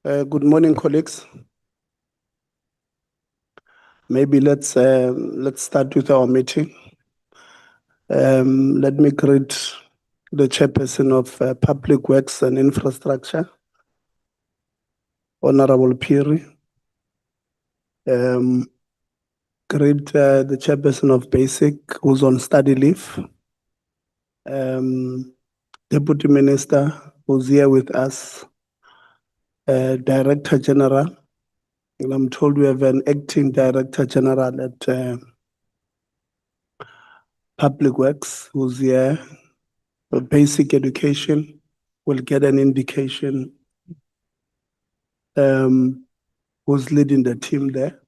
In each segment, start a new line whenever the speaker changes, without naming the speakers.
Good morning, colleagues. Maybe let's start with our meeting. Let me greet the chairperson of Public Works and Infrastructure, Honorable Phiri. Greet the chairperson of Basic, who's on study leave. Deputy Minister, who's here with us. Director General. And I'm told we have an acting Director General at Public Works, who's here. For basic education, we'll get an indication who's leading the team there.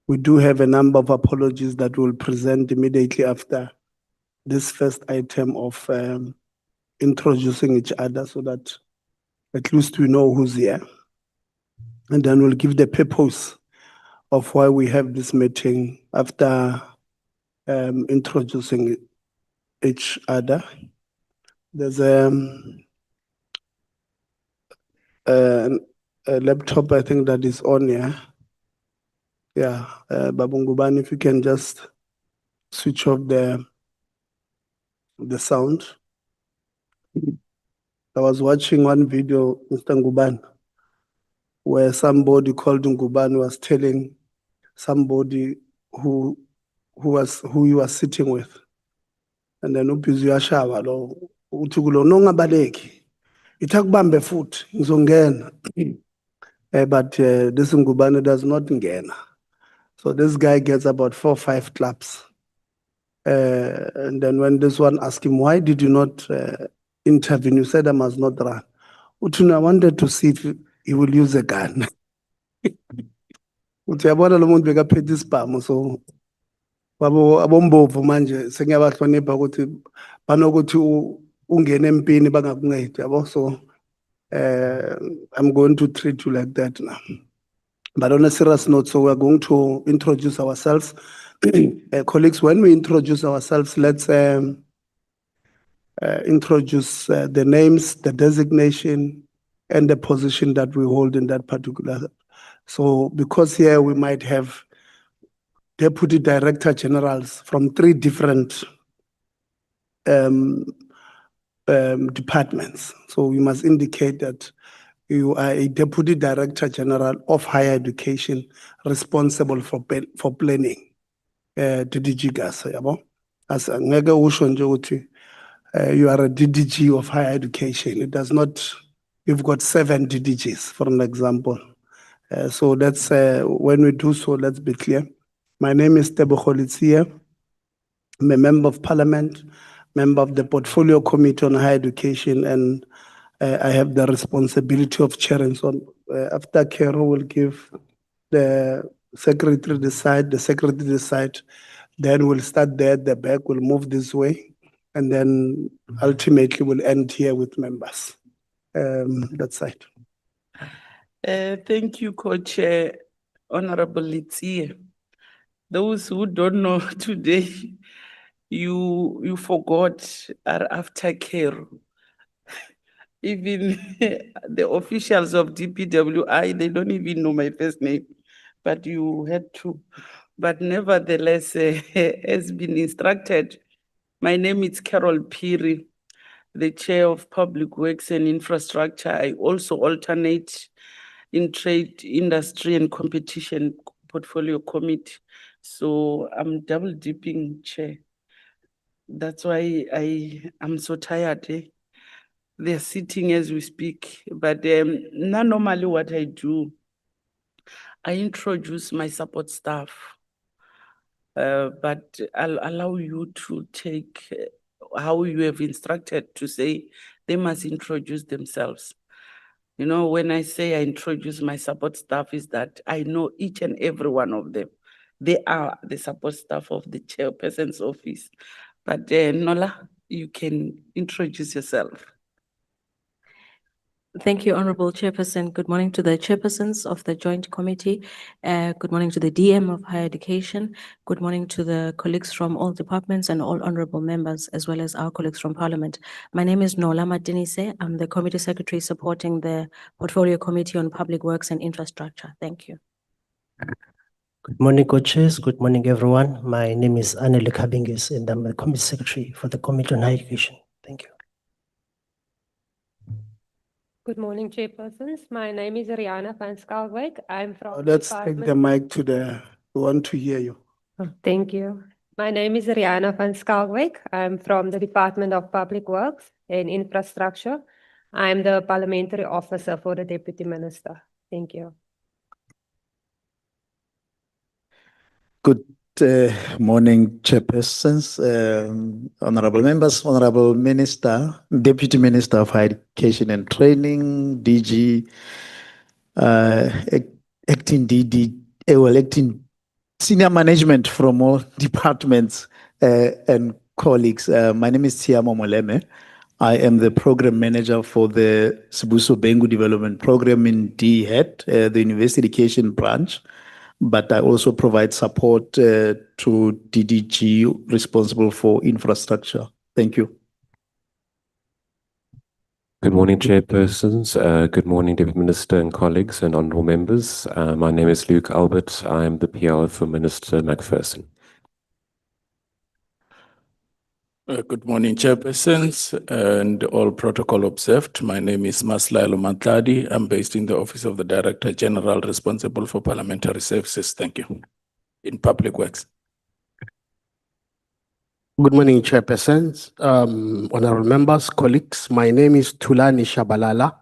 We do have a number of apologies that we'll present immediately after this first item of introducing each other so that at least we know who's here. And then we'll give the purpose of why we have this meeting after introducing each other. There's a laptop, I think, that is on here. Yeah, Babungubani, if you can just switch off the sound. I was watching one video, Mr. Ngubani, where somebody called Ngubani was telling somebody who you was sitting with, and then ubhizi uyashaba lo uthi kulo nongabaleki ithakubambe futhi ngizongena. But this Ngubani does not ngena. So this guy gets about 4 or 5 claps. And then when this one asked him, why did you not intervene? You said I must not run. Uthi, I wanted to see if he will use a gun. Uthi yabona lo muntu bekaphethe isibhamu, so abombovu manje sengiyabahlonipha ukuthi banokuthi ungene empini bangakuncedi yabo. So I'm going to treat you like that now. But on a serious note, so we're going to introduce ourselves. Colleagues, when we introduce ourselves, let's introduce the names, the designation, and the position that we hold in that particular. So because here we might have deputy director generals from 3 different departments. So we must indicate that you are a deputy director general of higher education responsible for planning. DDG gas, as ngeke usho nje ukuthi you are a DDG of higher education. It does not. You've got 7 DDGs, for an example. So that's when we do so. Let's be clear. My name is Tebogo Litsia. I'm a member of Parliament, member of the Portfolio Committee on Higher Education, and I have the responsibility of chairing. So after Kero will give the secretary the side, then we'll start there at the back, we'll move this way, and then ultimately we'll end here with members. That side.
Thank you, Co-Chair, Honorable Litsie. Those who don't know today, you forgot are after Kero. Even the officials of DPWI, they don't even know my first name, but you had to. But nevertheless, as been instructed, my name is Carol Phiri, the Chair of Public Works and Infrastructure. I also alternate in Trade, Industry and Competition Portfolio Committee. So I'm double dipping Chair. That's why I'm so tired. They're sitting as we speak. But not normally what I do, I introduce my support staff. But I'll allow you to take how you have instructed to say they must introduce themselves. You know, when I say I introduce my support staff, is that I know each and every one of them. They are the support staff of the chairperson's office. But Nola, you can introduce yourself.
Thank you, Honorable Chairperson. Good morning to the chairpersons of the Joint Committee. Good morning to the DM of Higher Education. Good morning to the colleagues from all departments and all honorable members, as well as our colleagues from Parliament. My name is Nola Madinise. I'm the Committee Secretary supporting the Portfolio Committee on Public Works and Infrastructure. Thank you.
Good morning, coaches. Good morning, everyone. My name is Anele Kabingis, and I'm the Committee Secretary for the Committee on Higher Education. Thank you.
Good morning, Chairpersons. My name is Rihanna van Skalwyk. I'm from
Let's take the mic to we want to hear you.
Thank you. My name is Rihanna van Skalwyk. I'm from the Department of Public Works and Infrastructure. I'm the Parliamentary Officer for the Deputy Minister. Thank you.
Good morning, chairpersons, honorable members, honorable minister, deputy minister of higher education and training, DG, acting DD, acting senior management from all departments and colleagues. My name is Tiamo Moleme. I am the program manager for the Sibuso Bengu Development Program in DHET, the University Education branch. But I also provide support to DDG responsible for infrastructure. Thank you.
Good morning, chairpersons. Good morning, Deputy Minister and colleagues and honourable members. My name is Luke Albert. I am the PR for Minister Macpherson.
Good morning, chairpersons and all protocol observed. My name is Maslaelo Matladi. I'm based in the Office of the Director General responsible for parliamentary services. Thank you. In public works.
Good morning, chairpersons, honorable members, colleagues. My name is Tulani Shabalala.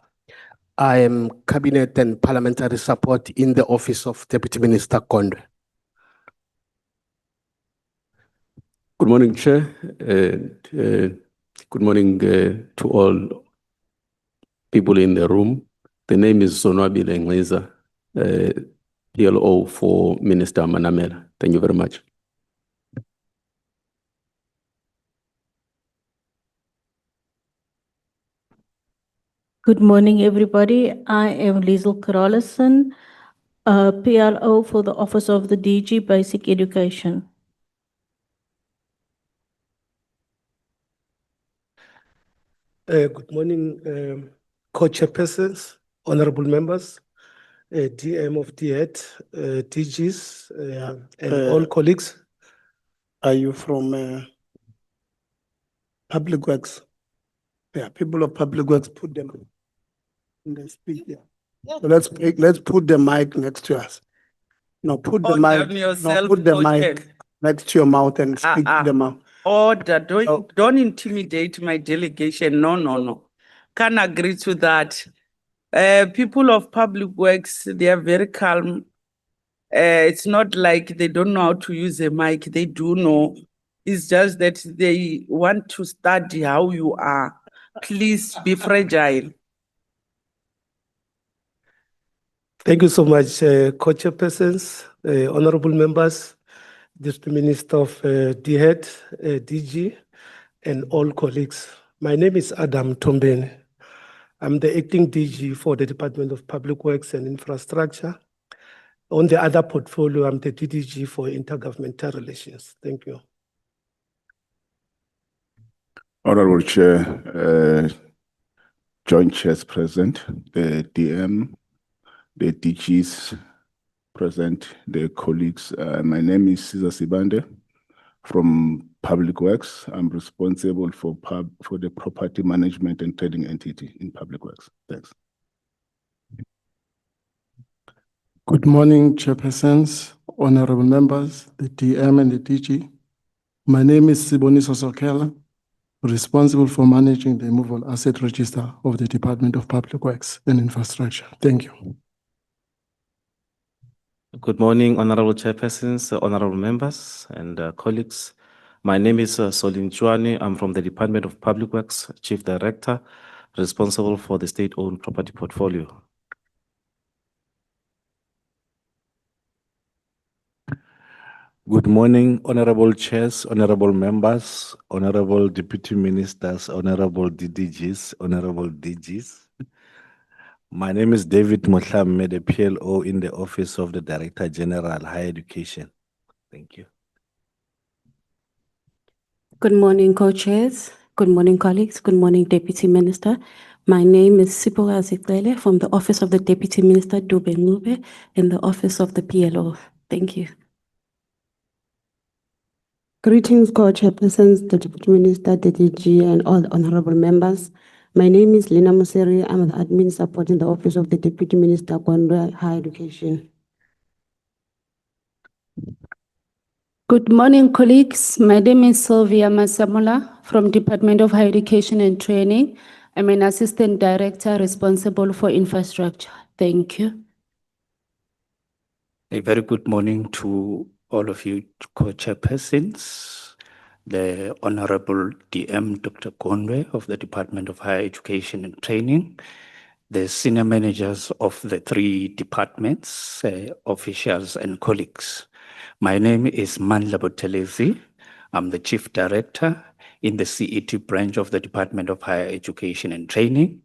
I am Cabinet and Parliamentary Support in the Office of Deputy Minister Kondwe.
Good morning, Chair. Good morning to all people in the room. The name is Sonwabile Ngeza, PLO for Minister Manamela. Thank you very much.
Good morning, everybody. I am Liesl Carolison, PLO for the Office of the DG Basic Education.
Good morning, co-chairpersons, honorable members, DM of DHET, DGs, and all colleagues. Are you from Public Works? Yeah, people of Public Works, put them in the speak there. So let's put the mic next to us. No, put the mic. No, put the mic next to your mouth and speak to the mouth.
Order, don't intimidate my delegation. No. Can't agree to that. People of Public Works, they are very calm. It's not like they don't know how to use a mic. They do know. It's just that they want to study how you are. Please be fragile.
Thank you so much, co-chairpersons, honorable members, Deputy Minister of DHET, DG, and all colleagues. My name is Adam Tombeni. I'm the acting DG for the Department of Public Works and Infrastructure. On the other portfolio, I'm the DDG for Intergovernmental Relations. Thank you.
Honorable Chair, Joint Chairs present, the DM, the DGs present, the colleagues. My name is Cesar Sibande from Public Works. I'm responsible for the property management and trading entity in Public Works. Thanks.
Good morning, chairpersons, honorable members, the DM and the DG. My name is Siboniso Sokela, responsible for managing the immovable asset register of the Department of Public Works and Infrastructure. Thank you.
Good morning, honorable chairpersons, honorable members, and colleagues. My name is Solin Chwane. I'm from the Department of Public Works, Chief Director, responsible for the state-owned property portfolio.
Good morning, honorable chairs, honorable members, honorable deputy ministers, honorable DDGs, honorable DGs. My name is David Mohlamme, the PLO in the Office of the Director General, Higher Education. Thank you.
Good morning, co-chairs. Good morning, colleagues. Good morning, Deputy Minister. My name is Sipola Zitlele from the Office of the Deputy Minister, Dube Ngube, in the Office of the PLO. Thank you. Greetings, co-chairpersons, the Deputy Minister, the DG, and all the honorable members. My name is Lina Museri. I'm the admin supporting the Office of the Deputy Minister, Gondwe Higher Education.
Good morning, colleagues. My name is Sylvia Masamola from Department of Higher Education and Training. I'm an Assistant Director responsible for infrastructure. Thank you.
A very good morning to all of you co-chairpersons, the Honorable DM Dr. Conway of the Department of Higher Education and Training, the senior managers of the three departments, officials and colleagues. My name is Mandla Botelezi. I'm the Chief Director in the CET branch of the Department of Higher Education and Training,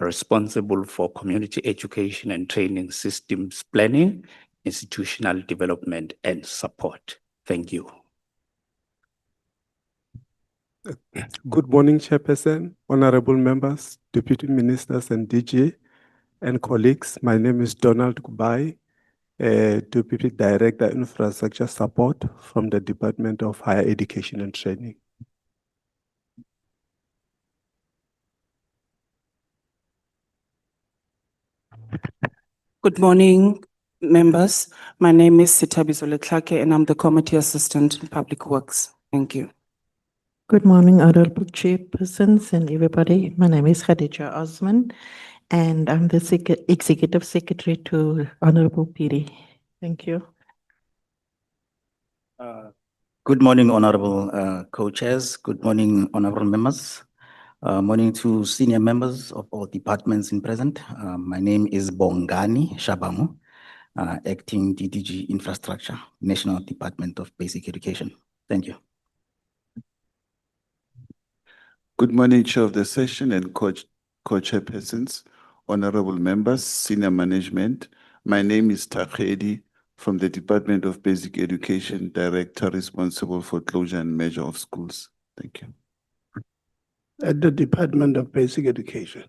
responsible for community education and training systems planning, institutional development and support. Thank you.
Good morning, Chairperson, honorable members, deputy ministers and DG and colleagues. My name is Donald Kubai, Deputy Director Infrastructure Support from the Department of Higher Education and Training.
Good morning, members. My name is Sitabiso Letlake and I'm the Committee Assistant in Public Works. Thank you.
Good morning, honorable chairpersons and everybody. My name is Khadija Osman and I'm the Executive Secretary to Honorable PD. Thank you.
Good morning, honorable co-chairs. Good morning, honorable members. Morning to senior members of all departments in present. My name is Bongani Shabangu, Acting DDG Infrastructure, National Department of Basic Education. Thank you.
Good morning, Chair of the Session and co-chairpersons, honorable members, senior management. My name is Takhedi from the Department of Basic Education, Director responsible for closure and measure of schools. Thank you.
At the Department of Basic Education.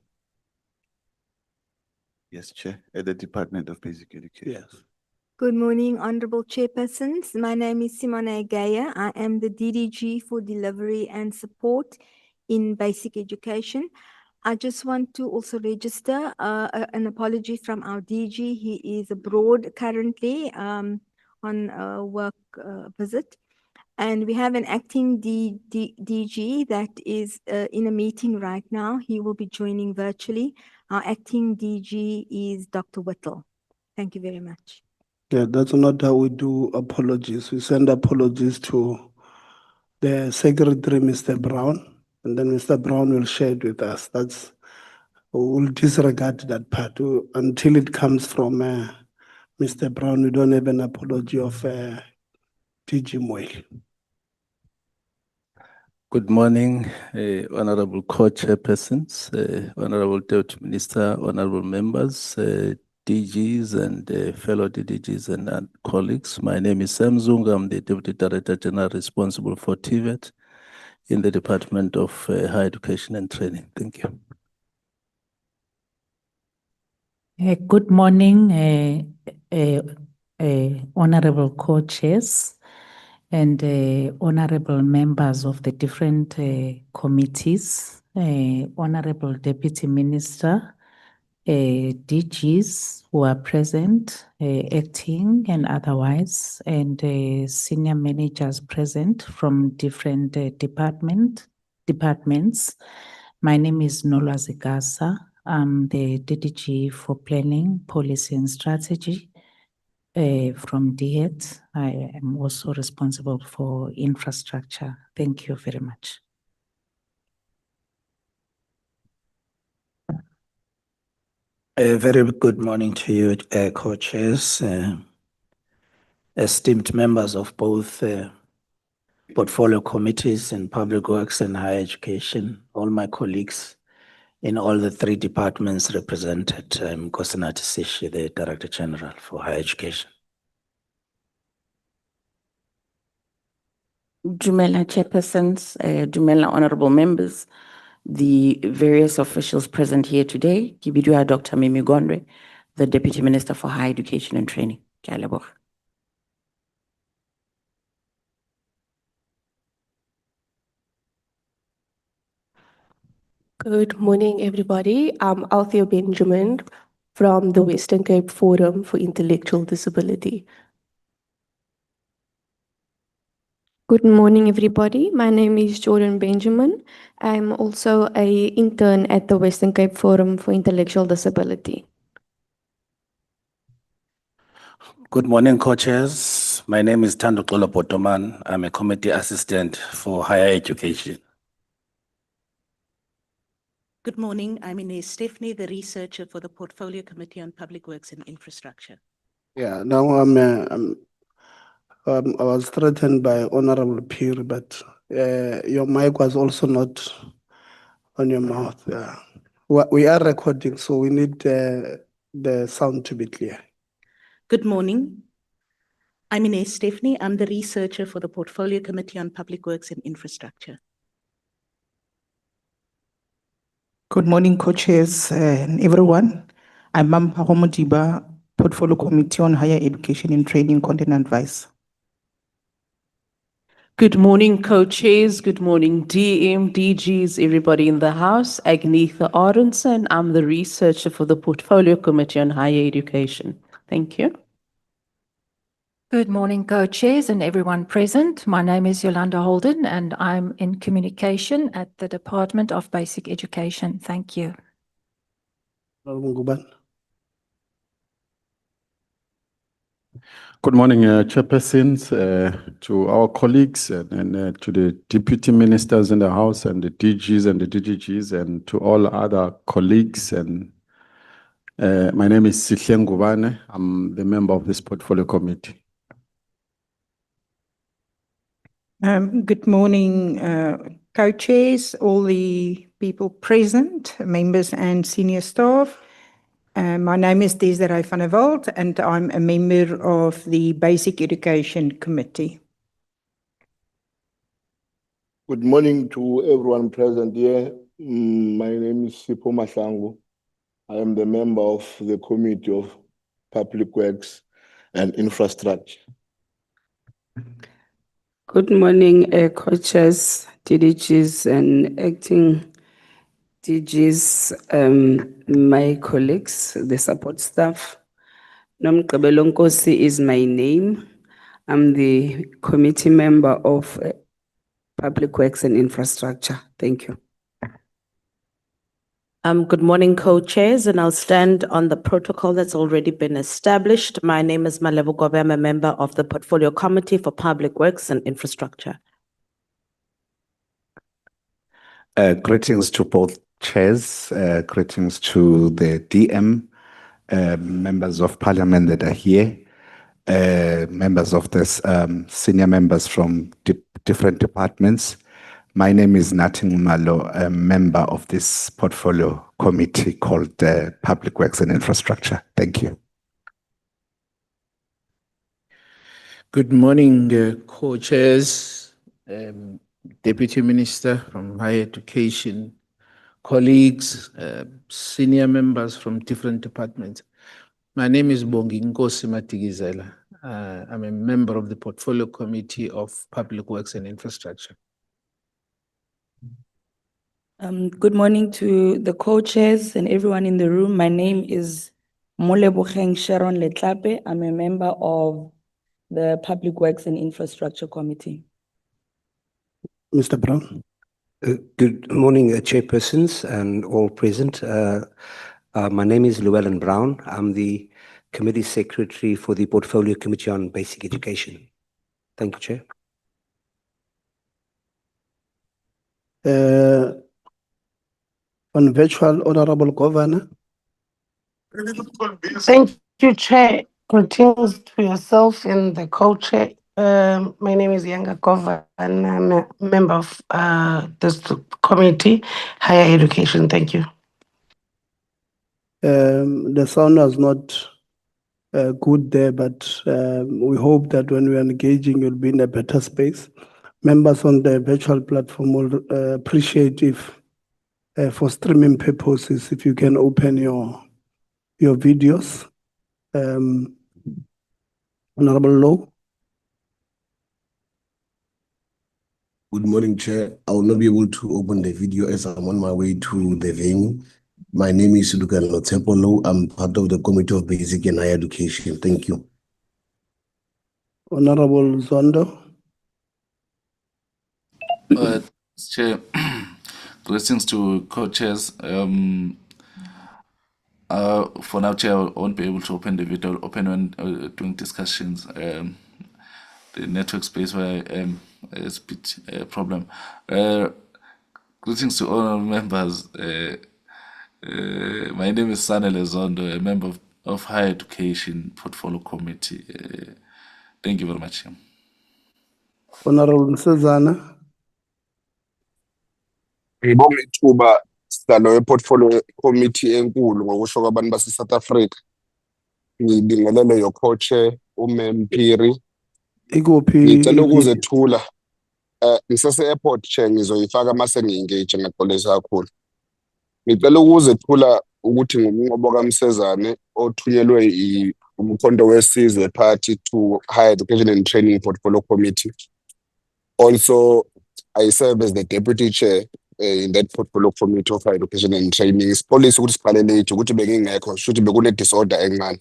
Yes, Chair, at the Department of Basic Education.
Yes.
Good morning, honorable chairpersons. My name is Simone Gaya. I am the DDG for Delivery and Support in Basic Education. I just want to also register an apology from our DG. He is abroad currently on a work visit. And we have an acting DG that is in a meeting right now. He will be joining virtually. Our acting DG is Dr. Whittle. Thank you very much.
Yeah, that's not how we do apologies. We send apologies to the Secretary, Mr. Brown, and then Mr. Brown will share it with us. We'll disregard that part until it comes from Mr. Brown. We don't have an apology of DG Moy.
Good morning, honorable co-chairpersons, honorable deputy minister, honorable members, DGs and fellow DDGs and colleagues. My name is Sam Zunga. I'm the Deputy Director General responsible for TVET in the Department of Higher Education and Training. Thank you.
Good morning, honorable co-chairs and honorable members of the different committees, honorable deputy minister, DGs who are present, acting and otherwise, and senior managers present from different departments. My name is Nolwazi Gasa. I'm the DDG for Planning, Policy and Strategy. From DHET, I am also responsible for infrastructure. Thank you very much.
A very good morning to you, co-chairs, esteemed members of both portfolio committees and public works and higher education, all my colleagues
in all the three departments represented. I'm Kosinati Sishi, the Director General for Higher Education.
Dumela chairpersons, Dumela honorable members, the various officials present here today, Kibidua Dr. Mimi Gondwe, the Deputy Minister for Higher Education and Training. Ke a leboha.
Good morning, everybody. I'm Althea Benjamin from the Western Cape Forum for Intellectual Disability.
Good morning, everybody. My name is Jordan Benjamin. I'm also an intern at the Western Cape Forum for Intellectual Disability.
Good morning, co-chairs. My name is Thando Xolo Potoman. I'm a committee assistant for higher education.
Good morning. I'm Ines Stephanie, the researcher for the Portfolio Committee on Public Works and Infrastructure.
Yeah, now I was threatened by Honorable Peer, but your mic was also not on your mouth. We are recording, so we need the sound to be clear.
Good morning. I'm Ines Stephanie. I'm the researcher for the Portfolio Committee on Public Works and Infrastructure.
Good morning, co-chairs and everyone. I'm Mampa Homodiba, Portfolio Committee on Higher Education and Training, Content and Advice.
Good morning, co-chairs. Good morning, DM, DGs, everybody in the house. Agnetha Aronson. I'm the researcher for the Portfolio Committee on Higher Education. Thank you.
Good morning, co-chairs and everyone present. My name is Yolanda Holden and I'm in communication at the Department of Basic Education. Thank you.
Nguban.
Good morning, chairpersons, to our colleagues and to the deputy ministers in the House and the DGs and the DGGs and to all other colleagues. And my name is Sihle Ngubane. I'm the member of this portfolio committee.
Good morning, co-chairs, all the people present, members and senior staff. My name is Desiree van der Walt and I'm a member of the Basic Education Committee.
Good morning to everyone present here. My name is Sipho Mahlangu. I am the member of the Committee of Public Works and Infrastructure.
Good morning, co-chairs, DDGs and acting DGs, my colleagues, the support staff. Nomgqibelo Nkosi is my name. I'm the committee member of Public Works and Infrastructure. Thank you.
Good morning, co-chairs, and I'll stand on the protocol that's already been established. My name is Malevo Gobe. I'm a member of the Portfolio Committee for Public Works and Infrastructure.
Greetings to both chairs, greetings to the DM, members of parliament that are here, members of this senior members from different departments. My name is Natin Malo, a member of this portfolio committee called Public Works and Infrastructure. Thank you.
Good morning, co-chairs, Deputy Minister from Higher Education, colleagues, senior members from different departments. My name is Bongi Nkosi Matigizela. I'm a member of the Portfolio Committee of Public Works and Infrastructure.
Good morning to the co-chairs and everyone in the room. My name is Moleboheng Sharon Letlape. I'm a member of the Public Works and Infrastructure Committee.
Mr. Brown.
Good morning, chairpersons and all present. My name is Llewellyn Brown. I'm the committee secretary for the Portfolio Committee on Basic Education. Thank you, Chair.
On virtual, Honorable Governor.
Thank you, Chair. Greetings to yourself and the co-chair. My name is Yanga Kova and I'm a member of this committee, Higher Education. Thank you.
The sound was not good there, but we hope that when we are engaging, you'll be in a better space. Members on the virtual platform will appreciate if, for streaming purposes, if you can open your videos. Honorable Low.
Good morning, Chair. I will not be able to open the video as I'm on my way to the venue. My name is Luka Lotepolo. I'm part of the Committee of Basic and Higher Education. Thank you.
Honorable Zondo.
Chair, greetings to co-chairs. For now, Chair, I won't be able to open the video. I'll open when doing discussions. The network space where I am is a bit problem. Greetings to all members. My name is Sanele Zondo, a member of Higher Education Portfolio Committee. Thank you very much.
Honorable Nsezana.
Ngibonga ithuba sidalo we-portfolio committee enkulu ngokusho kwabantu base-South Africa. Ngibingelele your co-chair uMempiri.
Ikuphi?
Ngicela ukuzethula. Ngisese-airport chair ngizoyifaka mase ngi-engage ngaxolisa kakhulu. Ngicela ukuzethula ukuthi ngumnqobo kaMsezane othunyelwe umkhonto wesizwe party to Higher Education and Training Portfolio Committee. Also, I serve as the deputy chair in that portfolio committee of Higher Education and Training. Police ukuthi siqale late ukuthi bengingekho shothi bekune disorder encane.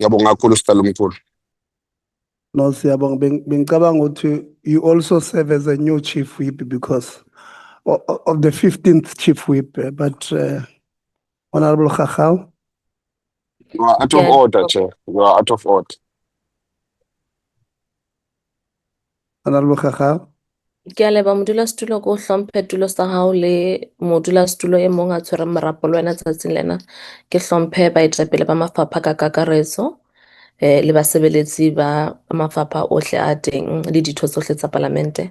Ngiyabonga kakhulu sitala umkhulu.
No, siyabonga. Bengicabanga ukuthi you also serve as a new chief whip because of the 15th chief whip, but Honorable Khachau.
You are out of order, Chair. You are out of order.
Honorable Khachau.
Ke a leba modulasetulo ko hlomphe tulo sa hao le modulasetulo e mong a tshwere marapo le wena tsatsing lena. Ke hlomphe baetapele ba mafapha ka kakaretso le basebeletsi ba mafapha ohle a teng le ditho tsohle tsa palamente.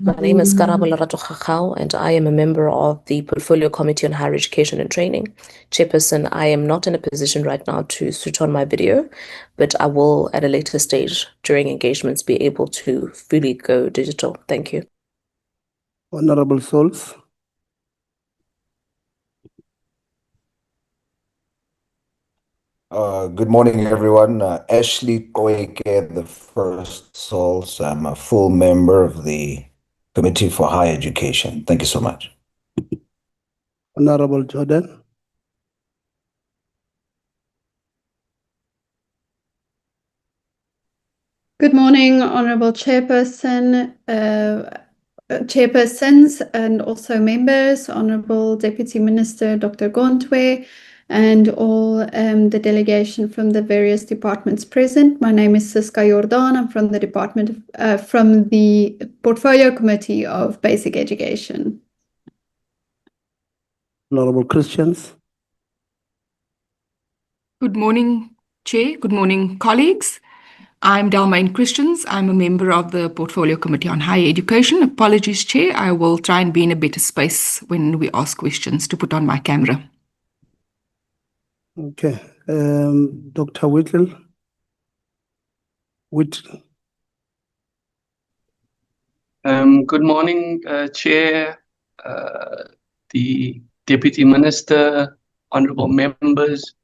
My name is Karabo Lerato Khachau and I am a member of the Portfolio Committee on Higher Education and Training. Chairperson, I am not in a position right now to switch on my video, but I will at a later stage during engagements be able to fully go digital. Thank you.
Honorable Souls.
Good morning, everyone. Ashley Koike, the first Souls. I'm a full member of the Committee for Higher Education. Thank you so much.
Honorable Jordan.
Good morning, Honorable Chairperson, Chairpersons, and also members, Honorable Deputy Minister Dr. Gontwe, and all the delegation from the various departments present. My name is Siska Jordan. I'm from the from the Portfolio Committee of Basic Education.
Honorable Christians.
Good morning, Chair. Good morning, colleagues. I'm Dalmain Christians. I'm a member of the Portfolio Committee on Higher Education. Apologies, Chair. I will try and be in a better space when we ask questions to put on my camera.
Okay. Dr. Whittle.
Good morning, Chair, the Deputy Minister, honorable members.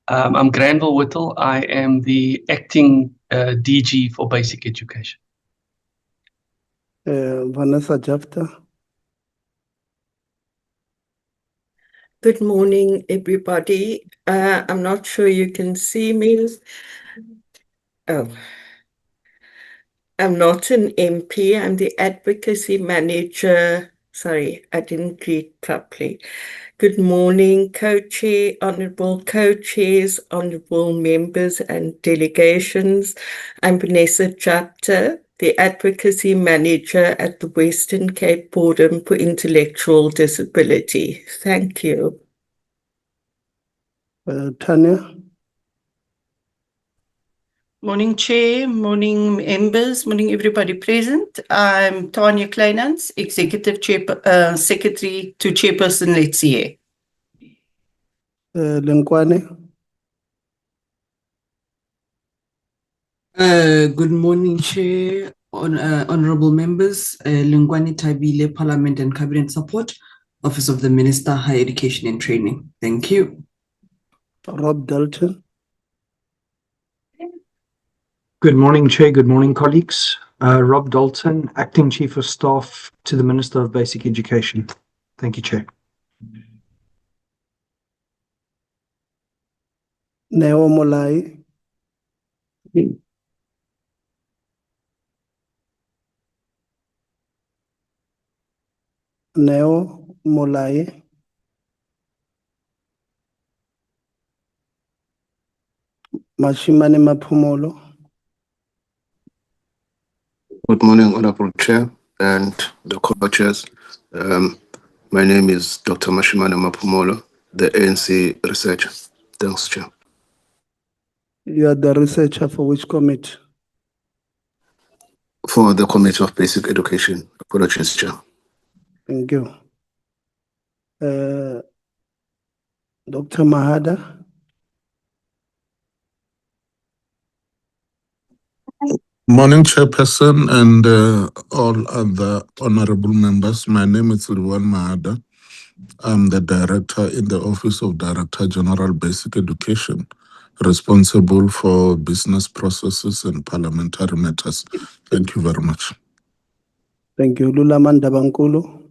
I'm Granville Whittle. I am the acting DG for Basic Education.
Vanessa Jafta.
Good morning, everybody. I'm not sure you can see me. Oh, I'm not an MP. I'm the advocacy manager. Sorry, I didn't read properly. Good morning, co-chair, honorable co-chairs, honorable members and delegations. I'm Vanessa Chapter, the advocacy manager at the Western Cape Forum for Intellectual Disability. Thank you.
Tanya.
Morning, Chair. Morning, members. Morning, everybody present. I'm Tanya Kleinans, Executive Secretary to Chairperson Letsie.
Lenkwane,
Good morning, Chair, honorable members, Lungwani Tabile, Parliament and Cabinet Support, Office of the Minister, Higher Education and Training. Thank you.
Rob Dalton,
Good morning, Chair. Good morning, colleagues. Rob Dalton, Acting Chief of Staff to the Minister of Basic Education. Thank you, Chair.
Neo Molai, Neo Molai, Mashimane Mapumolo,
Good morning, Honorable Chair and the co-chairs. My name is Dr. Mashimane Mapumolo, the ANC researcher. Thanks, Chair.
you are the researcher for which committee?
For the Committee of Basic Education. Apologies, Chair.
Thank you. Dr. Mahada,
Morning, Chairperson, and all other honorable members. My name is Liwan Mahada. I'm the Director in the Office of Director General Basic Education, responsible for business processes and parliamentary matters. Thank you very much.
thank you. Lulaman Dabankulu,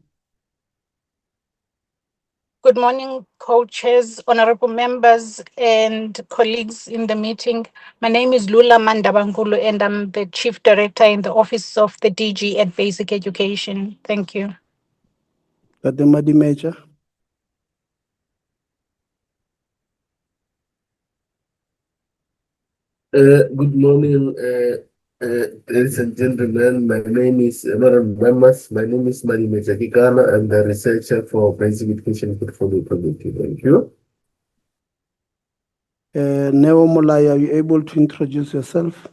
Good morning, co-chairs, honorable members, and colleagues in the meeting. My name is Lula Mandabangulu, and I'm the Chief Director in the Office of the DG at Basic Education. Thank you.
Kademadi Major,
Good morning, ladies and gentlemen. My name is Honorable Members. My name is Mani Mejakikana. I'm the researcher for Basic Education Portfolio Committee. Thank you.
Neo Molai, are you able to introduce yourself?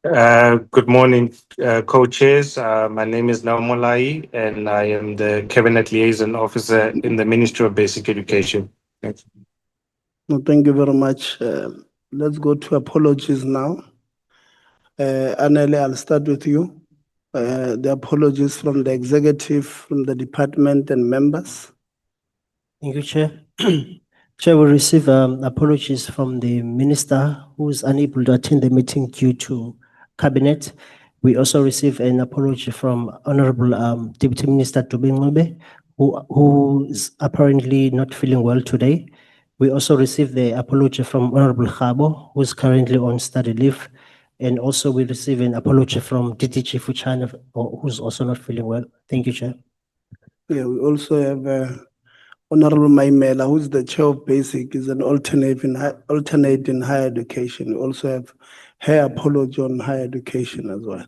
Good morning, co-chairs. My name is Naumolai, and I am the Cabinet Liaison Officer in the Ministry of Basic Education. Thanks.
No, thank you very much. Let's go to apologies now. Anele, I'll start with you. The apologies from the executive, from the department and members.
Thank you, Chair. Chair, we receive apologies from the minister who is unable to attend the meeting due to cabinet. We also receive an apology from Honorable Deputy Minister Tobengwe, who is apparently not feeling well today. We also received the apology from Honorable Khabo, who is currently on study leave. And also we receive an apology from DTG Fuchana, who's also not feeling well. Thank you, Chair.
Yeah, we also have Honorable Maimela, who's the chair of Basic, is an alternate in higher education. We also have her apology on higher education as well.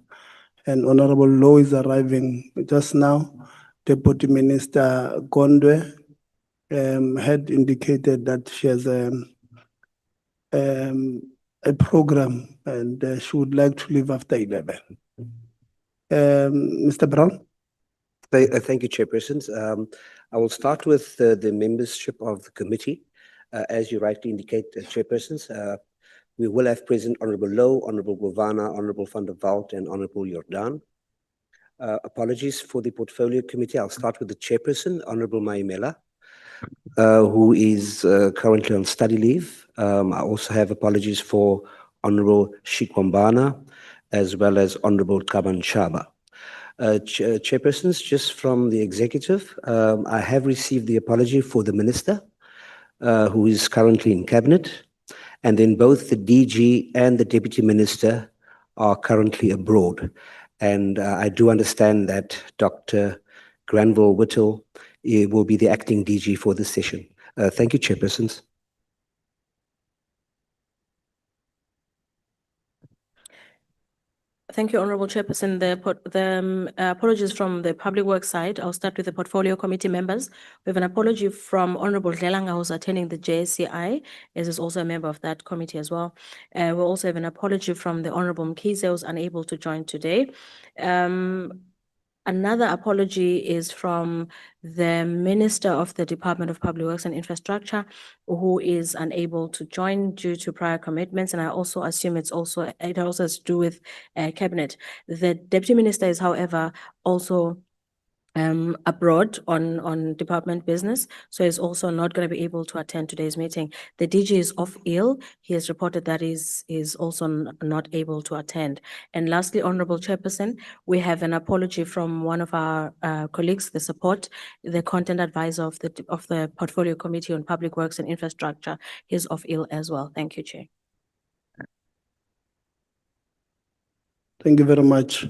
And Honorable Low is arriving just now. Deputy Minister Gondwe had indicated that she has a program and she would like to leave after 11. Mr. Brown?
Thank you, Chairpersons. I will start with the membership of the committee. As you rightly indicate, Chairpersons, we will have present Honorable Low, Honorable Govana, Honorable van der Walt, and Honorable Jordan. Apologies for the portfolio committee. I'll start with the Chairperson, Honorable Maimela, who is currently on study leave. I also have apologies for Honorable Shikwambana, as well as Honorable Kabanchaba. Chairpersons, just from the executive, I have received the apology for the minister, who is currently in cabinet, and then both the DG and the deputy minister are currently abroad. And I do understand that Dr. Granville Whittle will be the acting DG for this session. Thank you, Chairpersons.
Thank you, Honorable Chairperson. The apologies from the Public Works side. I'll start with the Portfolio Committee members. We have an apology from Honorable Dlelanga, who's attending the JSCI, as is also a member of that committee as well. We also have an apology from the Honorable Mkhize, who's unable to join today.
Another apology is from the Minister of the Department of Public Works and Infrastructure, who is unable to join due to prior commitments. And I also assume it also has to do with cabinet. The Deputy Minister is, however, also abroad on department business, so is also not going to be able to attend today's meeting. The DG is off ill. He has reported that is also not able to attend. And lastly, Honorable Chairperson, we have an apology from one of our colleagues, the content advisor of the Portfolio Committee on Public Works and Infrastructure. He's off ill as well. Thank you, Chair.
Thank you very much.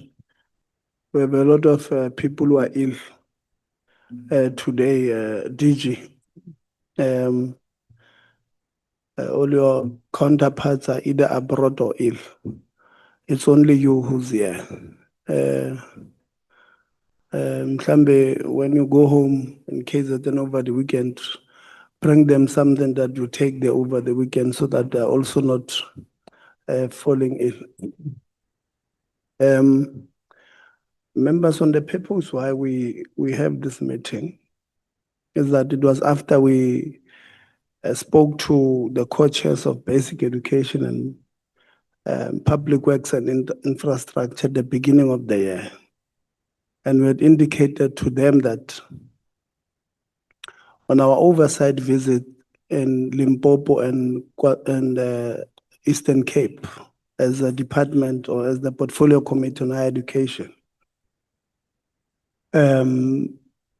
We have a lot of people who are ill today, DG. All your counterparts are either abroad or ill. It's only you who's here. Mhlambe, when you go home, in case of then over the weekend, bring them something that you take there over the weekend so that they're also not falling ill. Members, on the purpose why we have this meeting is that it was after we spoke to the co-chairs of basic education and public works and infrastructure at the beginning of the year. And we had indicated to them that on our oversight visit in Limpopo and Eastern Cape as a department or as the Portfolio Committee on Higher Education,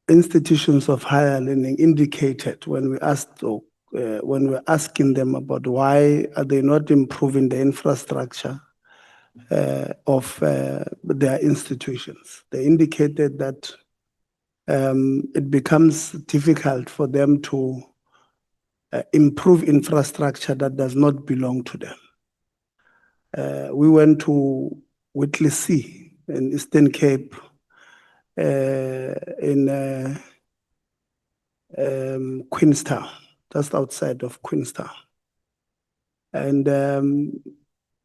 institutions of higher learning indicated when we asked when we're asking them about why are they not improving the infrastructure of their institutions, they indicated that it becomes difficult for them to improve infrastructure that does not belong to them. We went to Whitley Sea in Eastern Cape, in Queenstown, just outside of Queenstown. And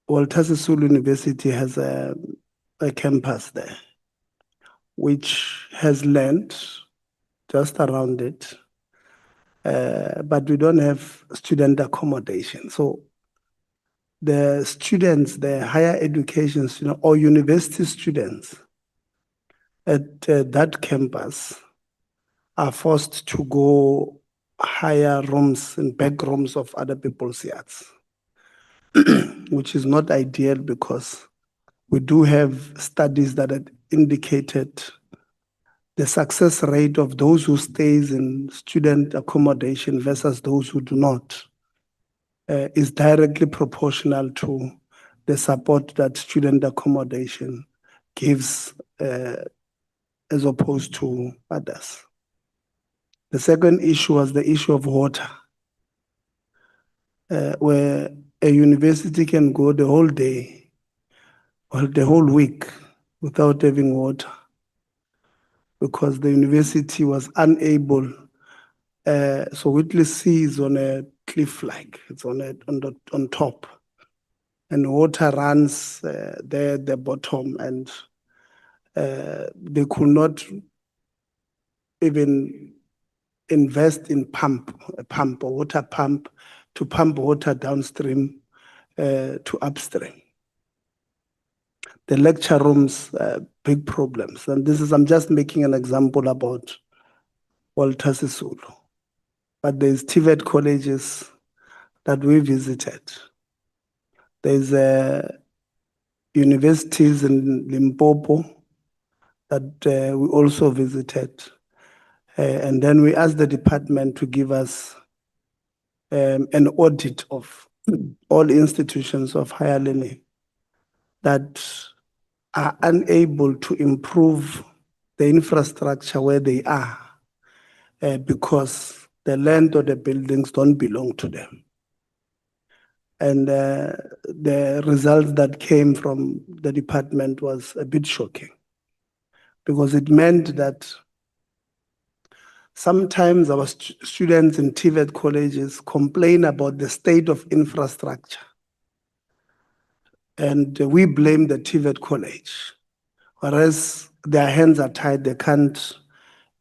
Walter Sisulu University has a campus there, which has land just around it, but we don't have student accommodation. So the students, the higher education students or university students at that campus are forced to go hire rooms and back rooms of other people's yards, which is not ideal because we do have studies that had indicated the success rate of those who stays in student accommodation versus those who do not is directly proportional to the support that student accommodation gives as opposed to others. The second issue was the issue of water, where a university can go the whole day or the whole week without having water because the university was unable. So Whitley Sea is on a cliff-like, it's on top, and water runs there at the bottom, and they could not even invest in a water pump to pump water downstream to upstream. The lecture rooms, big problems. And I'm just making an example about Walter Sisulu. But there's TVET colleges that we visited. There's universities in Limpopo that we also visited. And then we asked the department to give us an audit of all institutions of higher learning that are unable to improve the infrastructure where they are because the land or the buildings don't belong to them. And the results that came from the department was a bit shocking because it meant that sometimes our students in TVET colleges complain about the state of infrastructure. And we blame the TVET college, whereas their hands are tied, they can't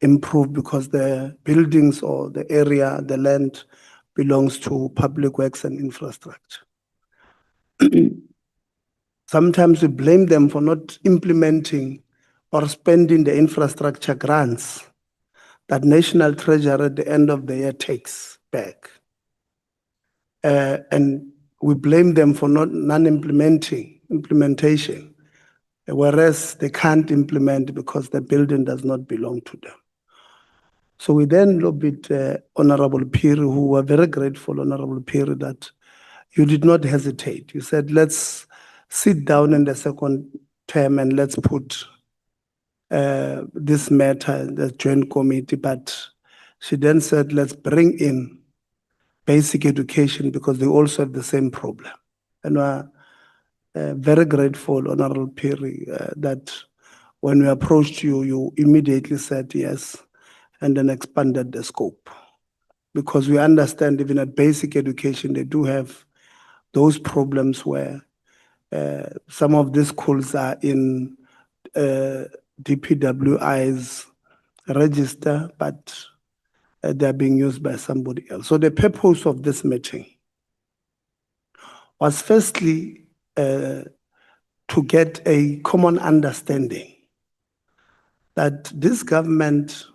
improve because the buildings or the area, the land belongs to public works and infrastructure. Sometimes we blame them for not implementing or spending the infrastructure grants that National Treasury at the end of the year takes back. And we blame them for not implementation, whereas they can't implement because the building does not belong to them. So we then lobbied Honorable Phiri, who were very grateful, Honorable Phiri, that you did not hesitate. You said, let's sit down in the second term and let's put this matter in the joint committee. But she then said, let's bring in basic education because they also have the same problem. And we're very grateful, Honorable Phiri, that when we approached you, you immediately said yes and then expanded the scope. Because we understand even at basic education, they do have those problems where some of these schools are in DPWI's register, but they're being used by somebody else. So the purpose of this meeting was firstly to get a common understanding that this government,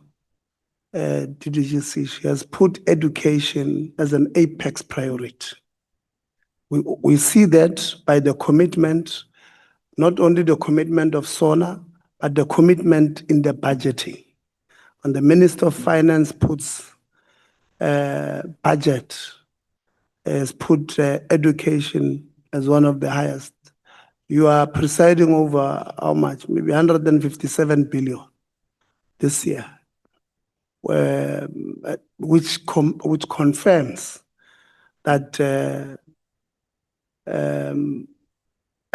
DDGC, has put education as an apex priority. We see that by the commitment, not only the commitment of SONA, but the commitment in the budgeting. And the Minister of Finance puts budget, has put education as one of the highest. You are presiding over how much? Maybe 157 billion this year, which confirms that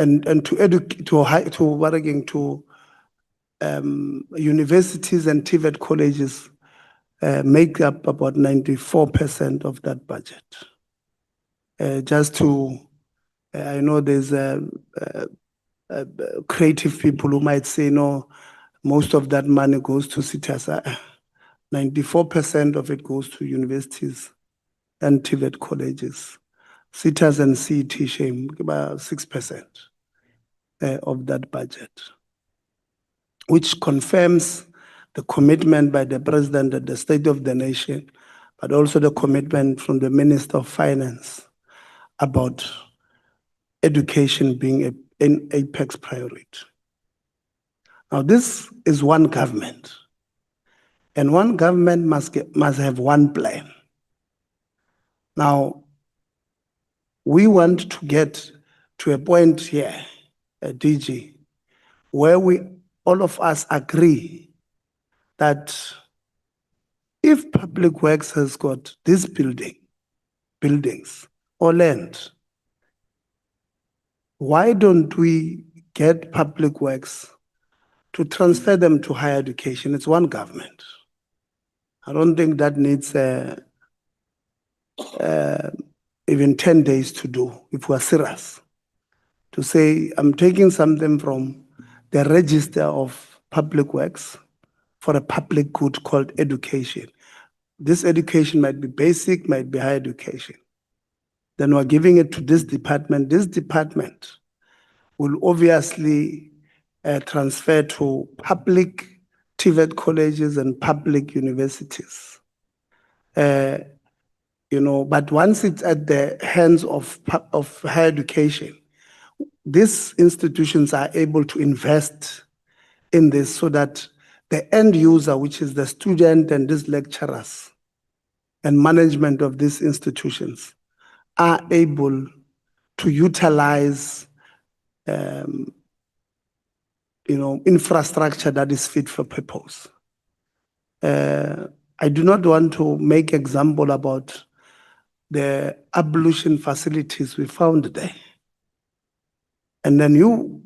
and to universities and TVET colleges make up about 94% of that budget. Just to, I know there's creative people who might say, no, most of that money goes to CITAS. 94% of it goes to universities and TVET colleges. CITAS and CET shame about 6% of that budget, which confirms the commitment by the President at the State of the Nation, but also the commitment from the Minister of Finance about education being an apex priority. Now, this is one government, and one government must have one plan. Now, we want to get to a point here at DG where all of us agree that if Public Works has got this buildings or land, why don't we get Public Works to transfer them to higher education? It's one government. I don't think that needs even 10 days to do if we're serious. To say, I'm taking something from the register of Public Works for a public good called education. This education might be basic, might be higher education. Then we're giving it to this department. This department will obviously transfer to public TVET colleges and public universities. But once it's at the hands of higher education, these institutions are able to invest in this so that the end user, which is the student and these lecturers and management of these institutions, are able to utilize infrastructure that is fit for purpose. I do not want to make example about the ablution facilities we found there. And then you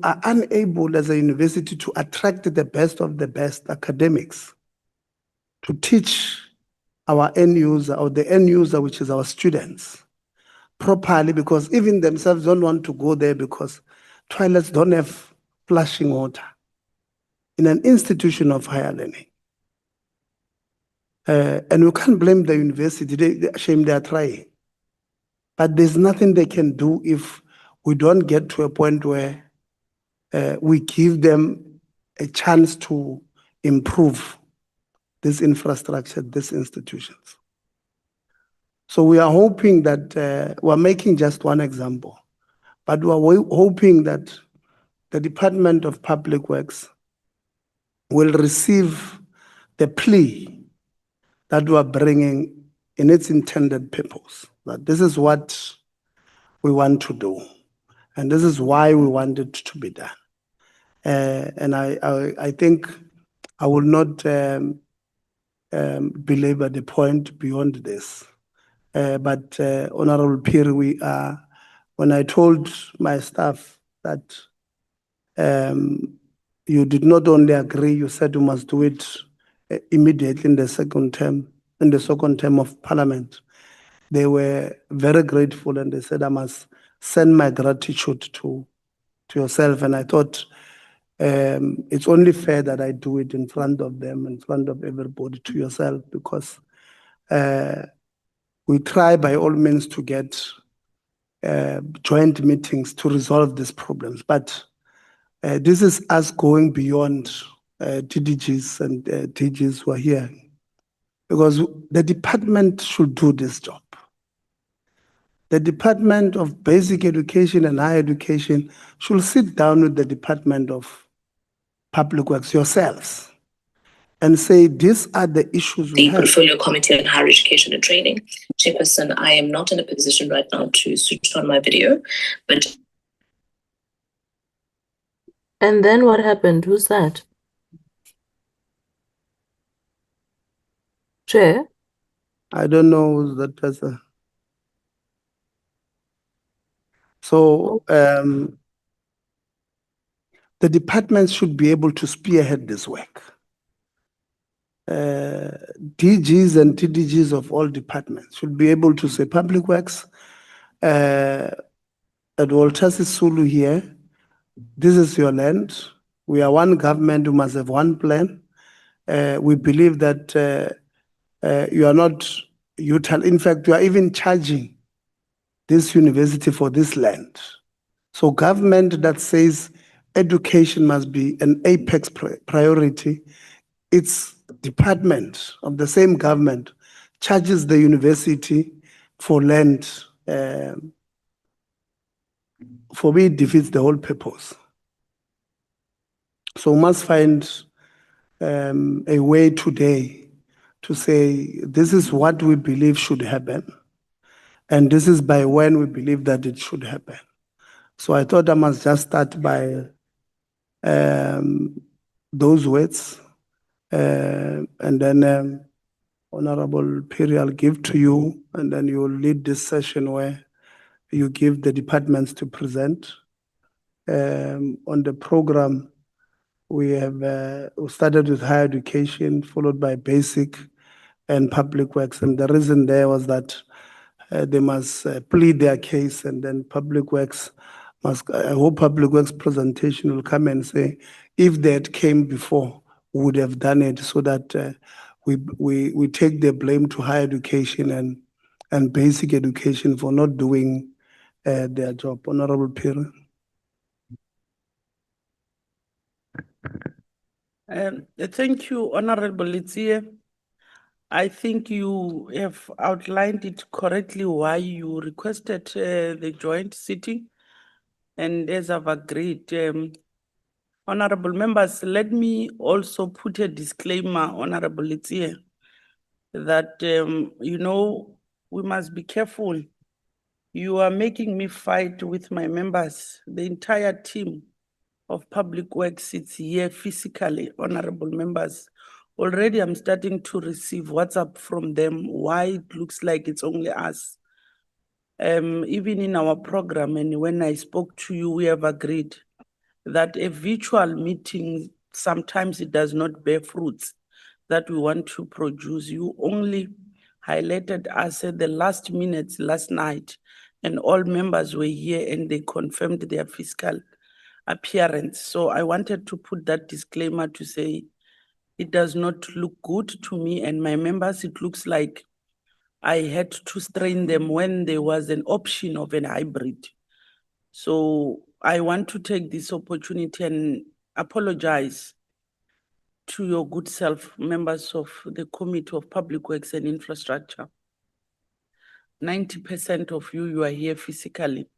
are unable as a university to attract the best of the best academics to teach our end user, or the end user, which is our students, properly, because even themselves don't want to go there because toilets don't have flushing water in an institution of higher learning. And we can't blame the university, they are trying. But there's nothing they can do if we don't get to a point where we give them a chance to improve this infrastructure, these institutions. So we are hoping that, we're making just one example, but we're hoping that the Department of Public Works will receive the plea that we are bringing in its intended purpose, that this is what we want to do, and this is why we want it to be done. And I think I will not belabor the point beyond this. But Honorable Peer, when I told my staff that you did not only agree, you said you must do it immediately in the second term of Parliament. They were very grateful, and they said I must send my gratitude to yourself. And I thought it's only fair that I do it in front of them, in front of everybody, to yourself, because we try by all means to get joint meetings to resolve these problems. But this is us going beyond TDGs and DGs who are here, because the department should do this job. The Department of Basic Education and Higher Education should sit down with the Department of Public Works, yourselves, and say, these are the issues we
The
have.
Portfolio Committee on Higher Education and Training. Chairperson, I am not in a position right now to switch on my video, but... And then what happened? Who's that? Chair?
I don't know who's that person. So the department should be able to spearhead this work. DGs and TDGs of all departments should be able to say, Public Works, at Walter Sisulu here, this is your land. We are one government, we must have one plan. We believe that you are not in fact, you are even charging this university for this land. So government that says education must be an apex priority, its department of the same government charges the university for land. For me, it defeats the whole purpose. So we must find a way today to say, this is what we believe should happen, and this is by when we believe that it should happen. So I thought I must just start by those words, and then Honorable Piri, I'll give to you, and then you will lead this session where you give the departments to present. On the program, we have we started with higher education, followed by basic and public works. And the reason there was that they must plead their case, and then public works must, I hope public works presentation will come and say, if that came before, we would have done it, so that we take the blame to higher education and basic education for not doing their job. Honorable Piri.
Thank you, Honorable Litsie. I think you have outlined it correctly why you requested the joint sitting, and as I've agreed, honorable members, let me also put a disclaimer, Honorable Litsie, that you know, we must be careful. You are making me fight with my members. The entire team of Public Works sits here physically, honorable members. Already I'm starting to receive WhatsApp from them why it looks like it's only us. Even in our program, and when I spoke to you, we have agreed that a virtual meeting, sometimes it does not bear fruits that we want to produce. You only highlighted us at the last minutes last night, and all members were here and they confirmed their fiscal appearance. So I wanted to put that disclaimer to say it does not look good to me and my members. It looks like I had to strain them when there was an option of an hybrid. So I want to take this opportunity and apologize to your good self, members of the Committee of Public Works and Infrastructure. 90% of you are here physically.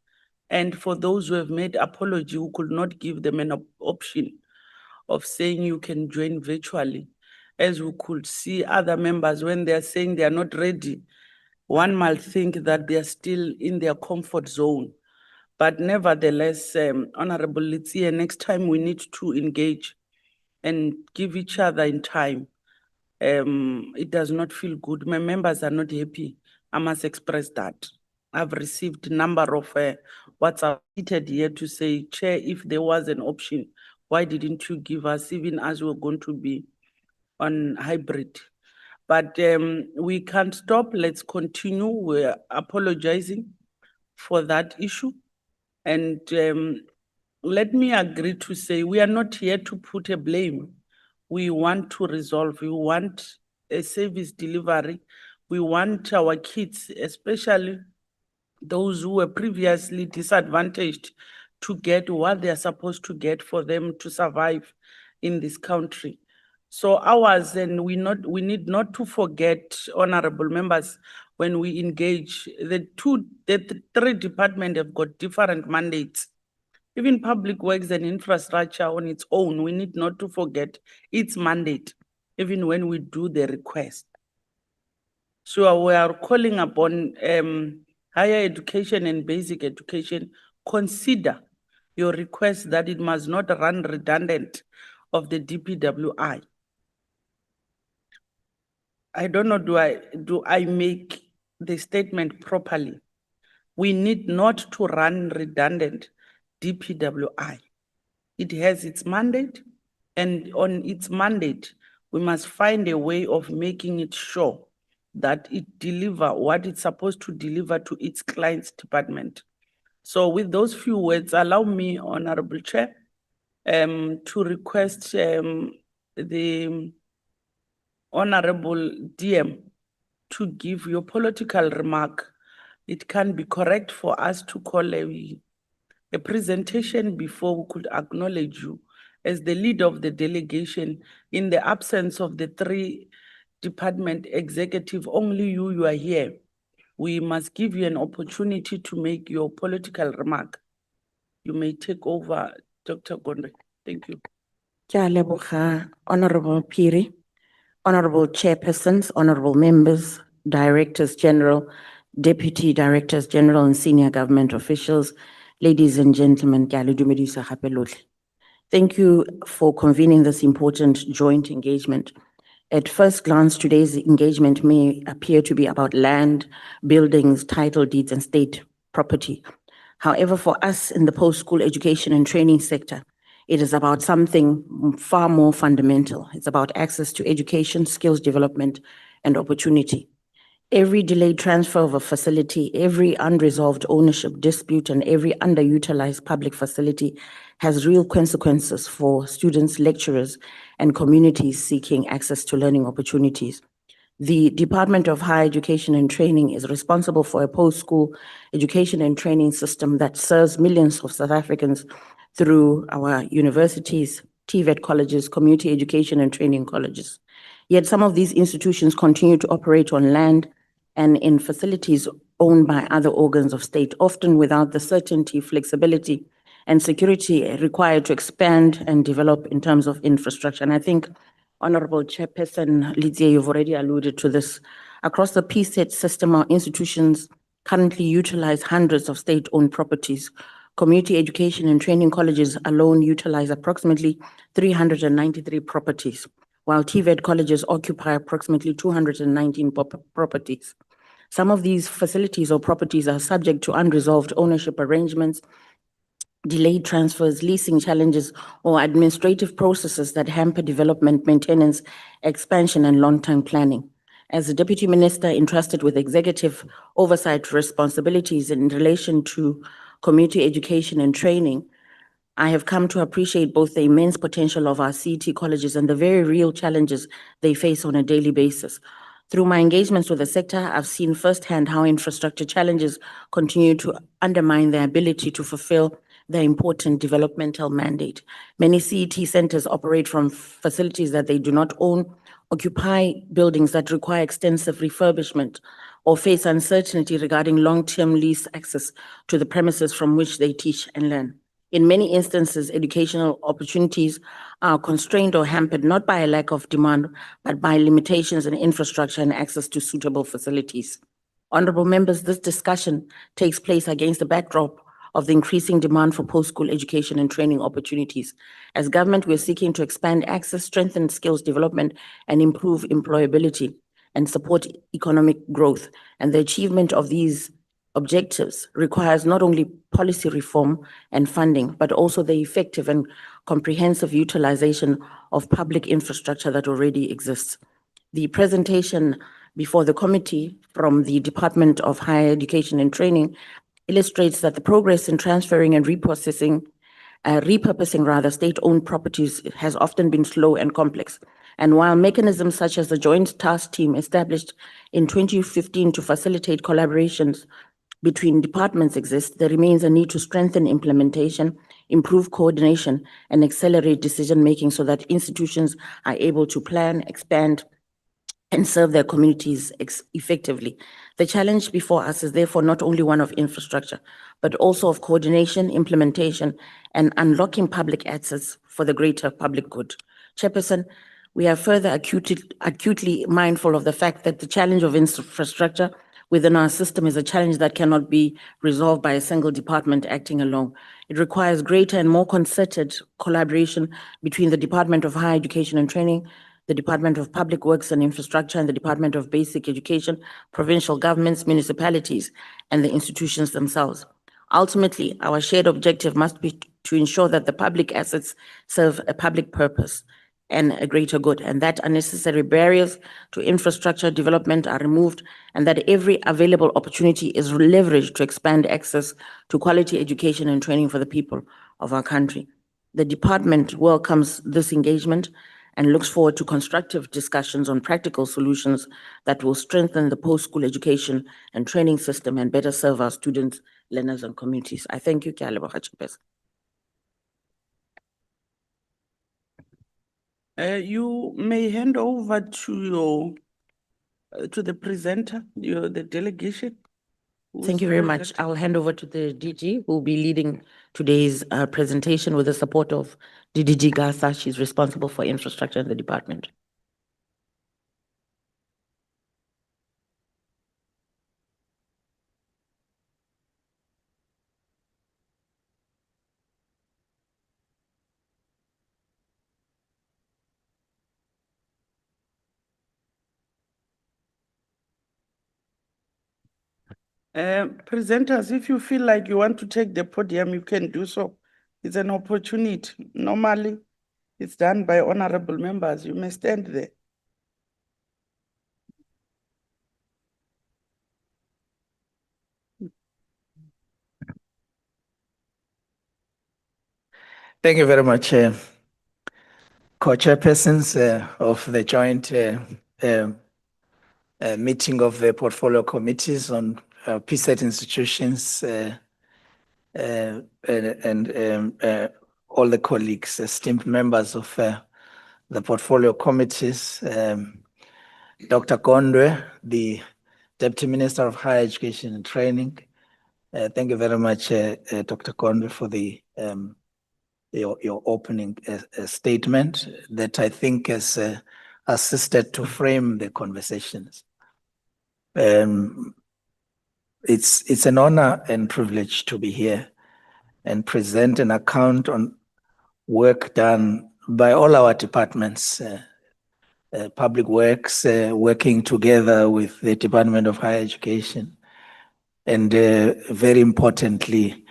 And for those who have made apology, who could not give them an option of saying you can join virtually, as we could see other members when they're saying they are not ready, one might think that they are still in their comfort zone. But nevertheless, Honorable Litsia, next time we need to engage and give each other in time. It does not feel good. My members are not happy. I must express that. I've received a number of WhatsApp here to say, Chair, if there was an option, why didn't you give us, even as we're going to be on hybrid? But we can't stop. Let's continue. We're apologizing for that issue. And let me agree to say we are not here to put a blame. We want to resolve. We want a service delivery. We want our kids, especially those who were previously disadvantaged, to get what they are supposed to get for them to survive in this country. So ours, and we need not to forget, honorable members, when we engage, the three departments have got different mandates. Even Public Works and Infrastructure on its own, we need not to forget its mandate, even when we do the request. So we are calling upon higher education and basic education, consider your request that it must not run redundant of the DPWI. I don't know, do I make the statement properly? We need not to run redundant DPWI. It has its mandate, and on its mandate, we must find a way of making it sure that it deliver what it's supposed to deliver to its client's department. So with those few words, allow me, Honorable Chair, to request the Honorable DM to give your political remark. It can be correct for us to call a presentation before we could acknowledge you as the leader of the delegation. In the absence of the three department executive, only you are here. We must give you an opportunity to make your political remark. You may take over, Dr. Gondwe. Thank you.
Honorable Piri, Honorable Chairpersons, Honorable Members, Directors General, Deputy Directors General and Senior Government Officials, ladies and gentlemen, thank you for convening this important joint engagement. At first glance, today's engagement may appear to be about land, buildings, title deeds, and state property. However, for us in the post-school education and training sector, it is about something far more fundamental. It's about access to education, skills development, and opportunity. Every delayed transfer of a facility, every unresolved ownership dispute, and every underutilized public facility has real consequences for students, lecturers, and communities seeking access to learning opportunities. The Department of Higher Education and Training is responsible for a post-school education and training system that serves millions of South Africans through our universities, TVET colleges, community education and training colleges. Yet some of these institutions continue to operate on land and in facilities owned by other organs of state, often without the certainty, flexibility, and security required to expand and develop in terms of infrastructure. And I think, Honorable Chairperson Litsia, you've already alluded to this. Across the PSET system, our institutions currently utilize hundreds of state-owned properties. Community education and training colleges alone utilize approximately 393 properties, while TVET colleges occupy approximately 219 properties. Some of these facilities or properties are subject to unresolved ownership arrangements, delayed transfers, leasing challenges, or administrative processes that hamper development, maintenance, expansion, and long-term planning. As the Deputy Minister entrusted with executive oversight responsibilities in relation to community education and training, I have come to appreciate both the immense potential of our CET colleges and the very real challenges they face on a daily basis. Through my engagements with the sector, I've seen firsthand how infrastructure challenges continue to undermine their ability to fulfill their important developmental mandate. Many CET centers operate from facilities that they do not own, occupy buildings that require extensive refurbishment, or face uncertainty regarding long-term lease access to the premises from which they teach and learn. In many instances, educational opportunities are constrained or hampered not by a lack of demand, but by limitations in infrastructure and access to suitable facilities. Honorable members, this discussion takes place against the backdrop of the increasing demand for post-school education and training opportunities. As government, we're seeking to expand access, strengthen skills development, and improve employability and support economic growth. And the achievement of these objectives requires not only policy reform and funding, but also the effective and comprehensive utilization of public infrastructure that already exists. The presentation before the committee from the Department of Higher Education and Training illustrates that the progress in transferring and repurposing state-owned properties has often been slow and complex. And while mechanisms such as the Joint Task Team established in 2015 to facilitate collaborations between departments exist, there remains a need to strengthen implementation, improve coordination, and accelerate decision-making so that institutions are able to plan, expand, and serve their communities effectively. The challenge before us is therefore not only one of infrastructure, but also of coordination, implementation, and unlocking public access for the greater public good. Chairperson, we are further acutely mindful of the fact that the challenge of infrastructure within our system is a challenge that cannot be resolved by a single department acting alone. It requires greater and more concerted collaboration between the Department of Higher Education and Training, the Department of Public Works and Infrastructure, and the Department of Basic Education, provincial governments, municipalities, and the institutions themselves. Ultimately, our shared objective must be to ensure that the public assets serve a public purpose and a greater good, and that unnecessary barriers to infrastructure development are removed, and that every available opportunity is leveraged to expand access to quality education and training for the people of our country. The department welcomes this engagement and looks forward to constructive discussions on practical solutions that will strengthen the post-school education and training system and better serve our students, learners, and communities. I thank you, Chairperson.
You may hand over to the presenter, the delegation.
Thank you very much. I'll hand over to the DG, who will be leading today's presentation with the support of DDG Gasa. She's responsible for infrastructure in the department.
Presenters, if you feel like you want to take the podium, you can do so. It's an opportunity. Normally, it's done by honorable members. You may stand there.
Thank you very much, co-chairpersons of the joint meeting of the portfolio committees on PSET institutions and all the colleagues, esteemed members of the portfolio committees, Dr. Gondwe, the Deputy Minister of Higher Education and Training. Thank you very much, Dr. Gondwe, for the your opening statement that I think has assisted to frame the conversations. It's an honor and privilege to be here and present an account on work done by all our departments, Public Works, working together with the Department of Higher Education, and very importantly,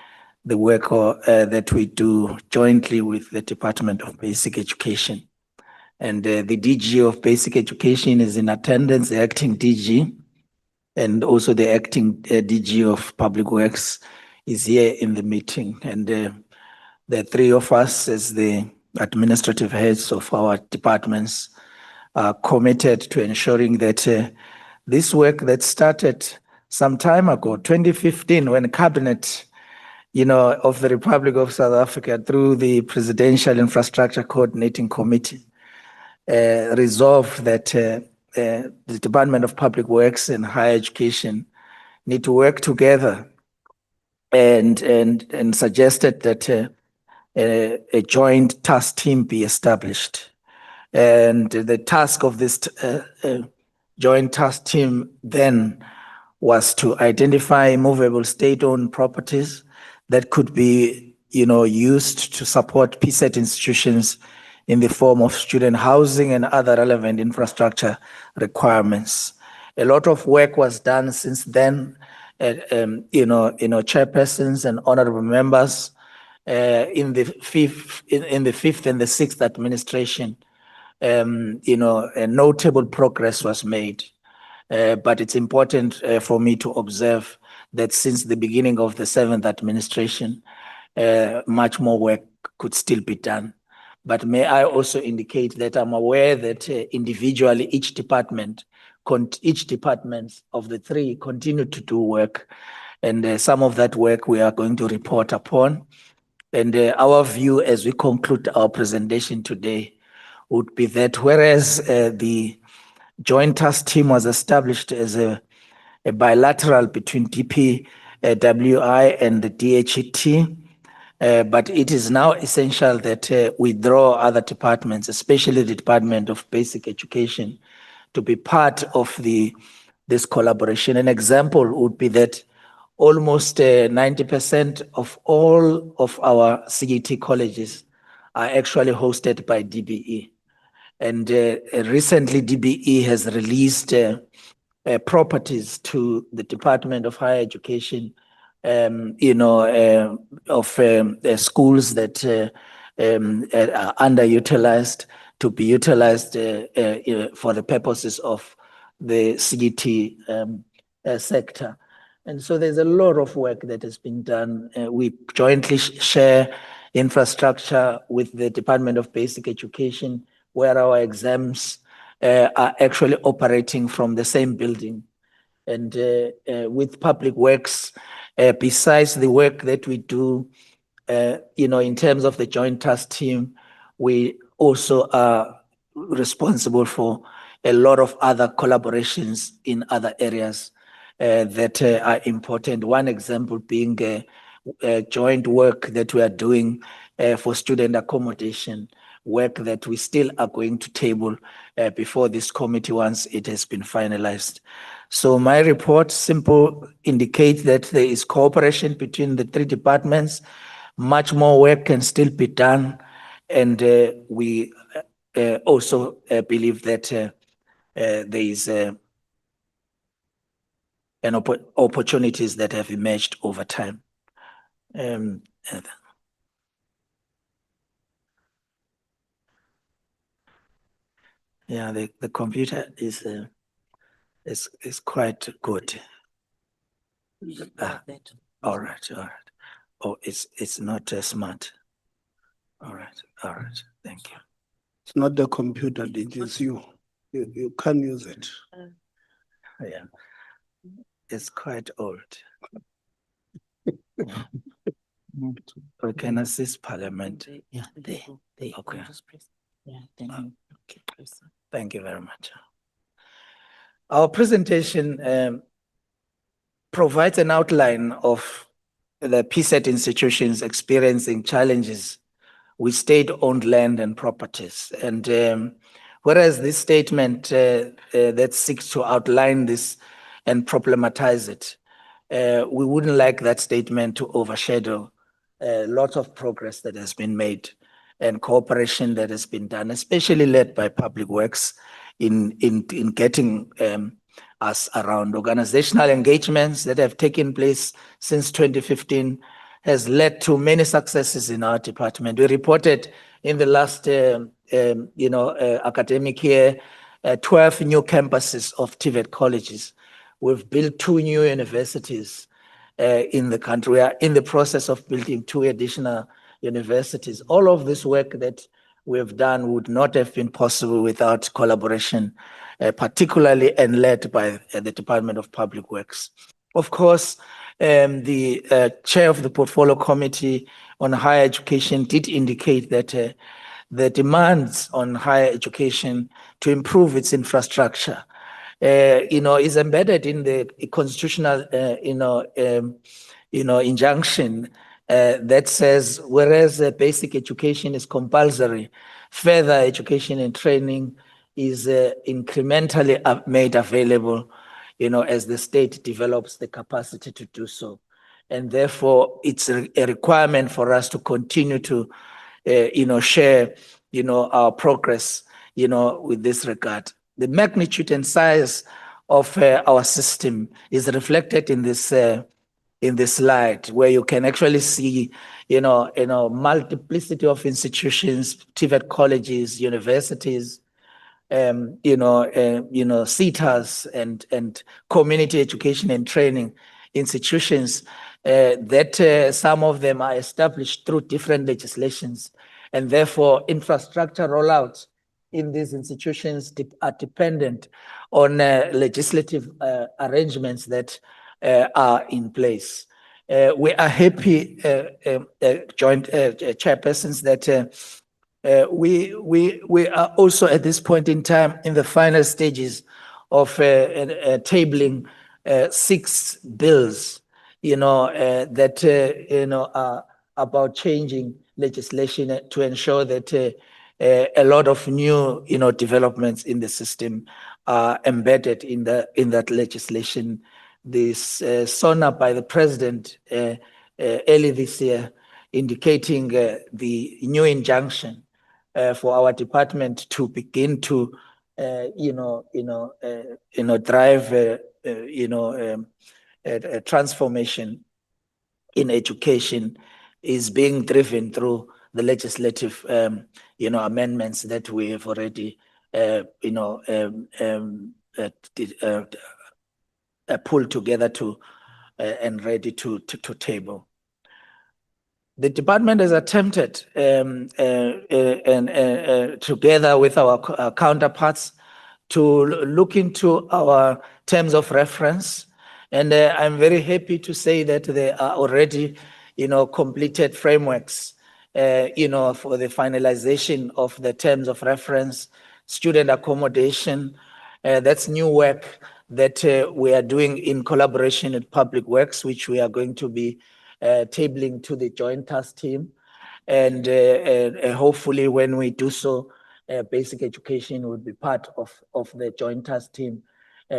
the work that we do jointly with the Department of Basic Education. And the DG of Basic Education is in attendance, the acting DG, and also the acting DG of Public Works is here in the meeting. And the three of us as the administrative heads of our departments are committed to ensuring that this work that started some time ago, 2015, when Cabinet, of the Republic of South Africa through the Presidential Infrastructure Coordinating Committee resolved that the Department of Public Works and Higher Education need to work together and suggested that a joint task team be established. And the task of this joint task team then was to identify movable state-owned properties that could be, used to support PSET institutions in the form of student housing and other relevant infrastructure requirements. A lot of work was done since then, chairpersons and honorable members in the fifth and the sixth administration. A notable progress was made. But it's important for me to observe that since the beginning of the seventh administration, much more work could still be done. But may I also indicate that I'm aware that individually each department of the three continue to do work, and some of that work we are going to report upon. And our view as we conclude our presentation today would be that whereas the joint task team was established as a bilateral between DPWI and the DHET, but it is now essential that we draw other departments, especially the Department of Basic Education, to be part of this collaboration. An example would be that almost 90% of all of our CET colleges are actually hosted by DBE. And recently, DBE has released properties to the Department of Higher Education, of schools that are underutilized to be utilized for the purposes of the CET sector. And so there's a lot of work that has been done. We jointly share infrastructure with the Department of Basic Education, where our exams are actually operating from the same building. And with Public Works, besides the work that we do, in terms of the joint task team, we also are responsible for a lot of other collaborations in other areas that are important. One example being joint work that we are doing for student accommodation, work that we still are going to table before this committee once it has been finalized. So my report simple indicates that there is cooperation between the three departments. Much more work can still be done, and we also believe that there is opportunities that have emerged over time. Yeah, the computer is quite good. All right. Oh, it's not smart. All right. Thank you.
It's not the computer, it is you. You can use it.
Yeah, it's quite old. We can assist Parliament.
Yeah, they
Okay.
Yeah,
Thank you very much. Our presentation provides an outline of the PSET institutions experiencing challenges with state-owned land and properties. And whereas this statement that seeks to outline this and problematize it, we wouldn't like that statement to overshadow lots of progress that has been made and cooperation that has been done, especially led by Public Works in getting us around. Organizational engagements that have taken place since 2015 has led to many successes in our department. We reported in the last academic year 12 new campuses of TVET colleges. We've built 2 new universities in the country. We are in the process of building 2 additional universities. All of this work that we have done would not have been possible without collaboration, particularly and led by the Department of Public Works. Of course, the chair of the Portfolio Committee on Higher Education did indicate that the demands on higher education to improve its infrastructure, is embedded in the constitutional, injunction that says, whereas basic education is compulsory, further education and training is incrementally made available, as the state develops the capacity to do so. And therefore, it's a requirement for us to continue to, share, our progress, with this regard. The magnitude and size of our system is reflected in this slide, where you can actually see, multiplicity of institutions, TVET colleges, universities, CETAs and community education and training institutions that some of them are established through different legislations, and therefore infrastructure rollouts in these institutions are dependent on legislative arrangements that are in place. We are happy, joint chairpersons, that we are also at this point in time in the final stages of tabling 6 bills, that are about changing legislation to ensure that a lot of new, developments in the system are embedded in that legislation. This SONA by the president early this year, indicating the new injunction for our department to begin to, drive, a transformation in education is being driven through the legislative, amendments that we have already, pulled together to and ready to table. The department has attempted, together with our counterparts, to look into our terms of reference, and I'm very happy to say that there are already, completed frameworks, for the finalization of the terms of reference, student accommodation. That's new work that we are doing in collaboration with Public Works, which we are going to be tabling to the joint task team. And hopefully when we do so, basic education will be part of the joint task team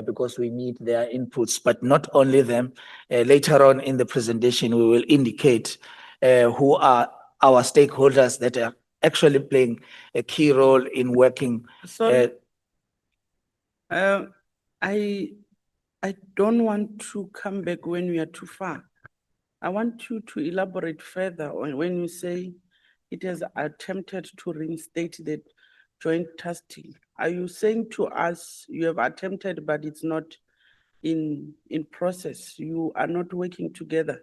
because we need their inputs, but not only them. Later on in the presentation, we will indicate who are our stakeholders that are actually playing a key role in working.
Sorry. I don't want to come back when we are too far. I want you to elaborate further on when you say it has attempted to reinstate the joint task team. Are you saying to us you have attempted, but it's not in process? You are not working together?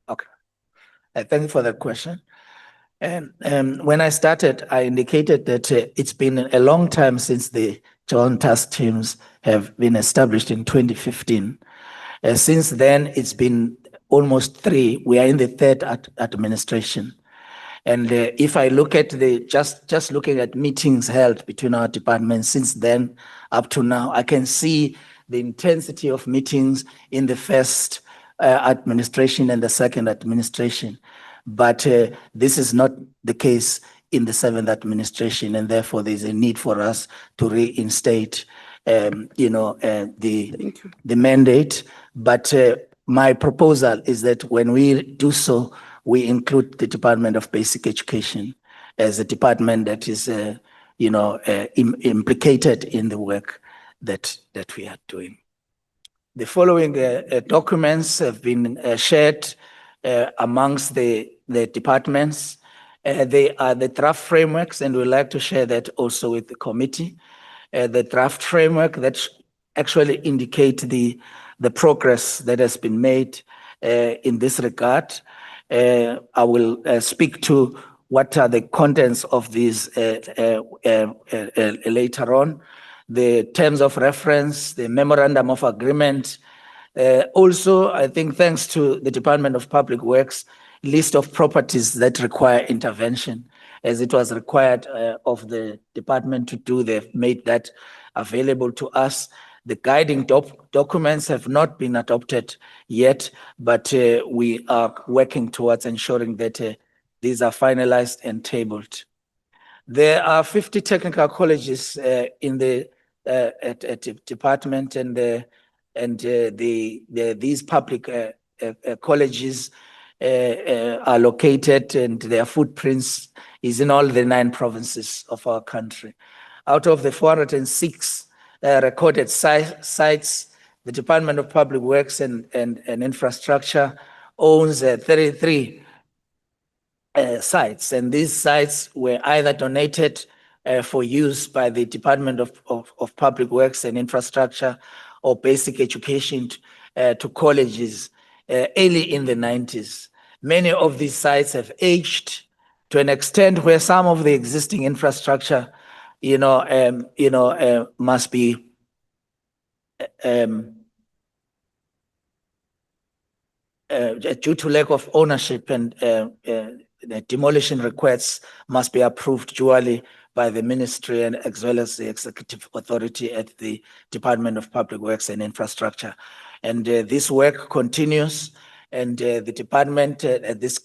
Okay. Thank you for that question. And when I started, I indicated that it's been a long time since the joint task teams have been established in 2015. Since then, it's been almost 3. We are in the 3rd administration. And if I look at just looking at meetings held between our departments since then up to now, I can see the intensity of meetings in the 1st administration and the 2nd administration. But this is not the case in the 7th administration, and therefore there's a need for us to reinstate, the mandate. But my proposal is that when we do so, we include the Department of Basic Education as a department that is, implicated in the work that we are doing. The following documents have been shared amongst the departments. They are the draft frameworks, and we'd like to share that also with the committee. The draft framework that actually indicate the progress that has been made in this regard. I will speak to what are the contents of these later on. The terms of reference, the memorandum of agreement. Also, I think thanks to the Department of Public Works, list of properties that require intervention, as it was required of the department to do. They've made that available to us. The guiding documents have not been adopted yet, but we are working towards ensuring that these are finalized and tabled. There are 50 technical colleges in the department, and these public colleges are located, and their footprints is in all the 9 provinces of our country. Out of the 406 recorded sites, the Department of Public Works and Infrastructure owns 33 sites, and these sites were either donated for use by the Department of Public Works and Infrastructure or basic education to colleges early in the 90s. Many of these sites have aged to an extent where some of the existing infrastructure, must be due to lack of ownership, and the demolition requests must be approved duly by the ministry and as well as the executive authority at the Department of Public Works and Infrastructure. And this work continues, and the department at this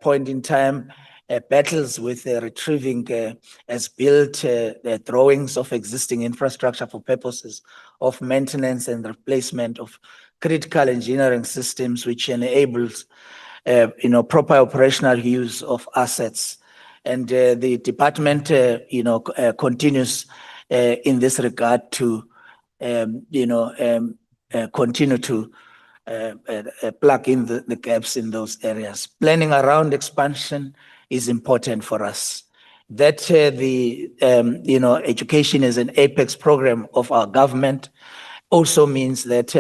point in time battles with retrieving as-built drawings of existing infrastructure for purposes of maintenance and replacement of critical engineering systems, which enables proper operational use of assets. And the department continues in this regard to continue to plug in the gaps in those areas. Planning around expansion is important for us. That education is an apex program of our government also means that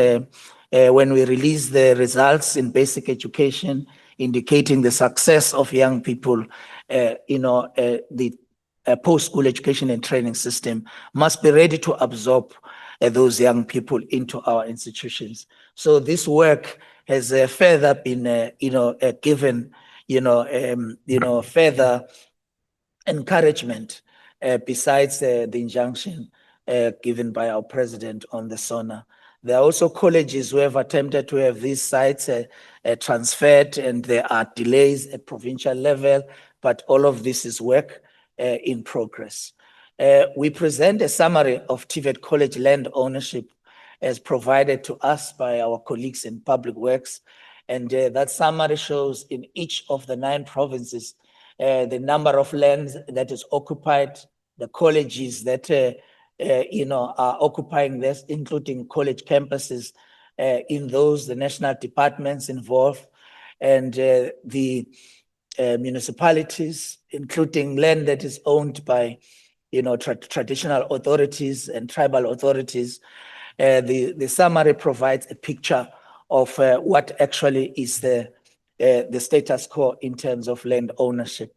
when we release the results in basic education indicating the success of young people, the post-school education and training system must be ready to absorb those young people into our institutions. So this work has further been, given, further encouragement besides the injunction given by our president on the SONA. There are also colleges who have attempted to have these sites transferred, and there are delays at provincial level, but all of this is work in progress. We present a summary of TVET college land ownership as provided to us by our colleagues in Public Works, and that summary shows in each of the 9 provinces the number of lands that is occupied, the colleges that are occupying this, including college campuses in those, the national departments involved, and the municipalities, including land that is owned by traditional authorities and tribal authorities. The summary provides a picture of what actually is the status quo in terms of land ownership.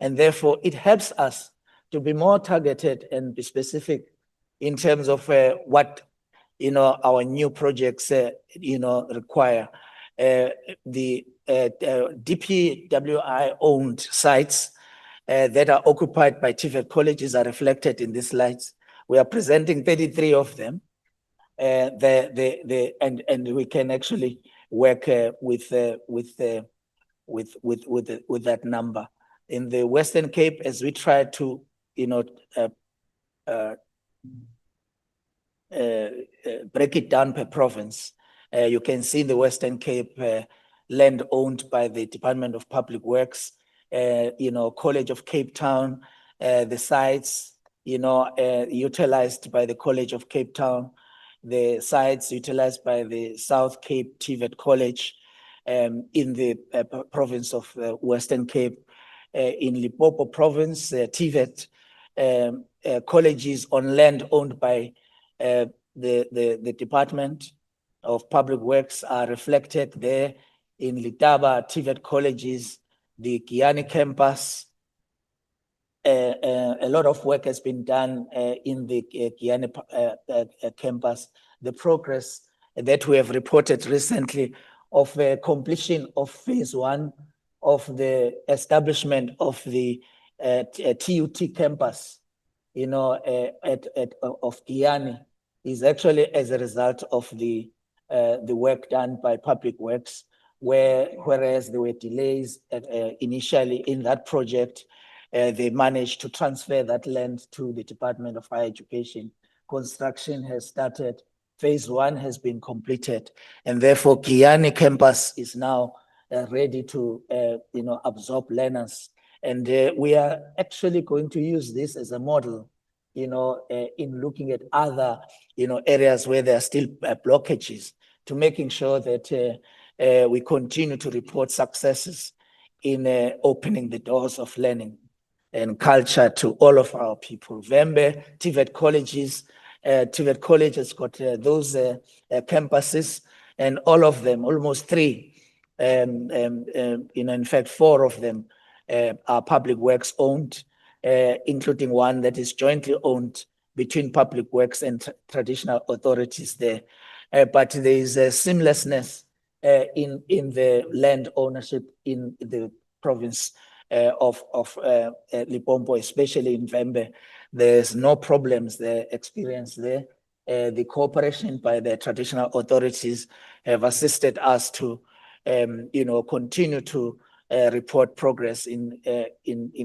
And therefore, it helps us to be more targeted and be specific in terms of what our new projects require. The DPWI owned sites that are occupied by TVET colleges are reflected in these slides. We are presenting 33 of them, and we can actually work with that number. In the Western Cape, as we try to break it down per province, you can see the Western Cape land owned by the Department of Public Works, College of Cape Town, the sites, utilized by the College of Cape Town, the sites utilized by the South Cape TVET College in the province of Western Cape. In Limpopo province, TVET colleges on land owned by the Department of Public Works are reflected there. in Litaba, TVET colleges, the Kiani campus. A lot of work has been done in the Kiani campus. The progress that we have reported recently of completion of phase 1 of the establishment of the TUT campus, of Kiani, is actually as a result of the work done by Public Works, whereas there were delays initially in that project. They managed to transfer that land to the Department of Higher Education. Construction has started. Phase 1 has been completed, and therefore Kiani campus is now ready to, absorb learners. And we are actually going to use this as a model, in looking at other, areas where there are still blockages, to making sure that we continue to report successes in opening the doors of learning and culture to all of our people. Vembe, TVET colleges, TVET College has got those campuses, and all of them, almost 3, in fact 4 of them are Public Works owned, including one that is jointly owned between Public Works and traditional authorities there. But there is a seamlessness in the land ownership in the province of Limpopo, especially in Vembe. There's no problems there experienced there. The cooperation by the traditional authorities have assisted us to, continue to report progress in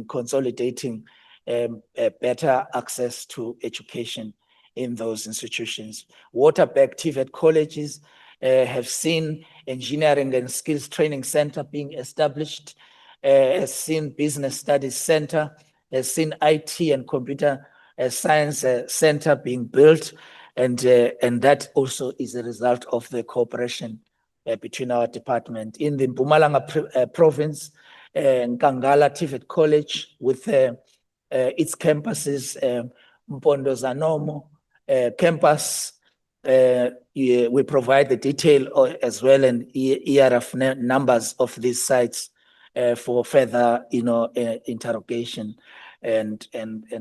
consolidating better access to education in those institutions. Waterback TVET colleges have seen engineering and skills training center being established, has seen business studies center, has seen IT and computer science center being built, and that also is a result of the cooperation between our department. In the Mpumalanga province, Nkangala TVET College with its campuses, Mpondo Zanomo campus, we provide the detail as well and ERF numbers of these sites for further, interrogation and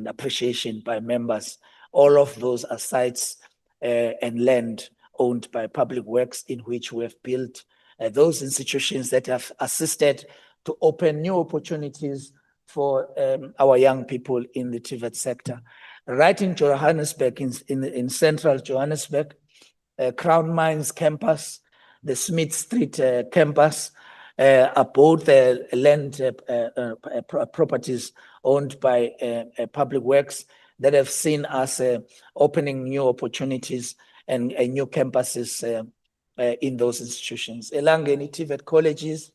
appreciation by members. All of those are sites and land owned by Public Works, in which we have built those institutions that have assisted to open new opportunities for our young people in the TVET sector. Right in Johannesburg, in central Johannesburg, Crown Mines campus, the Smith Street campus, are both land properties owned by Public Works that have seen us opening new opportunities and new campuses in those institutions. Elangeni TVET colleges,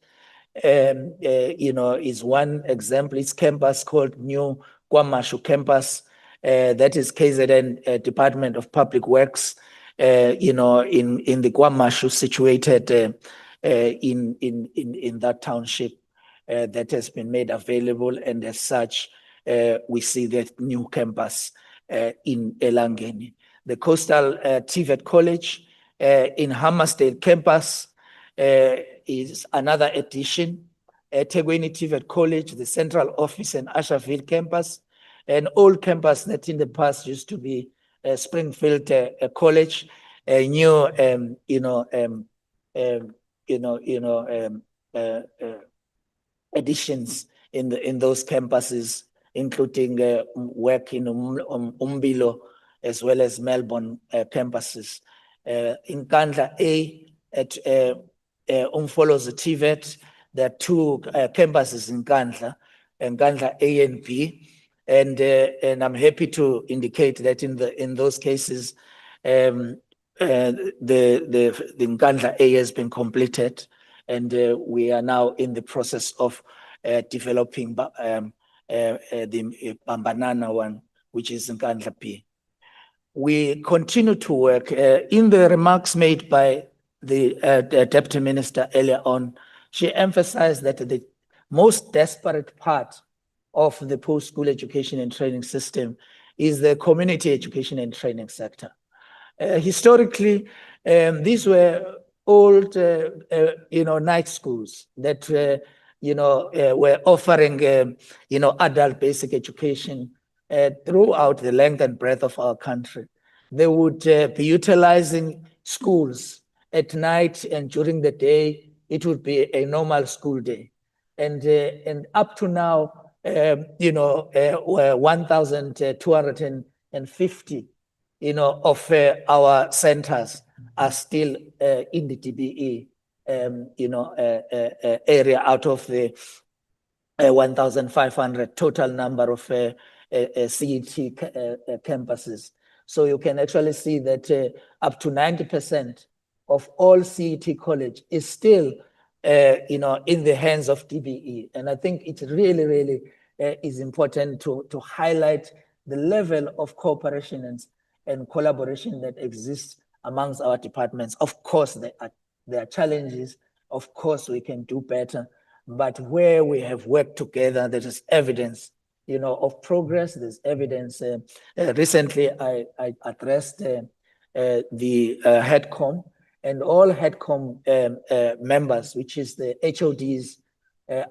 is one example. It's campus called New KwaMashu campus, that is KZN Department of Public Works, in the KwaMashu, situated in that township, that has been made available, and as such, we see that new campus in Elangeni. The Coastal TVET College in Hammersdale campus is another addition. Tegweni TVET College, the Central Office and Ashaville campus, an old campus that in the past used to be Springfield College, a new, additions in those campuses, including work in Umbilo as well as Melbourne campuses. In Nkandla A at Umfolozi TVET, there are 2 campuses in Nkandla, and Nkandla A and B, and I'm happy to indicate that in those cases, the Nkandla A has been completed, and we are now in the process of developing the Bambanana one, which is Nkandla B. We continue to work. In the remarks made by the Deputy Minister earlier on, she emphasized that the most desperate part of the post-school education and training system is the community education and training sector. Historically, these were old, night schools that, were offering, adult basic education throughout the length and breadth of our country. They would be utilizing schools at night, and during the day, it would be a normal school day. And up to now, 1,250, of our centers are still in the DBE, area out of the 1,500 total number of CET campuses. So you can actually see that up to 90% of all CET college is still, in the hands of DBE. And I think it really, really is important to highlight the level of cooperation and collaboration that exists amongst our departments. Of course, there are challenges. Of course, we can do better. But where we have worked together, there is evidence, of progress. There's evidence. Recently, I addressed the HEDCOM, and all HEDCOM members, which is the HODs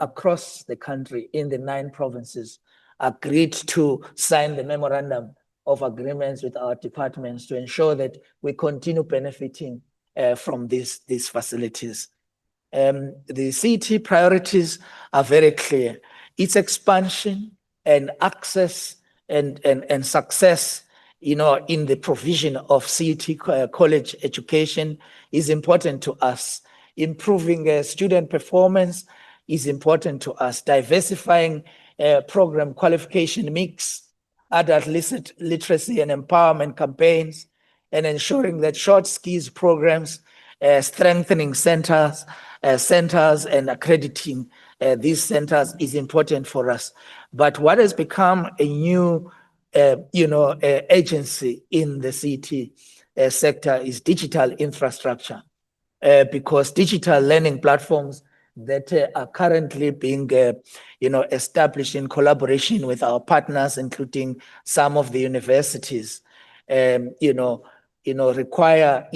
across the country in the 9 provinces, agreed to sign the memorandum of agreements with our departments to ensure that we continue benefiting from these facilities. The CET priorities are very clear. Its expansion and access and success, in the provision of CET college education is important to us. Improving student performance is important to us. Diversifying program qualification mix, adult literacy and empowerment campaigns, and ensuring that short skills programs, strengthening centers and accrediting these centers is important for us. But what has become a new, agency in the CET sector is digital infrastructure, because digital learning platforms that are currently being, established in collaboration with our partners, including some of the universities, require,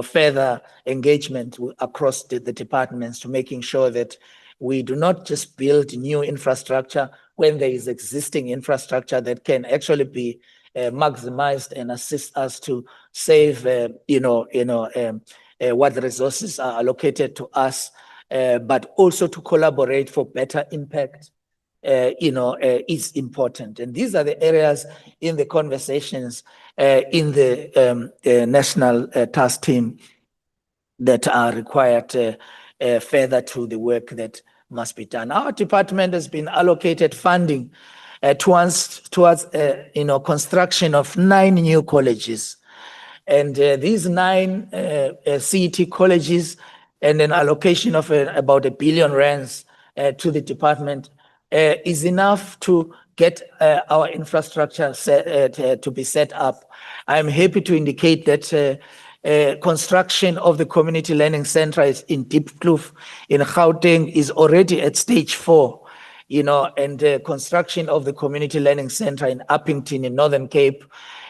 further engagement across the departments to making sure that we do not just build new infrastructure when there is existing infrastructure that can actually be maximized and assist us to save, what resources are allocated to us, but also to collaborate for better impact, is important. And these are the areas in the conversations in the national task team that are required further to the work that must be done. Our department has been allocated funding towards construction of 9 new colleges. And these 9 CET colleges and an allocation of about R1 billion to the department is enough to get our infrastructure to be set up. I'm happy to indicate that construction of the community learning center is in Diepkloof in Gauteng is already at stage 4, and construction of the community learning center in Uppington in Northern Cape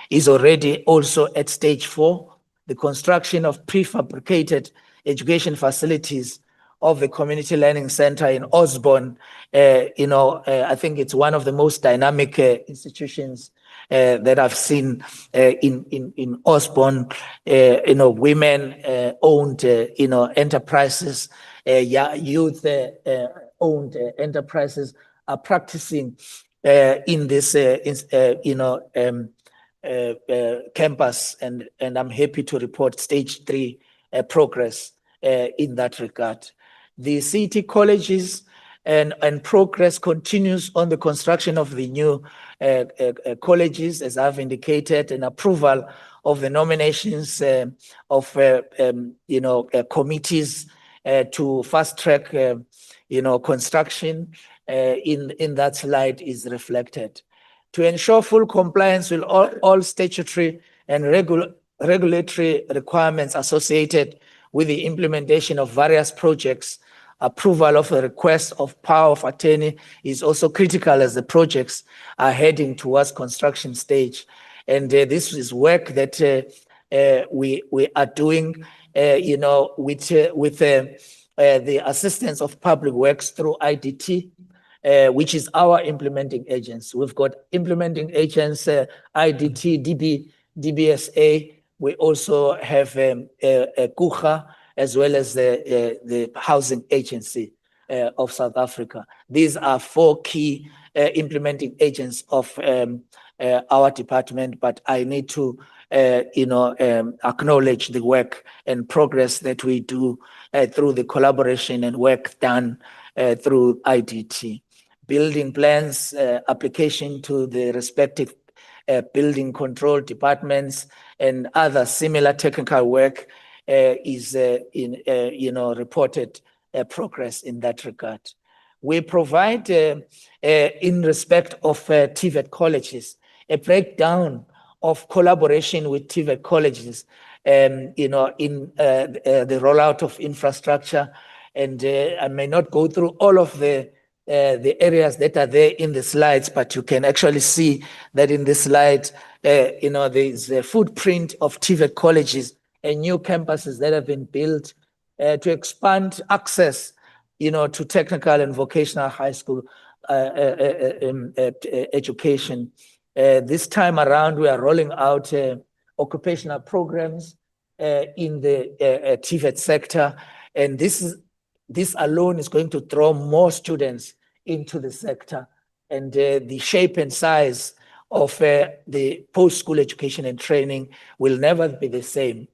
is already also at stage 4. The construction of prefabricated education facilities of the community learning center in Osborne, I think it's one of the most dynamic institutions that I've seen in Osborne. Women owned, enterprises, youth owned enterprises are practicing in this, campus, and I'm happy to report stage 3 progress in that regard. The CET colleges and progress continues on the construction of the new colleges, as I've indicated, and approval of the nominations of committees to fast track construction in that slide is reflected. To ensure full compliance with all statutory and regulatory requirements associated with the implementation of various projects, approval of a request of power of attorney is also critical as the projects are heading towards construction stage. And this is work that we are doing with the assistance of Public Works through IDT, which is our implementing agents. We've got implementing agents, IDT, DBSA. We also have KUHA, as well as the Housing Agency of South Africa. These are 4 key implementing agents of our department, but I need to acknowledge the work and progress that we do through the collaboration and work done through IDT. Building plans, application to the respective building control departments and other similar technical work is reported progress in that regard. We provide, in respect of TVET colleges, a breakdown of collaboration with TVET colleges, in the rollout of infrastructure. And I may not go through all of the areas that are there in the slides, but you can actually see that in the slide, there's a footprint of TVET colleges and new campuses that have been built to expand access, to technical and vocational high school education. This time around, we are rolling out occupational programs in the TVET sector, and this alone is going to draw more students into the sector, and the shape and size of the post-school education and training will never be the same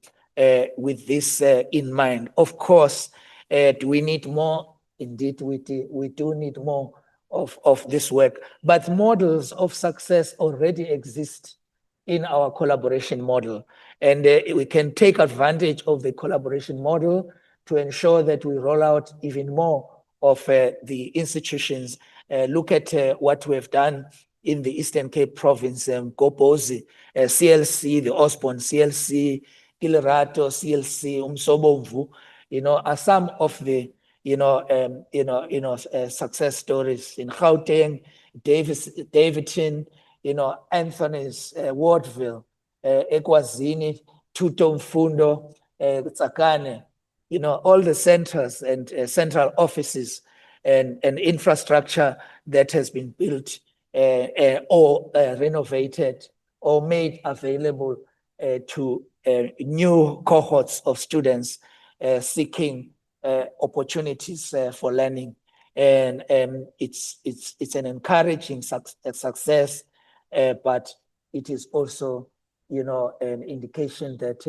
with this in mind. Of course, do we need more? Indeed, we do need more of this work, but models of success already exist in our collaboration model, and we can take advantage of the collaboration model to ensure that we roll out even more of the institutions. Look at what we have done in the Eastern Cape province, Gopozi, CLC, the Osborne CLC, Kilerato CLC, Umsobomvu, are some of the success stories in Gauteng, Davidson, Anthony's, Wardville, Ekwazini, Tuto Mfundo, Tsakane, all the centers and central offices and infrastructure that has been built or renovated or made available to new cohorts of students seeking opportunities for learning. And it's an encouraging success, but it is also, an indication that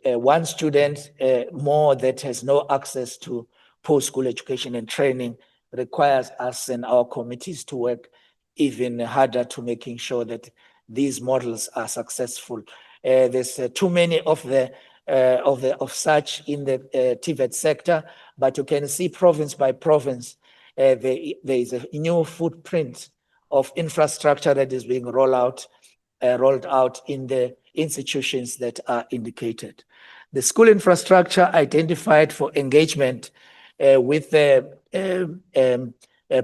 one student more that has no access to post-school education and training requires us and our committees to work even harder to making sure that these models are successful. There's too many of such in the TVET sector, but you can see province by province, there is a new footprint of infrastructure that is being rolled out in the institutions that are indicated. The school infrastructure identified for engagement with the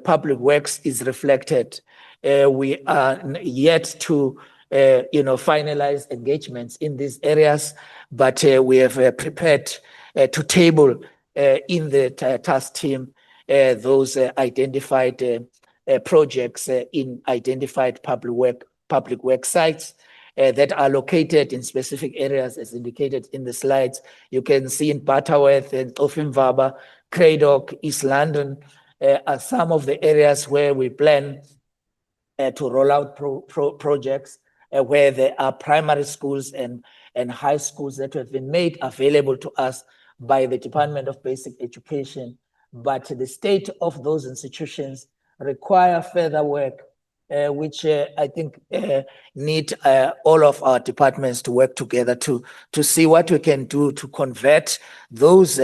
Public Works is reflected. We are yet to finalize engagements in these areas, but we have prepared to table in the task team those identified projects in identified public work sites that are located in specific areas as indicated in the slides. You can see in Butterworth and Offenvaba, Cradock, East London are some of the areas where we plan to roll out projects where there are primary schools and high schools that have been made available to us by the Department of Basic Education. But the state of those institutions require further work, which I think need all of our departments to work together to see what we can do to convert those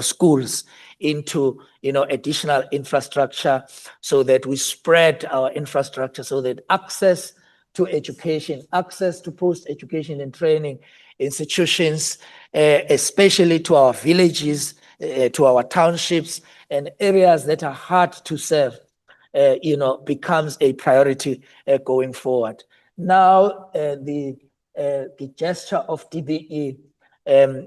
schools into additional infrastructure, so that we spread our infrastructure so that access to education, access to post-education and training institutions, especially to our villages, to our townships and areas that are hard to serve, becomes a priority going forward. Now, the gesture of DBE to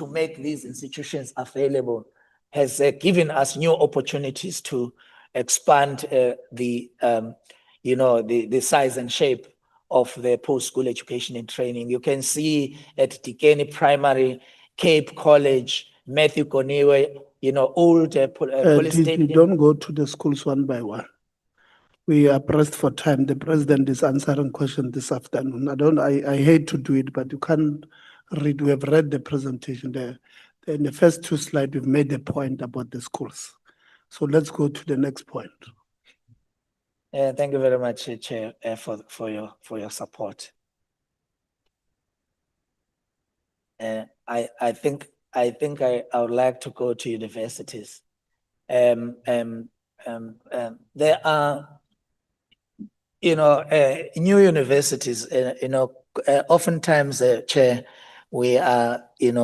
make these institutions available has given us new opportunities to expand the size and shape of the post-school education and training. You can see at Tikeni Primary, Cape College, Matthew Koniwe, old police
You
stadium.
don't go to the schools one by one. We are pressed for time. The president is answering questions this afternoon. I hate to do it, but you can't read. We have read the presentation there. In the first two slides, we've made the point about the schools. So let's go to the next point.
Thank you very much, Chair, for your support. I think I would like to go to universities. There are new universities. Oftentimes, Chair, we are there's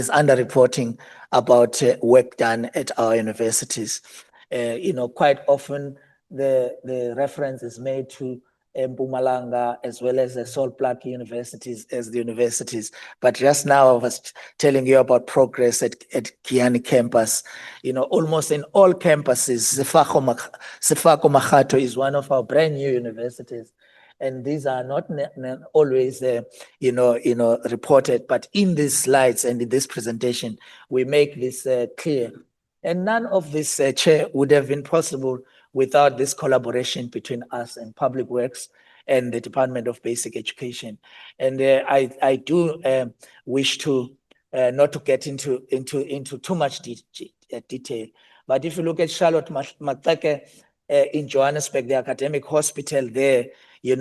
underreporting about work done at our universities. Quite often the reference is made to Mpumalanga as well as the Sol Plaatje universities as the universities. But just now I was telling you about progress at Kiani campus. Almost in all campuses, Sefako Makgato is one of our brand new universities. And these are not always, reported, but in these slides and in this presentation, we make this clear. And none of this, Chair, would have been possible without this collaboration between us and Public Works and the Department of Basic Education. And I do wish to not to get into too much detail. But if you look at Charlotte Maxeke in Johannesburg, the academic hospital there, you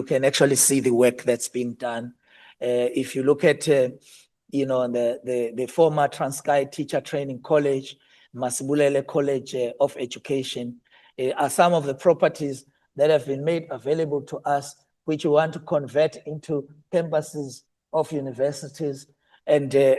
can actually see the work that's being done. If you look at the former Transkei Teacher Training College, Masibulele College of Education, are some of the properties that have been made available to us, which we want to convert into campuses of universities, and the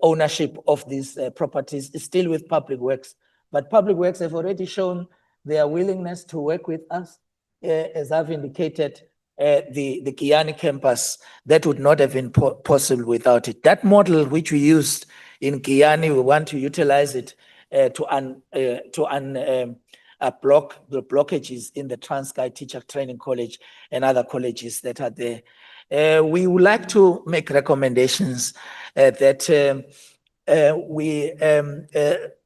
ownership of these properties is still with Public Works. But Public Works have already shown their willingness to work with us. As I've indicated, the Kiani campus, that would not have been possible without it. That model which we used in Kiani, we want to utilize it to unblock the blockages in the Transkei Teacher Training College and other colleges that are there. We would like to make recommendations that we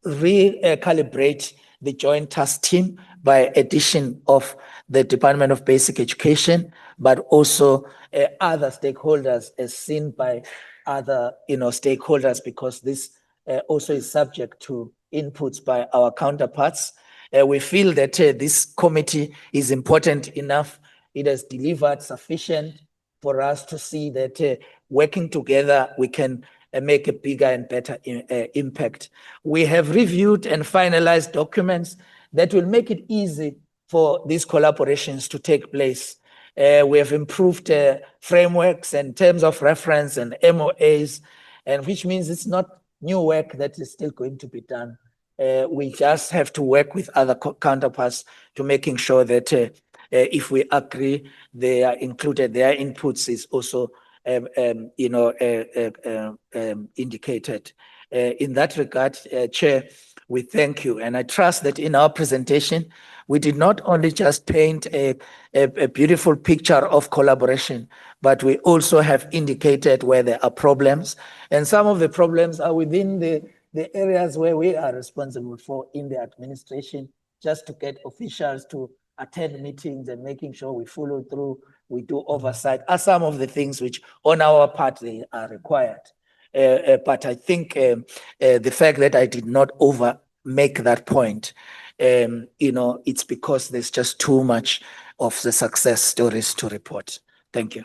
recalibrate the joint task team by addition of the Department of Basic Education, but also other stakeholders as seen by other stakeholders, because this also is subject to inputs by our counterparts. We feel that this committee is important enough. It has delivered sufficient for us to see that working together, we can make a bigger and better impact. We have reviewed and finalized documents that will make it easy for these collaborations to take place. We have improved frameworks and terms of reference and MOAs, and which means it's not new work that is still going to be done. We just have to work with other counterparts to making sure that if we agree, they are included, their inputs is also indicated. In that regard, Chair, we thank you. And I trust that in our presentation, we did not only just paint a beautiful picture of collaboration, but we also have indicated where there are problems. And some of the problems are within the areas where we are responsible for in the administration, just to get officials to attend meetings and making sure we follow through, we do oversight, are some of the things which on our part they are required. But I think the fact that I did not make that point, it's because there's just too much of the success stories to report. Thank you.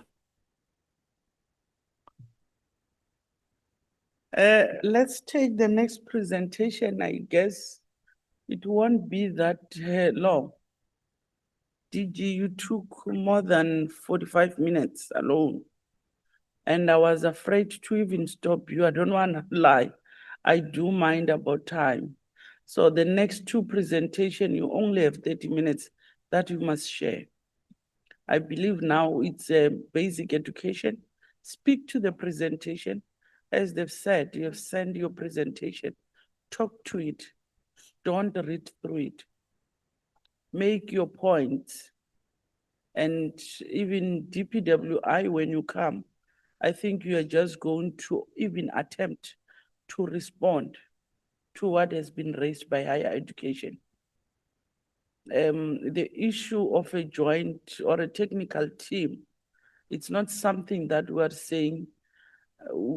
Let's take the next presentation. I guess it won't be that long. DG, you took more than 45 minutes alone. And I was afraid to even stop you. I don't want to lie. I do mind about time. So the next two presentation, you only have 30 minutes that you must share. I believe now it's a basic education. Speak to the presentation. As they've said, you have sent your presentation. Talk to it. Don't read through it. Make your points. And even DPWI, when you come, I think you are just going to even attempt to respond to what has been raised by higher education. The issue of a joint or a technical team, it's not something that we are saying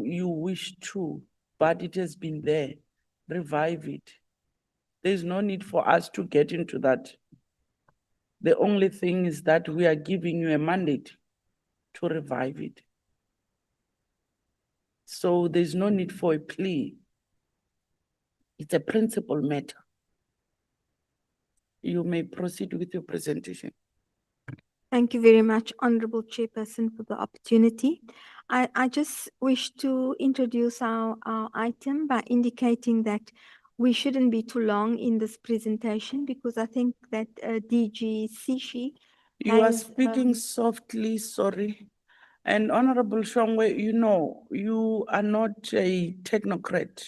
you wish to, but it has been there. Revive it. There's no need for us to get into that. The only thing is that we are giving you a mandate to revive it. So there's no need for a plea. It's a principal matter. You may proceed with your presentation.
Thank you very much, Honorable Chairperson, for the opportunity. I just wish to introduce our item by indicating that we shouldn't be too long in this presentation because I think that DG Sishi
You are speaking softly, sorry. And Honorable Shongwe, you know, you are not a technocrat.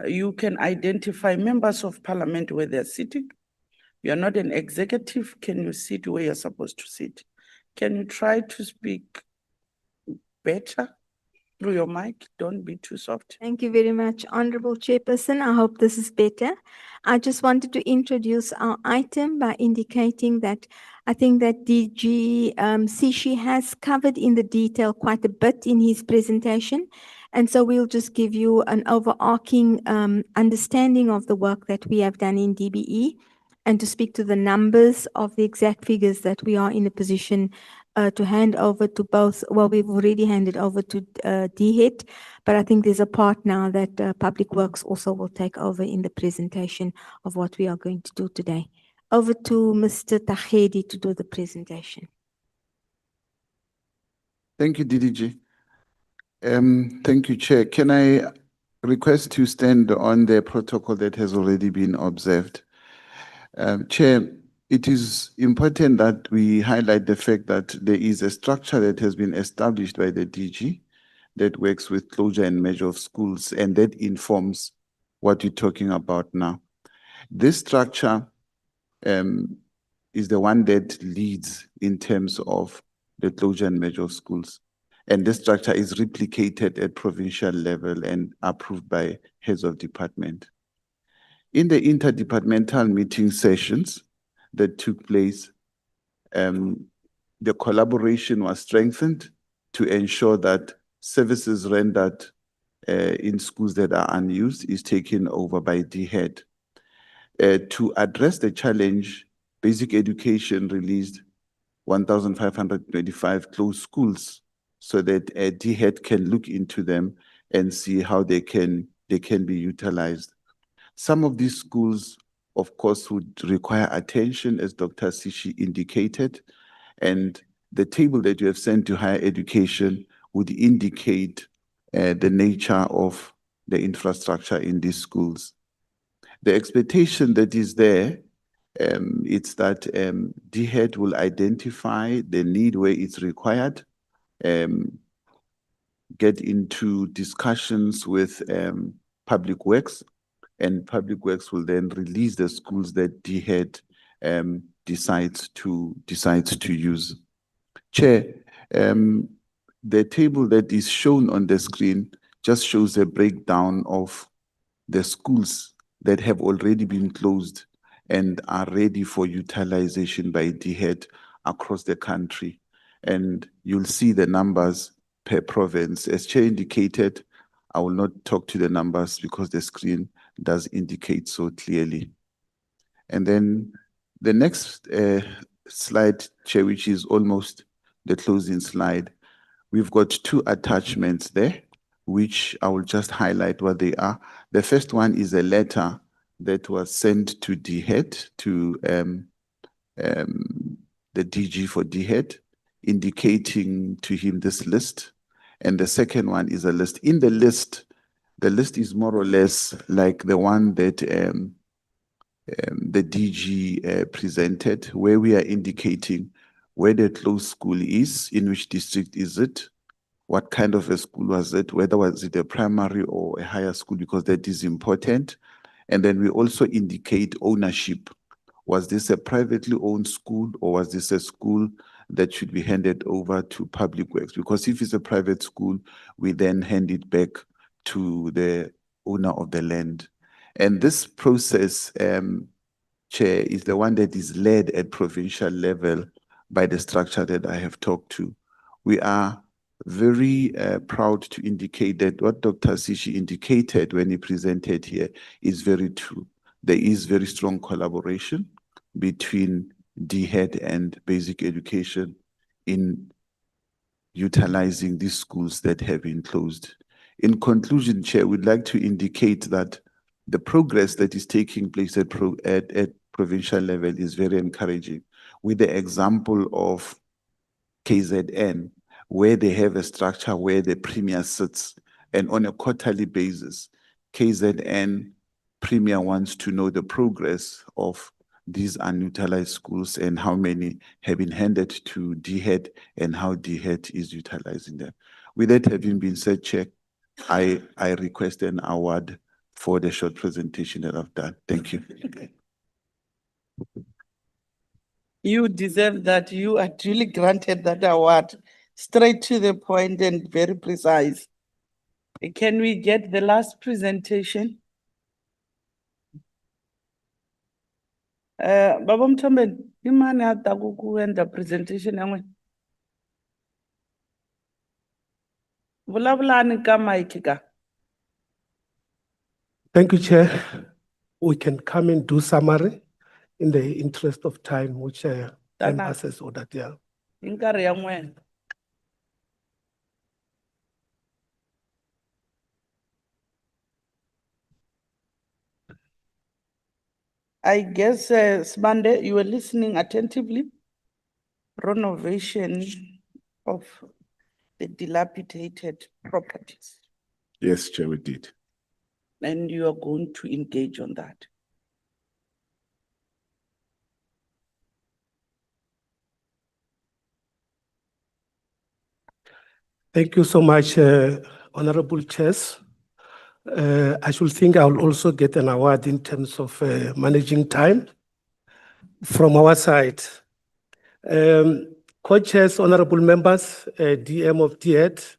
You can identify members of parliament where they're sitting. You are not an executive. Can you sit where you're supposed to sit? Can you try to speak better through your mic? Don't be too soft.
Thank you very much, Honorable Chairperson. I hope this is better. I just wanted to introduce our item by indicating that I think that DG Sishi has covered in the detail quite a bit in his presentation. And so we'll just give you an overarching understanding of the work that we have done in DBE and to speak to the numbers of the exact figures that we are in a position to hand over to both. Well, we've already handed over to DHET, but I think there's a part now that Public Works also will take over in the presentation of what we are going to do today. Over to Mr. Tahedi to do the presentation.
Thank you, DDG. Thank you, Chair. Can I request to stand on the protocol that has already been observed? Chair, it is important that we highlight the fact that there is a structure that has been established by the DG that works with closure and measure of schools, and that informs what you're talking about now. This structure is the one that leads in terms of the closure and measure of schools. And this structure is replicated at provincial level and approved by heads of department. In the interdepartmental meeting sessions that took place, the collaboration was strengthened to ensure that services rendered in schools that are unused is taken over by DHET. To address the challenge, Basic Education released 1,525 closed schools so that DHET can look into them and see how they can be utilized. Some of these schools, of course, would require attention, as Dr. Sishi indicated, and the table that you have sent to higher education would indicate the nature of the infrastructure in these schools. The expectation that is there, it's that DHET will identify the need where it's required, get into discussions with Public Works, and Public Works will then release the schools that DHET decides to use. Chair, the table that is shown on the screen just shows a breakdown of the schools that have already been closed and are ready for utilization by DHET across the country. And you'll see the numbers per province. As Chair indicated, I will not talk to the numbers because the screen does indicate so clearly. And then the next slide, Chair, which is almost the closing slide, we've got two attachments there, which I will just highlight what they are. The first one is a letter that was sent to DHET, to the DG for DHET, indicating to him this list. And the second one is a list. In the list, The list is more or less like the one that the DG presented, where we are indicating where the closed school is, in which district is it, what kind of a school was it, whether was it a primary or a higher school, because that is important. And then we also indicate ownership. Was this a privately owned school, or was this a school that should be handed over to Public Works? Because if it's a private school, we then hand it back to the owner of the land. And this process, Chair, is the one that is led at provincial level by the structure that I have talked to. We are very proud to indicate that what Dr. Sishi indicated when he presented here is very true. There is very strong collaboration between DHET and basic education in utilizing these schools that have been closed. In conclusion, Chair, we'd like to indicate that the progress that is taking place at provincial level is very encouraging, with the example of KZN, where they have a structure where the premier sits, and on a quarterly basis, KZN premier wants to know the progress of these unutilized schools and how many have been handed to DHET and how DHET is utilizing them. With that having been said, Chair, I request an award for the short presentation that I've done. Thank you.
You deserve that. You are duly granted that award. Straight to the point and very precise. Can we get the last presentation? Baba Mthombe, imani hata kukuenda presentation yangu. Vulavulani ka mic ka.
Thank you, Chair. We can come and do summary in the interest of time, which members has ordered. Yeah.
Inkari ya n'wena. I guess, Smande, you were listening attentively. Renovation of the dilapidated properties.
Yes, Chair, we did.
And you are going to engage on that.
Thank you so much, Honorable Chairs. I should think I will also get an award in terms of managing time from our side. Co-chairs, honorable members, DM of DHET,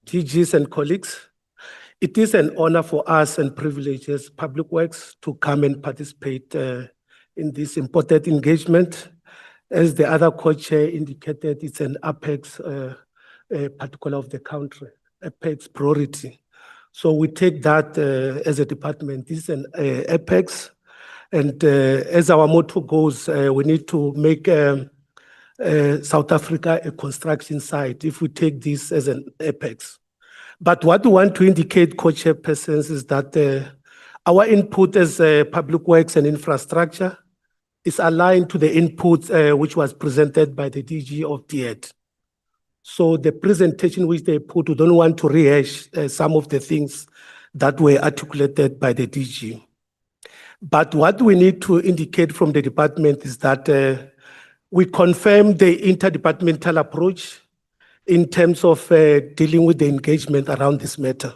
DGs and colleagues, it is an honor for us and privilege as Public Works to come and participate in this important engagement. As the other co-chair indicated, it's an apex particular of the country, apex priority. So we take that as a department. This is an apex, and as our motto goes, we need to make South Africa a construction site if we take this as an apex. But what we want to indicate, co-chairpersons, is that our input as Public Works and Infrastructure is aligned to the input which was presented by the DG of DHET. So the presentation which they put, we don't want to rehash some of the things that were articulated by the DG. But what we need to indicate from the department is that we confirm the interdepartmental approach in terms of dealing with the engagement around this matter,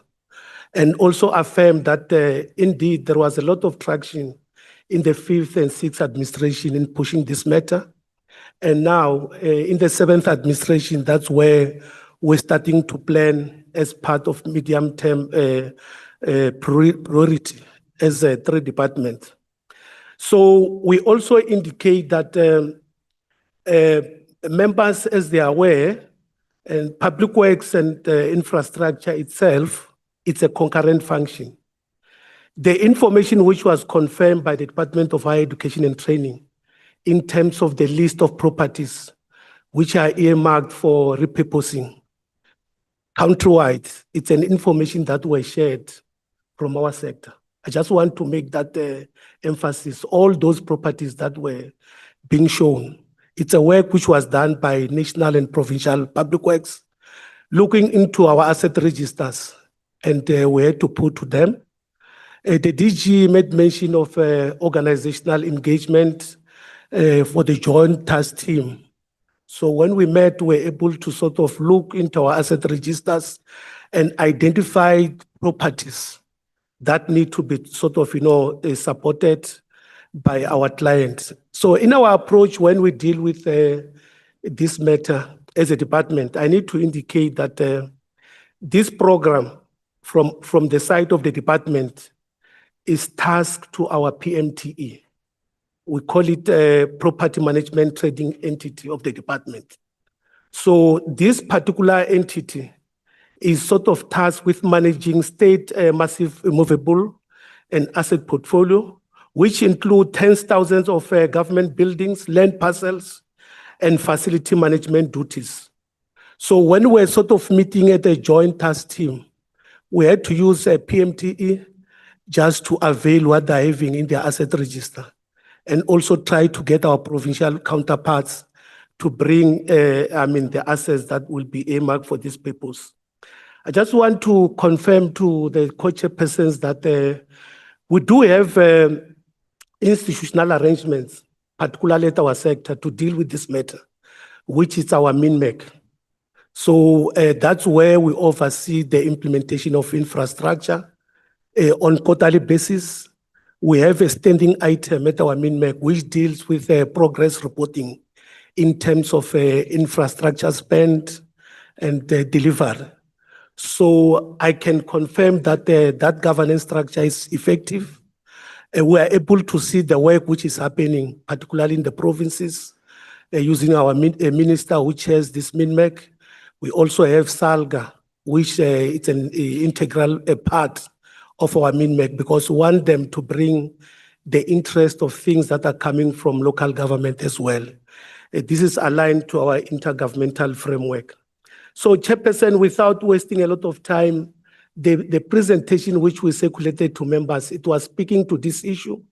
and also affirm that indeed there was a lot of traction in the 5th and 6th administration in pushing this matter. And now in the 7th administration, that's where we're starting to plan as part of medium-term priority as a 3 department. So we also indicate that members, as they are aware, and Public Works and Infrastructure itself, it's a concurrent function. The information which was confirmed by the Department of Higher Education and Training in terms of the list of properties which are earmarked for repurposing countrywide, it's an information that was shared from our sector. I just want to make that emphasis. All those properties that were being shown, it's a work which was done by national and provincial Public Works, looking into our asset registers and we had to put to them. The DG made mention of organizational engagement for the joint task team. So when we met, we were able to sort of look into our asset registers and identify properties that need to be sort of, supported by our clients. So in our approach, when we deal with this matter as a department, I need to indicate that this program from the side of the department is tasked to our PMTE. We call it a property management trading entity of the department. So this particular entity is sort of tasked with managing state massive movable and asset portfolio, which include tens of thousands of government buildings, land parcels, and facility management duties. So when we're sort of meeting at a joint task team, we had to use a PMTE just to avail what they're having in their asset register, and also try to get our provincial counterparts to bring, the assets that will be earmarked for this purpose. I just want to confirm to the co-chairpersons that we do have institutional arrangements, particularly at our sector, to deal with this matter, which is our MINMEC. So that's where we oversee the implementation of infrastructure on quarterly basis. We have a standing item at our MINMEC which deals with progress reporting in terms of infrastructure spend and delivery. So I can confirm that that governance structure is effective. We are able to see the work which is happening, particularly in the provinces, using our minister who chairs this MINMEC. We also have SALGA, which it's an integral part of our MINMEC, because we want them to bring the interest of things that are coming from local government as well. This is aligned to our intergovernmental framework. So, Chairperson, without wasting a lot of time, the presentation which we circulated to members, it was speaking to this issue,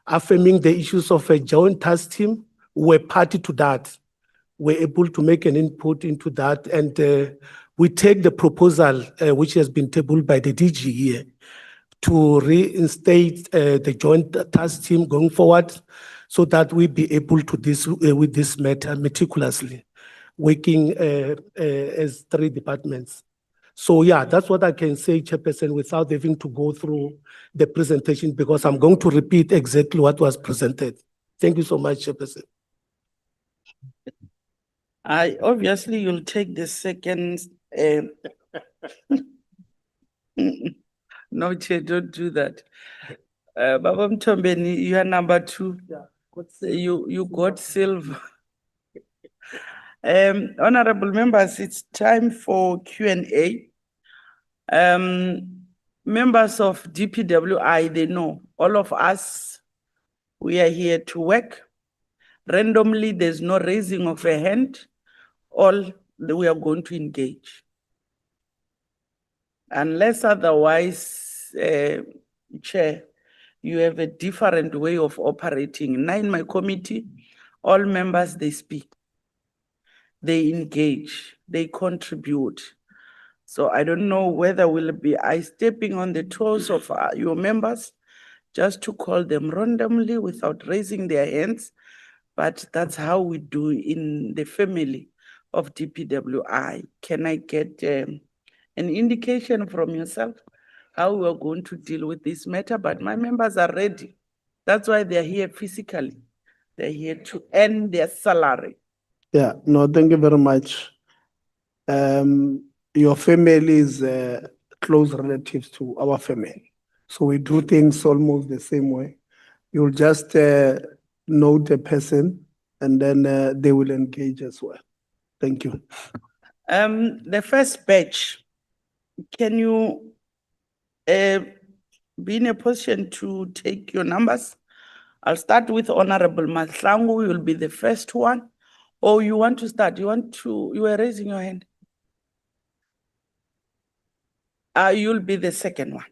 affirming the issues of a joint task team. We're party to that. We're able to make an input into that, and we take the proposal which has been tabled by the DG here to reinstate the joint task team going forward, so that we be able to deal with this matter meticulously, working as three departments. So yeah, that's what I can say, Chairperson, without having to go through the presentation, because I'm going to repeat exactly what was presented. Thank you so much, Chairperson.
Obviously you'll take the second. No, Chair, don't do that. Baba Mtombeni, you are number 2. You got silver. Honorable members, it's time for Q&A. Members of DPWI, they know all of us, we are here to work. Randomly, there's no raising of a hand. All we are going to engage. Unless otherwise, Chair, you have a different way of operating. Now in my committee, all members, they speak, they engage, they contribute. So I don't know whether will be I stepping on the toes of your members just to call them randomly without raising their hands, but that's how we do in the family of DPWI. Can I get an indication from yourself how we are going to deal with this matter? But my members are ready. That's why they're here physically. They're here to earn their salary.
Yeah, no, thank you very much. Your family is close relatives to our family. So we do things almost the same way. You'll just note a person and then they will engage as well. Thank you.
The first batch, can you be in a position to take your numbers? I'll start with Honorable Mahlangu. You will be the first one. Or you want to start? You were raising your hand. You'll be the second one.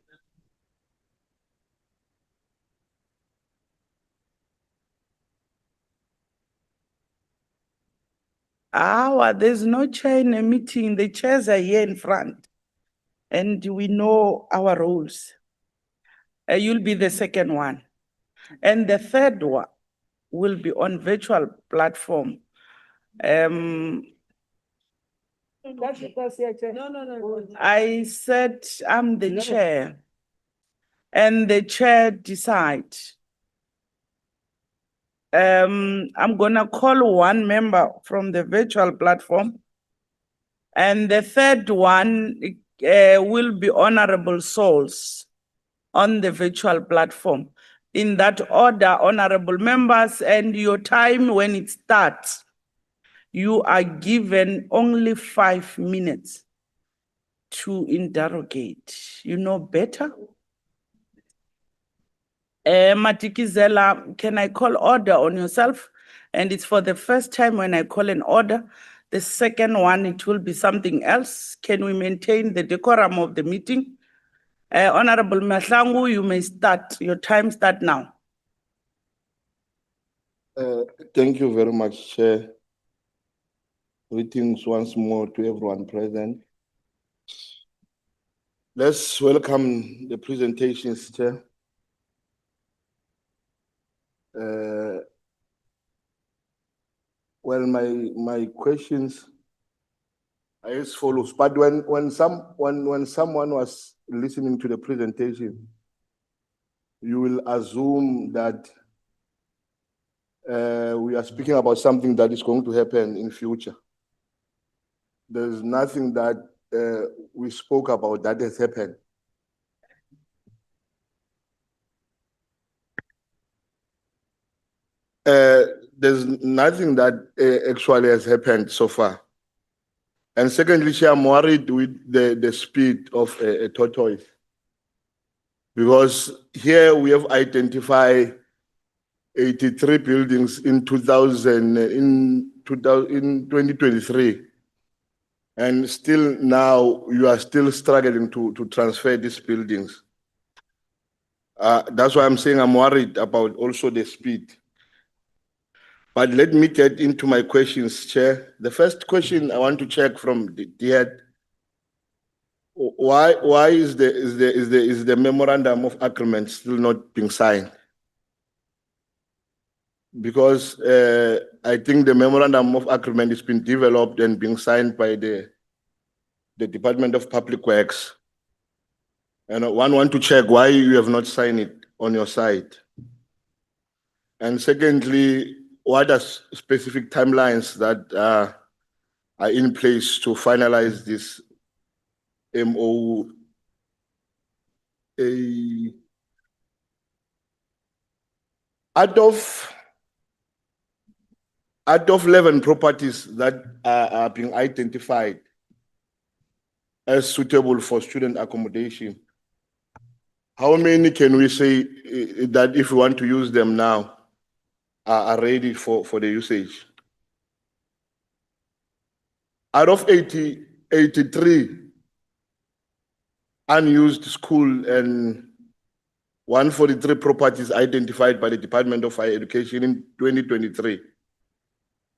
There's no chair in a meeting. The chairs are here in front. and we know our roles. You'll be the second one. And the third one will be on virtual platform. I said I'm the chair, and the chair decides. I'm gonna call one member from the virtual platform, and the third one will be honorable souls on the virtual platform. In that order, honorable members, and your time when it starts, you are given only 5 minutes to interrogate. You know better? Matikizela, can I call order on yourself? And it's for the first time when I call an order. The second one, it will be something else. Can we maintain the decorum of the meeting? Honorable Mahlangu, you may start. Your time start now.
Thank you very much, Chair. Greetings once more to everyone present. Let's welcome the presentations, Chair. Well, my questions are as follows. But when someone was listening to the presentation, you will assume that we are speaking about something that is going to happen in future. There's nothing that we spoke about that has happened. There's nothing that actually has happened so far. And secondly, I'm worried with the speed of a tortoise. Because here we have identified 83 buildings in 2023. And still now you are still struggling to transfer these buildings. That's why I'm saying I'm worried about also the speed. But let me get into my questions, Chair. The first question I want to check from the DHET: why is the memorandum of agreement still not being signed? Because I think the memorandum of agreement has been developed and being signed by the Department of Public Works. And I want to check why you have not signed it on your side. And secondly, what are specific timelines that are in place to finalize this MOU? Out of 11 properties that are being identified as suitable for student accommodation, how many can we say that if we want to use them now are ready for the usage? Out of 83 unused school and 143 properties identified by the Department of Higher Education in 2023,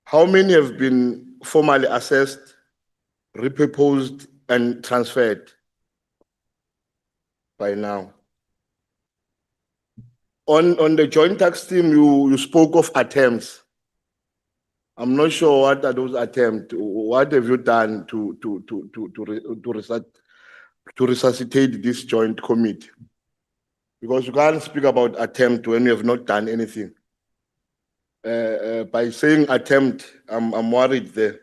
how many have been formally assessed, repurposed, and transferred by now? On the joint tax team, you spoke of attempts. I'm not sure what are those attempts. What have you done to resuscitate this joint committee? Because you can't speak about attempt when you have not done anything. By saying attempt, I'm worried there.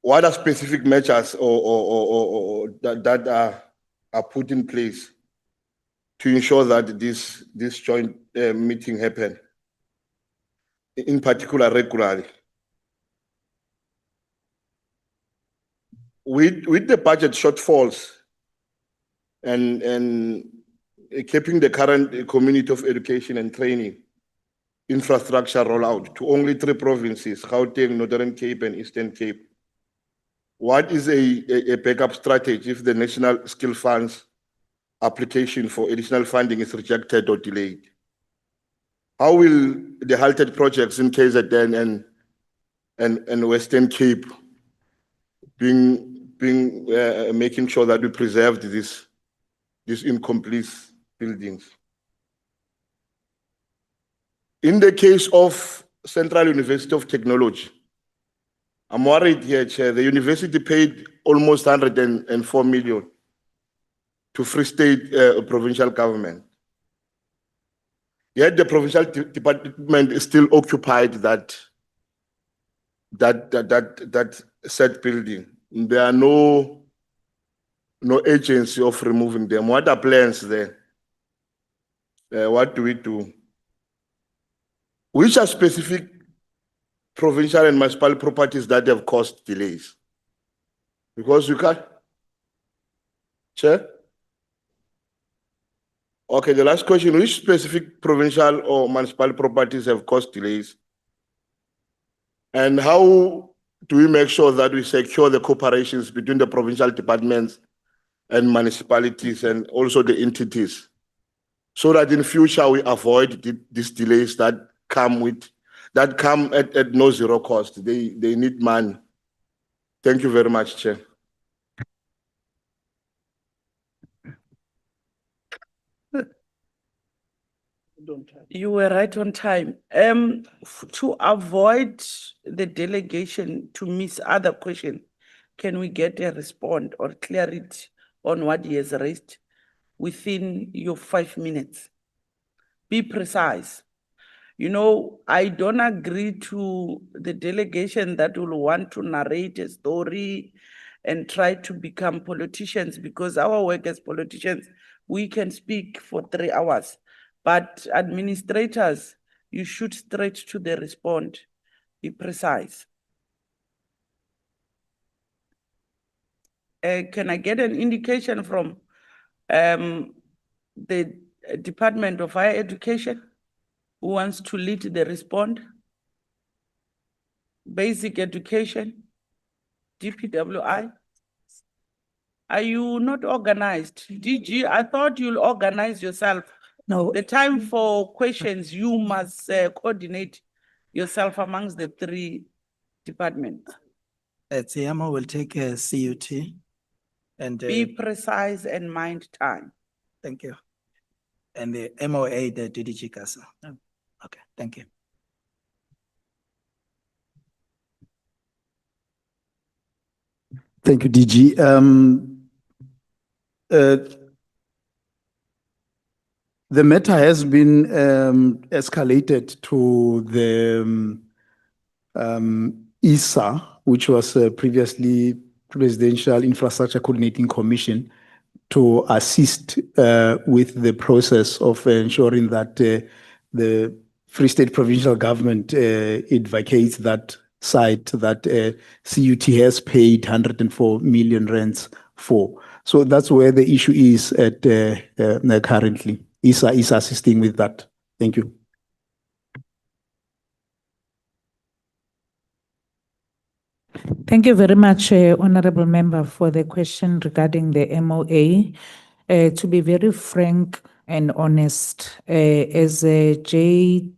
What are specific measures or that are put in place to ensure that this joint meeting happen, in particular regularly? With the budget shortfalls and keeping the current community of education and training infrastructure rollout to only 3 provinces, Gauteng, Northern Cape, and Eastern Cape, what is a backup strategy if the National Skill Funds application for additional funding is rejected or delayed? How will the halted projects in KZN and Western Cape being making sure that we preserved these incomplete buildings. In the case of Central University of Technology, I'm worried here, Chair. The university paid almost 104 million to Free State provincial government. Yet the provincial department is still occupied that said building. There are no agency of removing them. What are plans there? What do we do? Which are specific provincial and municipal properties that have caused delays? Because you can't. Chair? Okay, the last question, which specific provincial or municipal properties have caused delays? And how do we make sure that we secure the cooperations between the provincial departments and municipalities and also the entities, so that in future we avoid these delays that come at no zero cost? They need money. Thank you very much, Chair.
You were right on time. To avoid the delegation to miss other questions, can we get a response or clarity on what he has raised within your 5 minutes? Be precise. You know, I don't agree to the delegation that will want to narrate a story and try to become politicians, because our work as politicians, we can speak for 3 hours. But administrators, you should straight to the response. Be precise. Can I get an indication from the Department of Higher Education who wants to lead the response? Basic education, DPWI. Are you not organized? DG, I thought you'll organize yourself. No. The time for questions, you must coordinate yourself amongst the 3 departments.
Tsiamo will take a CUT and
Be precise and mind time.
thank you. And the MOA, the DDG CASA. Okay, thank you.
Thank you, DG. The matter has been escalated to the ISA, which was previously Presidential Infrastructure Coordinating Commission, to assist with the process of ensuring that the Free State Provincial Government it vacates that site that CUT has paid 104 million rands for. So that's where the issue is at currently. ISA is assisting with that. Thank you.
Thank you very much, Honorable Member, for the question regarding the MOA. To be very frank and honest, as JTT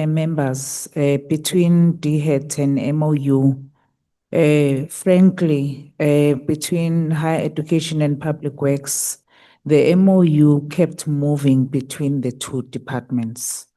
members between DHET and MOU, frankly, between higher education and public works, the MOU kept moving between the 2 departments,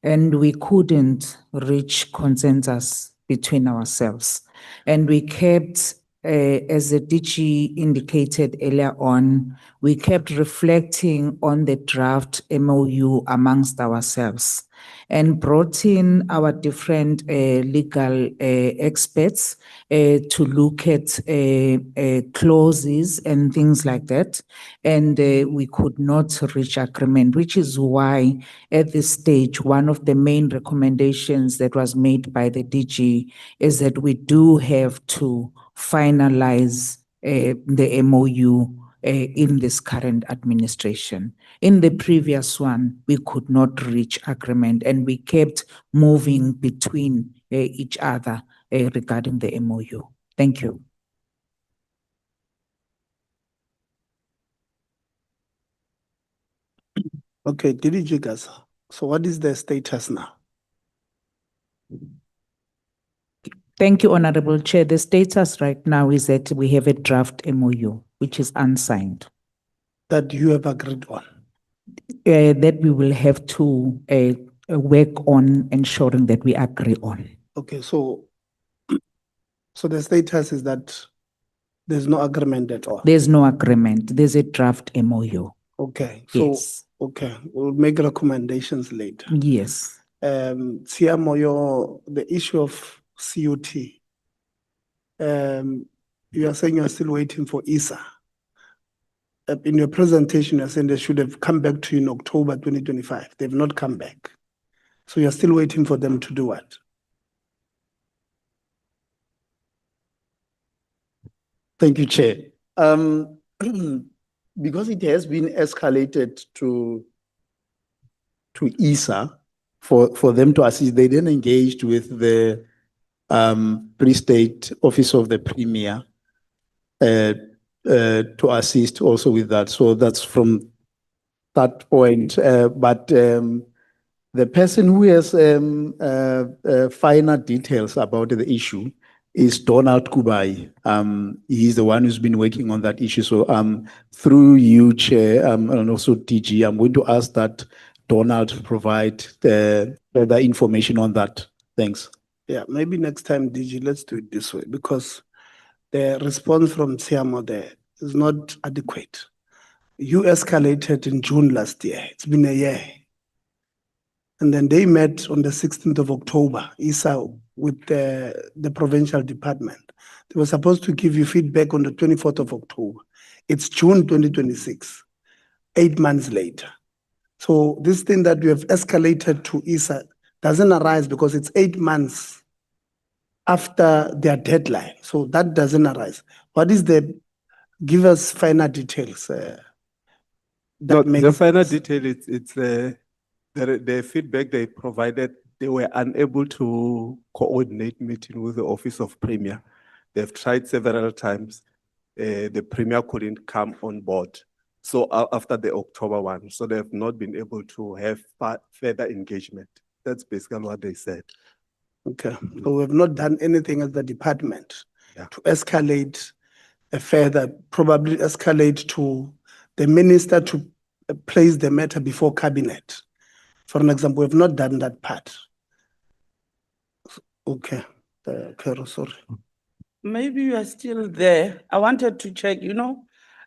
and we couldn't reach consensus between ourselves. And we kept, as the DG indicated earlier on, we kept reflecting on the draft MOU amongst ourselves and brought in our different legal experts to look at clauses and things like that. And we could not reach agreement, which is why at this stage, one of the main recommendations that was made by the DG is that we do have to finalize the MOU in this current administration. In the previous one, we could not reach agreement, and we kept moving between each other regarding the MOU. Thank you.
Okay, DDG CASA. So what is the status now?
Thank you, Honorable Chair. The status right now is that we have a draft MOU, which is unsigned.
That you have agreed on?
That we will have to work on ensuring that we agree on.
Okay, so the status is that there's no agreement at all?
There's no agreement. There's a draft MOU.
Okay, so,
Yes.
okay, we'll make recommendations later.
Yes.
Siamoyo, the issue of CUT, you are saying you are still waiting for ISA. In your presentation, you're saying they should have come back to you in October 2025. They've not come back. So you're still waiting for them to do what?
Thank you, Chair. Because it has been escalated to ISA for them to assist, they then engaged with the Pre-State Office of the Premier to assist also with that. So that's from that point. But the person who has finer details about the issue is Donald Kubai. He's the one who's been working on that issue. So through you, Chair, and also DG, I'm going to ask that Donald provide further information on that. Thanks.
Yeah, maybe next time, DG, let's do it this way, because the response from Siamo there is not adequate. You escalated in June last year. It's been a year. And then they met on the 16th of October, ISA, with the provincial department. They were supposed to give you feedback on the 24th of October. It's June 2026, 8 months later. So this thing that you have escalated to ISA doesn't arise because it's 8 months after their deadline. So that doesn't arise. What is give us finer details.
The final detail, it's the feedback they provided. They were unable to coordinate meeting with the Office of Premier. They've tried several times. The Premier couldn't come on board. So after the October one, so they have not been able to have further engagement. That's basically what they said.
Okay, so we have not done anything as the department to escalate further, probably escalate to the minister to place the matter before cabinet. For an example, we have not done that part. Okay, Kero, sorry.
Maybe you are still there. I wanted to check,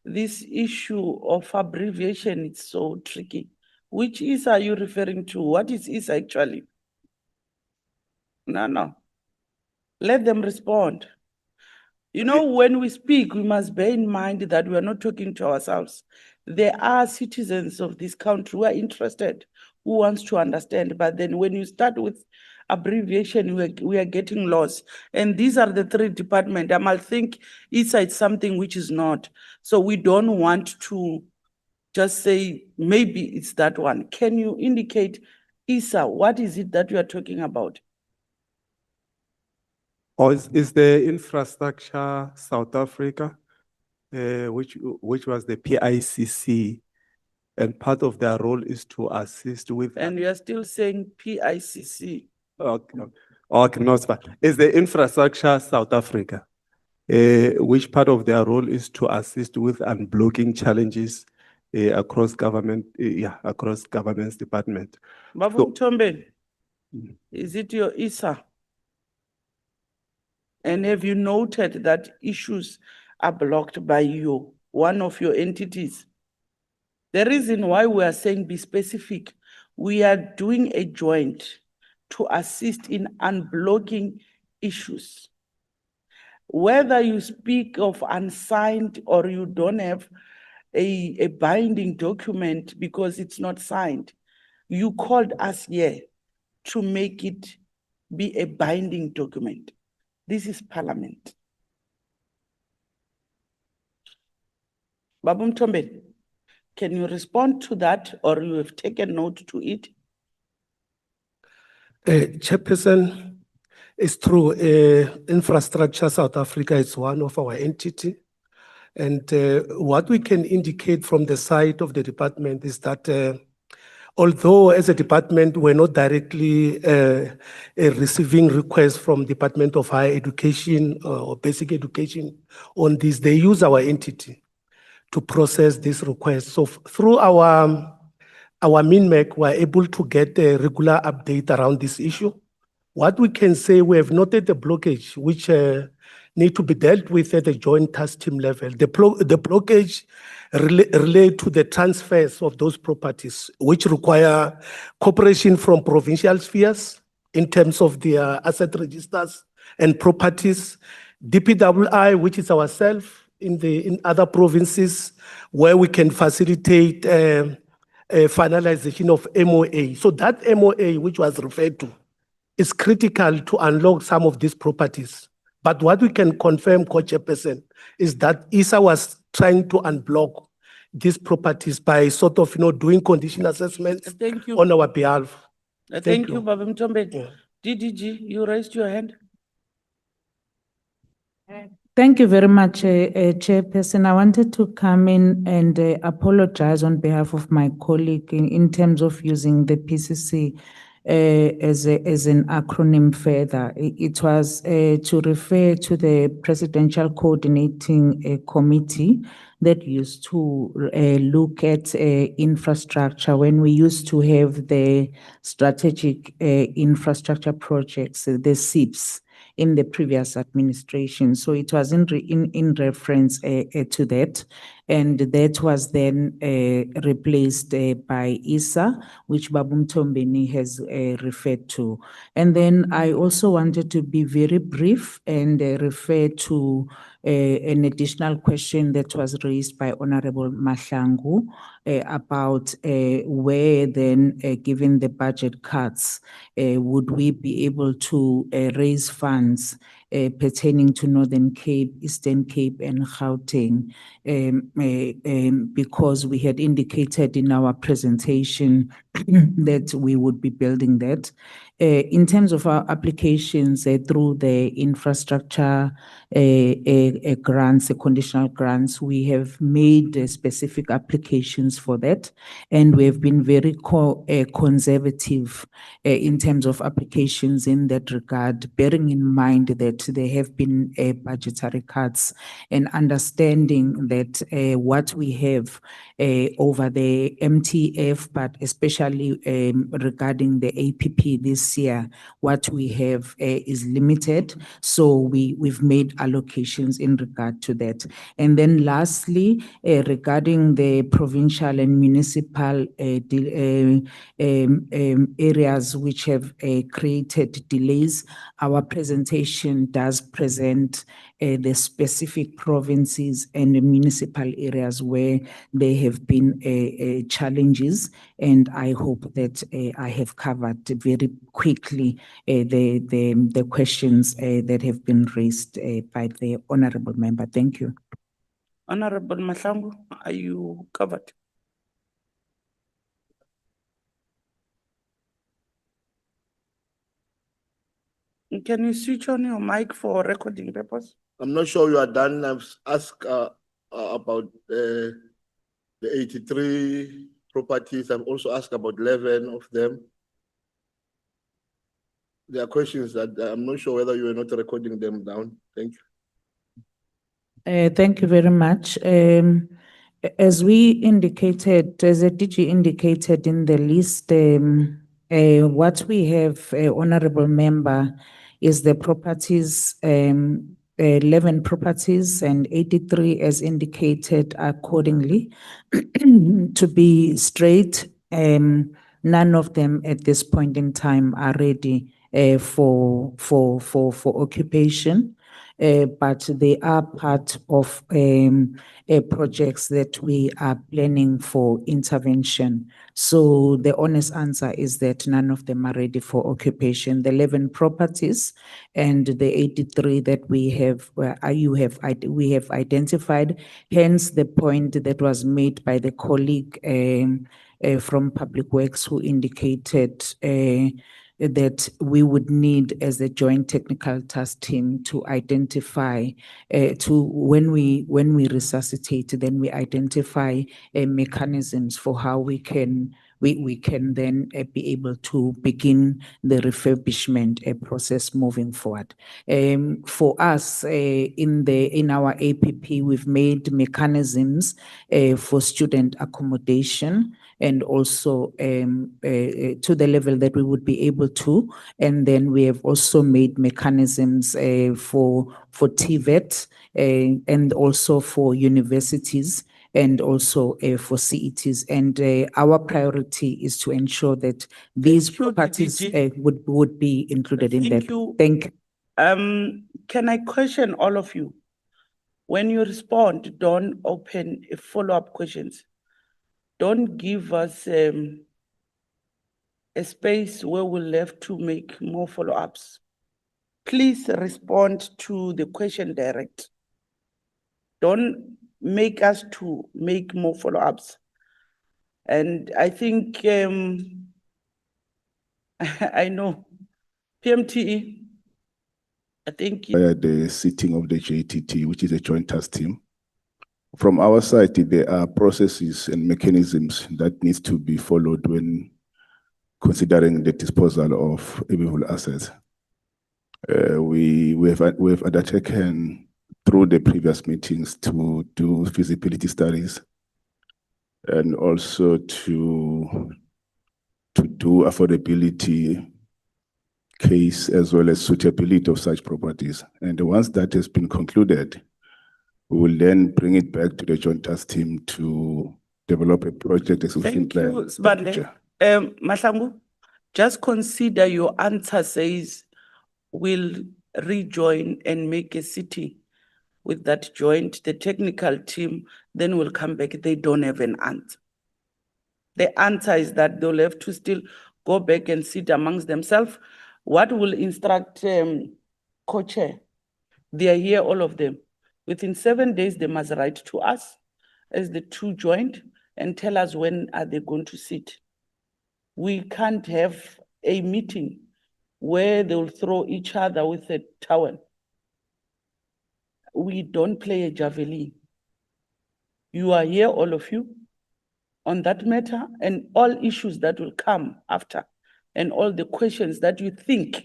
this issue of abbreviation, it's so tricky. Which ISA are you referring to? What is ISA actually? No. Let them respond. When we speak, we must bear in mind that we are not talking to ourselves. There are citizens of this country who are interested, who wants to understand. But then when you start with abbreviation, we are getting lost. And these are the three departments. I might think ISA is something which is not. So we don't want to just say, maybe it's that one. Can you indicate ISA? What is it that you are talking about?
Or is the infrastructure South Africa, which was the PICC, and part of their role is to assist with.
And you are still saying PICC.
Okay, no, it's fine. Is the infrastructure South Africa, which part of their role is to assist with unblocking challenges across government, across government's department.
Babu Tombe, is it your ISA? And have you noted that issues are blocked by one of your entities? The reason why we are saying be specific, we are doing a joint to assist in unblocking issues. Whether you speak of unsigned or you don't have a binding document because it's not signed, you called us here to make it be a binding document. This is Parliament. Babu Mtombe, can you respond to that, or you have taken note to it?
Chairperson, it's true. Infrastructure South Africa is one of our entity. And what we can indicate from the side of the department is that although as a department, we're not directly receiving requests from Department of Higher Education or Basic Education on this, they use our entity to process this request. So through our MINMEC, we're able to get a regular update around this issue. What we can say, we have noted the blockage, which need to be dealt with at the joint task team level. The blockage relate to the transfers of those properties, which require cooperation from provincial spheres in terms of their asset registers and properties. DPWI, which is ourselves in other provinces, where we can facilitate finalization of MOA. So that MOA, which was referred to, is critical to unlock some of these properties. But what we can confirm, Co-Chairperson, is that ISA was trying to unblock these properties by sort of, doing condition assessments on our behalf.
Thank you, Baba Mtombe. DDG, you raised your hand.
Thank you very much, Chairperson. I wanted to come in and apologize on behalf of my colleague in terms of using the PCC as an acronym further. It was to refer to the Presidential Coordinating Committee that used to look at infrastructure when we used to have the strategic infrastructure projects, the SIPs, in the previous administration. So it was in reference to that. And that was then replaced by ISA, which Babu Mtombeni has referred to. And then I also wanted to be very brief and refer to an additional question that was raised by Honorable Mahlangu about where then, given the budget cuts, would we be able to raise funds pertaining to Northern Cape, Eastern Cape, and Gauteng, because we had indicated in our presentation that we would be building that. In terms of our applications through the infrastructure grants, conditional grants, we have made specific applications for that, and we have been very conservative in terms of applications in that regard, bearing in mind that there have been budgetary cuts and understanding that what we have over the MTF, but especially regarding the APP this year, what we have is limited. So we've made allocations in regard to that. And then lastly, regarding the provincial and municipal areas which have created delays, our presentation does present the specific provinces and the municipal areas where there have been challenges, and I hope that I have covered very quickly the questions that have been raised by the honorable member. Thank you.
Honorable Mahlangu, are you covered? Can you switch on your mic for recording purpose?
I'm not sure you are done. I've asked about the 83 properties. I've also asked about 11 of them. There are questions that I'm not sure whether you are not recording them down. Thank you.
Thank you very much. As we indicated, as the DG indicated in the list, what we have, honorable member, is the properties, 11 properties and 83 as indicated accordingly. To be straight, none of them at this point in time are ready for occupation. But they are part of projects that we are planning for intervention. So the honest answer is that none of them are ready for occupation. The 11 properties and the 83 that we have identified, hence the point that was made by the colleague from Public Works who indicated that we would need, as a joint technical task team, to identify when we resuscitate, then we identify mechanisms for how we can we can then be able to begin the refurbishment process moving forward. For us, in our APP, we've made mechanisms for student accommodation and also to the level that we would be able to. And then we have also made mechanisms for TVET and also for universities and also for CETs. And our priority is to ensure that these properties would be included in that. Thank you.
Can I question all of you? When you respond, don't open follow-up questions. Don't give us a space where we'll have to make more follow-ups. Please respond to the question direct. Don't make us to make more follow-ups. And I think, I know, PMTE, I think.
The sitting of the JTT, which is a joint task team. From our side, there are processes and mechanisms that needs to be followed when considering the disposal of available assets. We have undertaken through the previous meetings to do feasibility studies and also to do affordability case as well as suitability of such properties. And once that has been concluded, we will then bring it back to the joint task team to develop a project execution plan.
Thank you, Sibande. Mahlangu, just consider your answer says we'll rejoin and make a city with that joint, the technical team, then we'll come back. They don't have an answer. The answer is that they'll have to still go back and sit amongst themselves. What will instruct co-chair? They are here, all of them. Within 7 days, they must write to us as the two joint and tell us when are they going to sit. We can't have a meeting where they'll throw each other with a towel. We don't play a javelin. You are here, all of you, on that matter and all issues that will come after and all the questions that you think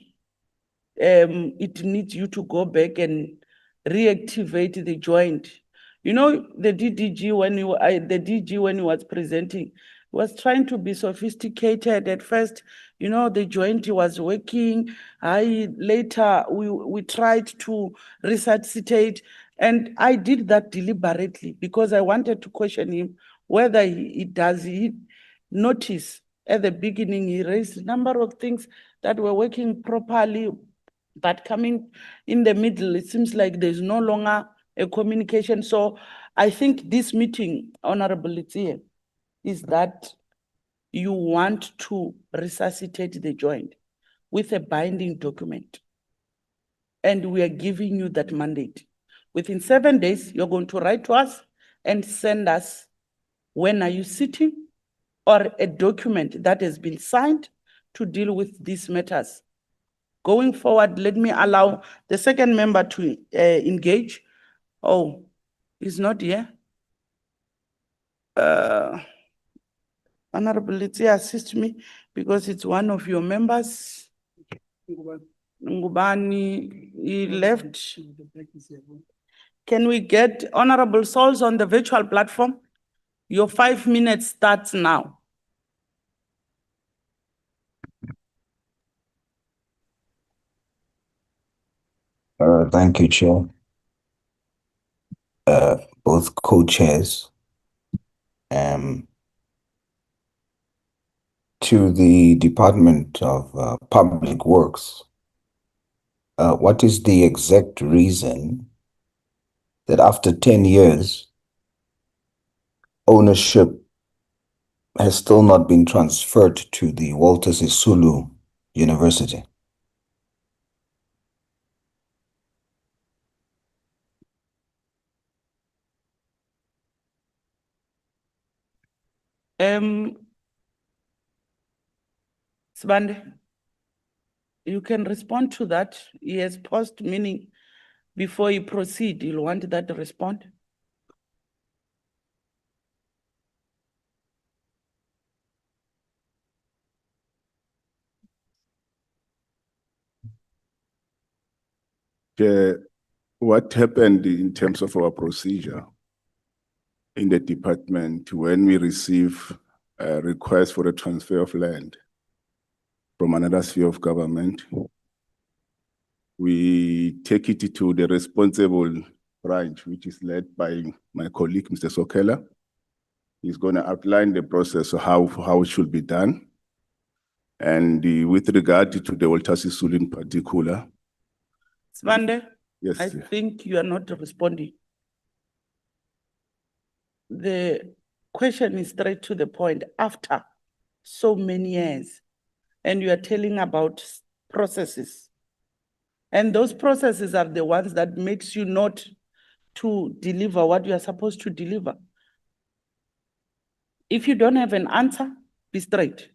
it needs you to go back and reactivate the joint. You know, the DG when he was presenting, was trying to be sophisticated at first. You know, the joint was working. Later we tried to resuscitate, and I did that deliberately because I wanted to question him whether he notice at the beginning he raised a number of things that were working properly, but coming in the middle, it seems like there's no longer a communication. So I think this meeting, Honorable Litsie, is that you want to resuscitate the joint with a binding document. And we are giving you that mandate. Within 7 days, you're going to write to us and send us when are you sitting or a document that has been signed to deal with these matters. Going forward, let me allow the second member to engage. Oh, he's not here. Honorable Litsie, assist me because it's one of your members. Ngubani, he left. Can we get Honorable Souls on the virtual platform? Your 5 minutes starts now.
Thank you, Chair. Both co-chairs. To the Department of Public Works, what is the exact reason that after 10 years, ownership has still not been transferred to the Walter Sisulu University?
Sibande, you can respond to that. He has paused, meaning before you proceed, you'll want that to respond.
What happened in terms of our procedure in the department when we receive a request for a transfer of land from another sphere of government? We take it to the responsible branch, which is led by my colleague, Mr. Sokela. He's going to outline the process of how it should be done. And with regard to the Walter Sisulu in particular.
Svande,
Yes.
I think you are not responding. The question is straight to the point. After so many years, and you are telling about processes, and those processes are the ones that makes you not to deliver what you are supposed to deliver. If you don't have an answer, be straight.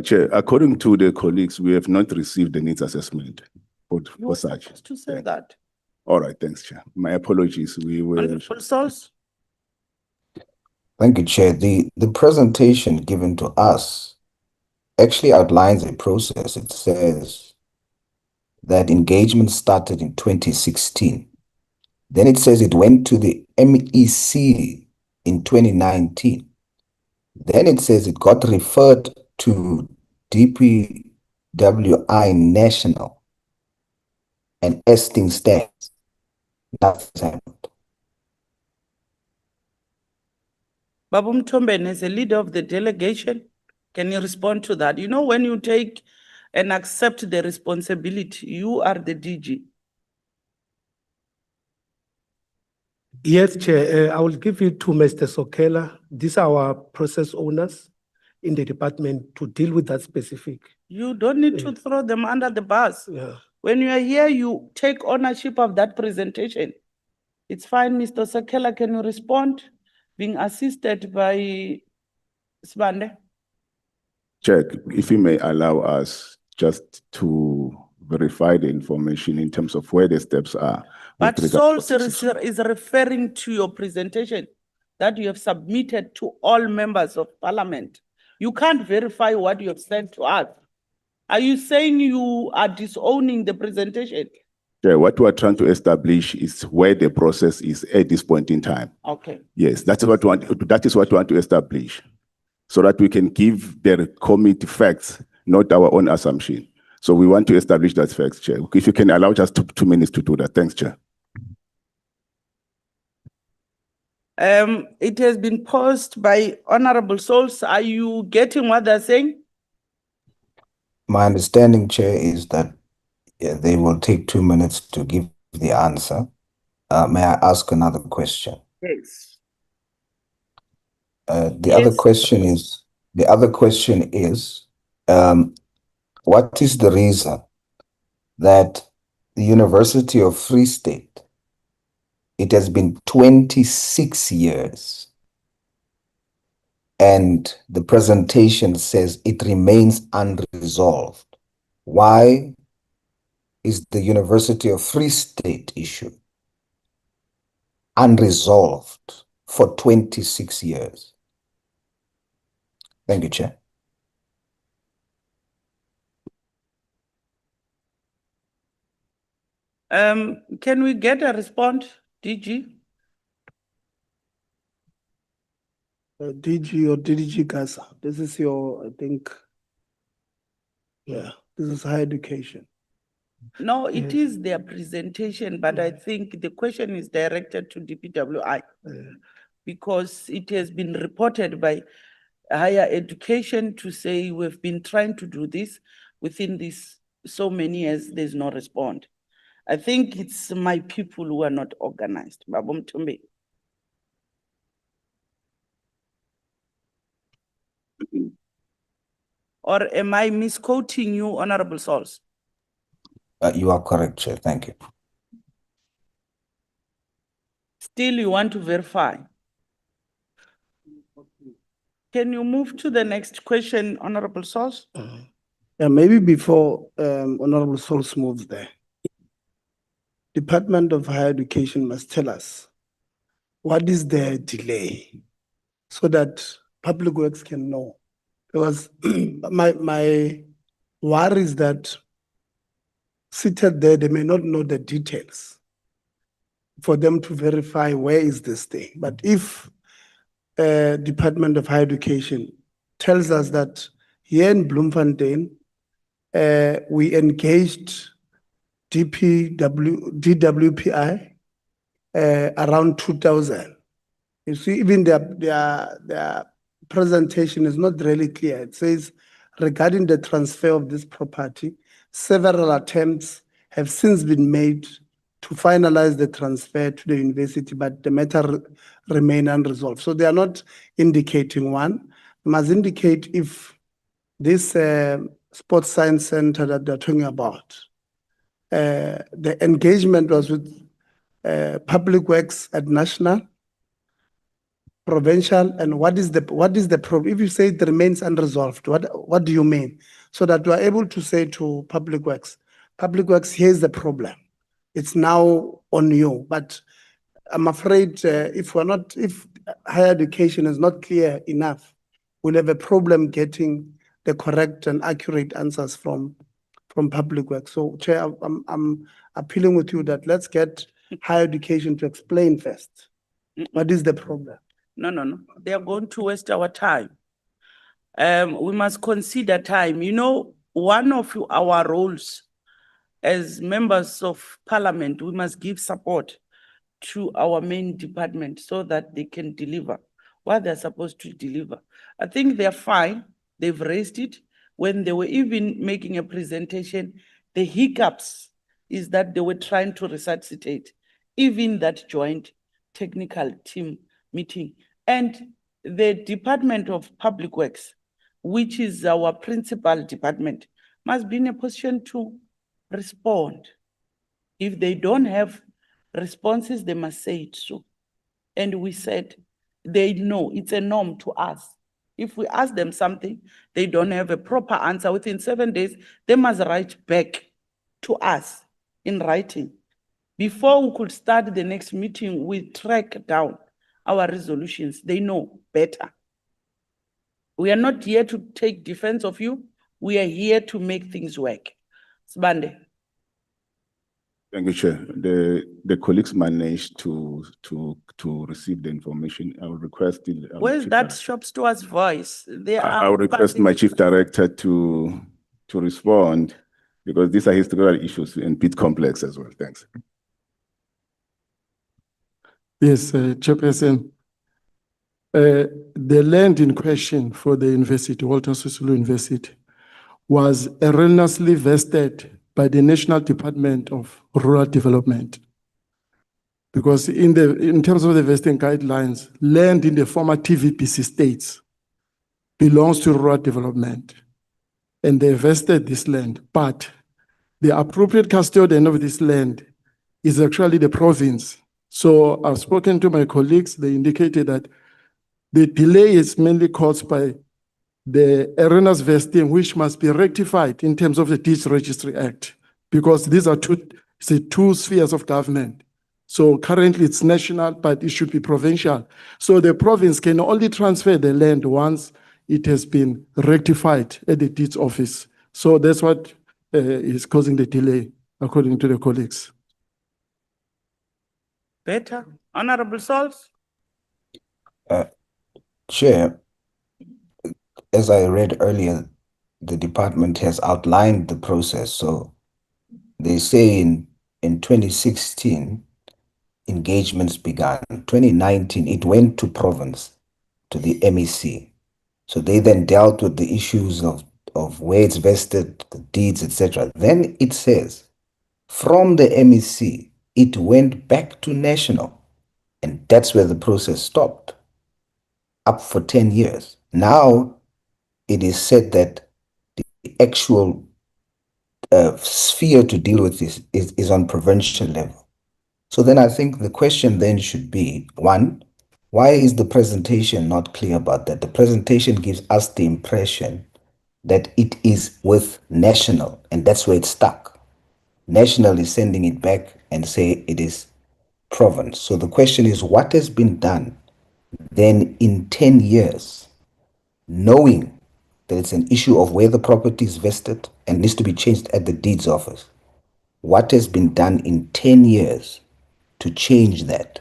Chair, according to the colleagues, we have not received the needs assessment for
You are
such.
supposed to say that.
All right, thanks, Chair. My apologies. We will.
Honorable Source.
Thank you, Chair. The presentation given to us actually outlines a process. It says that engagement started in 2016. Then it says it went to the MEC in 2019. Then it says it got referred to DPWI National and Esting Stats. Nothing's happened.
Babu Mtomben, as a leader of the delegation, can you respond to that? You know, when you take and accept the responsibility, you are the DG.
Yes, Chair. I will give it to Mr. Sokela. These are our process owners in the department to deal with that specific.
You don't need to throw them under the bus.
Yeah.
When you are here, you take ownership of that presentation. It's fine, Mr. Sokela, can you respond? Being assisted by Svande.
Check, if you may allow us just to verify the information in terms of where the steps are.
But Souls is referring to your presentation that you have submitted to all members of parliament. You can't verify what you have sent to us. Are you saying you are disowning the presentation?
Yeah, what we're trying to establish is where the process is at this point in time.
Okay.
Yes, that is what we want to establish, so that we can give the committee facts, not our own assumption. So we want to establish that facts, Chair. If you can allow just 2 minutes to do that. Thanks, Chair.
It has been posed by Honorable Souls. Are you getting what they're saying?
My understanding, Chair, is that they will take 2 minutes to give the answer. May I ask another question?
Yes.
The other question is, what is the reason that the University of Free State, it has been 26 years, and the presentation says it remains unresolved? Why is the University of Free State issue unresolved for 26 years? Thank you, Chair.
Can we get a response, DG?
DG or DDG Gaza. This is your, I think, yeah, this is higher education.
No, it is their presentation, but I think the question is directed to DPWI because it has been reported by higher education to say we've been trying to do this within this so many years, there's no response. I think it's my people who are not organized. Babu Mtombe. Or am I misquoting you, Honorable Souls?
You are correct, Chair. Thank you.
Still, you want to verify? Can you move to the next question, Honorable Souls?
Yeah, maybe before Honorable Souls moves there. Department of Higher Education must tell us what is the delay so that Public Works can know. Because my worry is that seated there, they may not know the details for them to verify where is this thing. But if Department of Higher Education tells us that here in Bloemfontein, we engaged DWPI around 2000. You see, even their presentation is not really clear. It says, regarding the transfer of this property, several attempts have since been made to finalize the transfer to the university, but the matter remain unresolved. So they are not indicating one. They must indicate if this sports science center that they're talking about, the engagement was with Public Works at national, provincial, and what is the problem? If you say it remains unresolved, what do you mean? So that we are able to say to Public Works, here's the problem. It's now on you. But I'm afraid if higher education is not clear enough, we'll have a problem getting the correct and accurate answers from Public Works. So, Chair, I'm appealing with you that let's get higher education to explain first. What is the problem?
No. They are going to waste our time. We must consider time. You know, one of our roles as members of parliament, we must give support to our main department so that they can deliver what they're supposed to deliver. I think they're fine. They've raised it. When they were even making a presentation, the hiccups is that they were trying to resuscitate even that joint technical team meeting. And the Department of Public Works, which is our principal department, must be in a position to respond. If they don't have responses, they must say it so. And we said, they know, it's a norm to us. If we ask them something, they don't have a proper answer within 7 days, they must write back to us in writing. Before we could start the next meeting, we track down our resolutions. They know better. We are not here to take defense of you. We are here to make things work. Sibande.
Thank you, Chair. The colleagues managed to receive the information. I will request
Where's that shop stewards voice?
I will request my chief director to respond, because these are historical issues and bit complex as well. Thanks.
Yes, Chairperson. The land in question for the university, Walter Sisulu University, was erroneously vested by the National Department of Rural Development. Because in terms of the vesting guidelines, land in the former TVPC states belongs to rural development. And they vested this land, but the appropriate custodian of this land is actually the province. So I've spoken to my colleagues, they indicated that the delay is mainly caused by the erroneous vesting, which must be rectified in terms of the Deeds Registry Act, because these are two spheres of government. So currently it's national, but it should be provincial. So the province can only transfer the land once it has been rectified at the Deeds Office. So that's what is causing the delay, according to the colleagues.
Better. Honorable Sauls.
Chair, as I read earlier, the department has outlined the process. So they say in 2016, engagements began. 2019, it went to province, to the MEC. So they then dealt with the issues of where it's vested, the deeds, etc. Then it says, from the MEC, it went back to national. And that's where the process stopped, up for 10 years. Now, it is said that the actual sphere to deal with this is on provincial level. So then I think the question then should be, one, why is the presentation not clear about that? The presentation gives us the impression that it is with national, and that's where it's stuck. National is sending it back and say it is province. So the question is, what has been done then in 10 years, knowing that it's an issue of where the property is vested and needs to be changed at the deeds office? What has been done in 10 years to change that?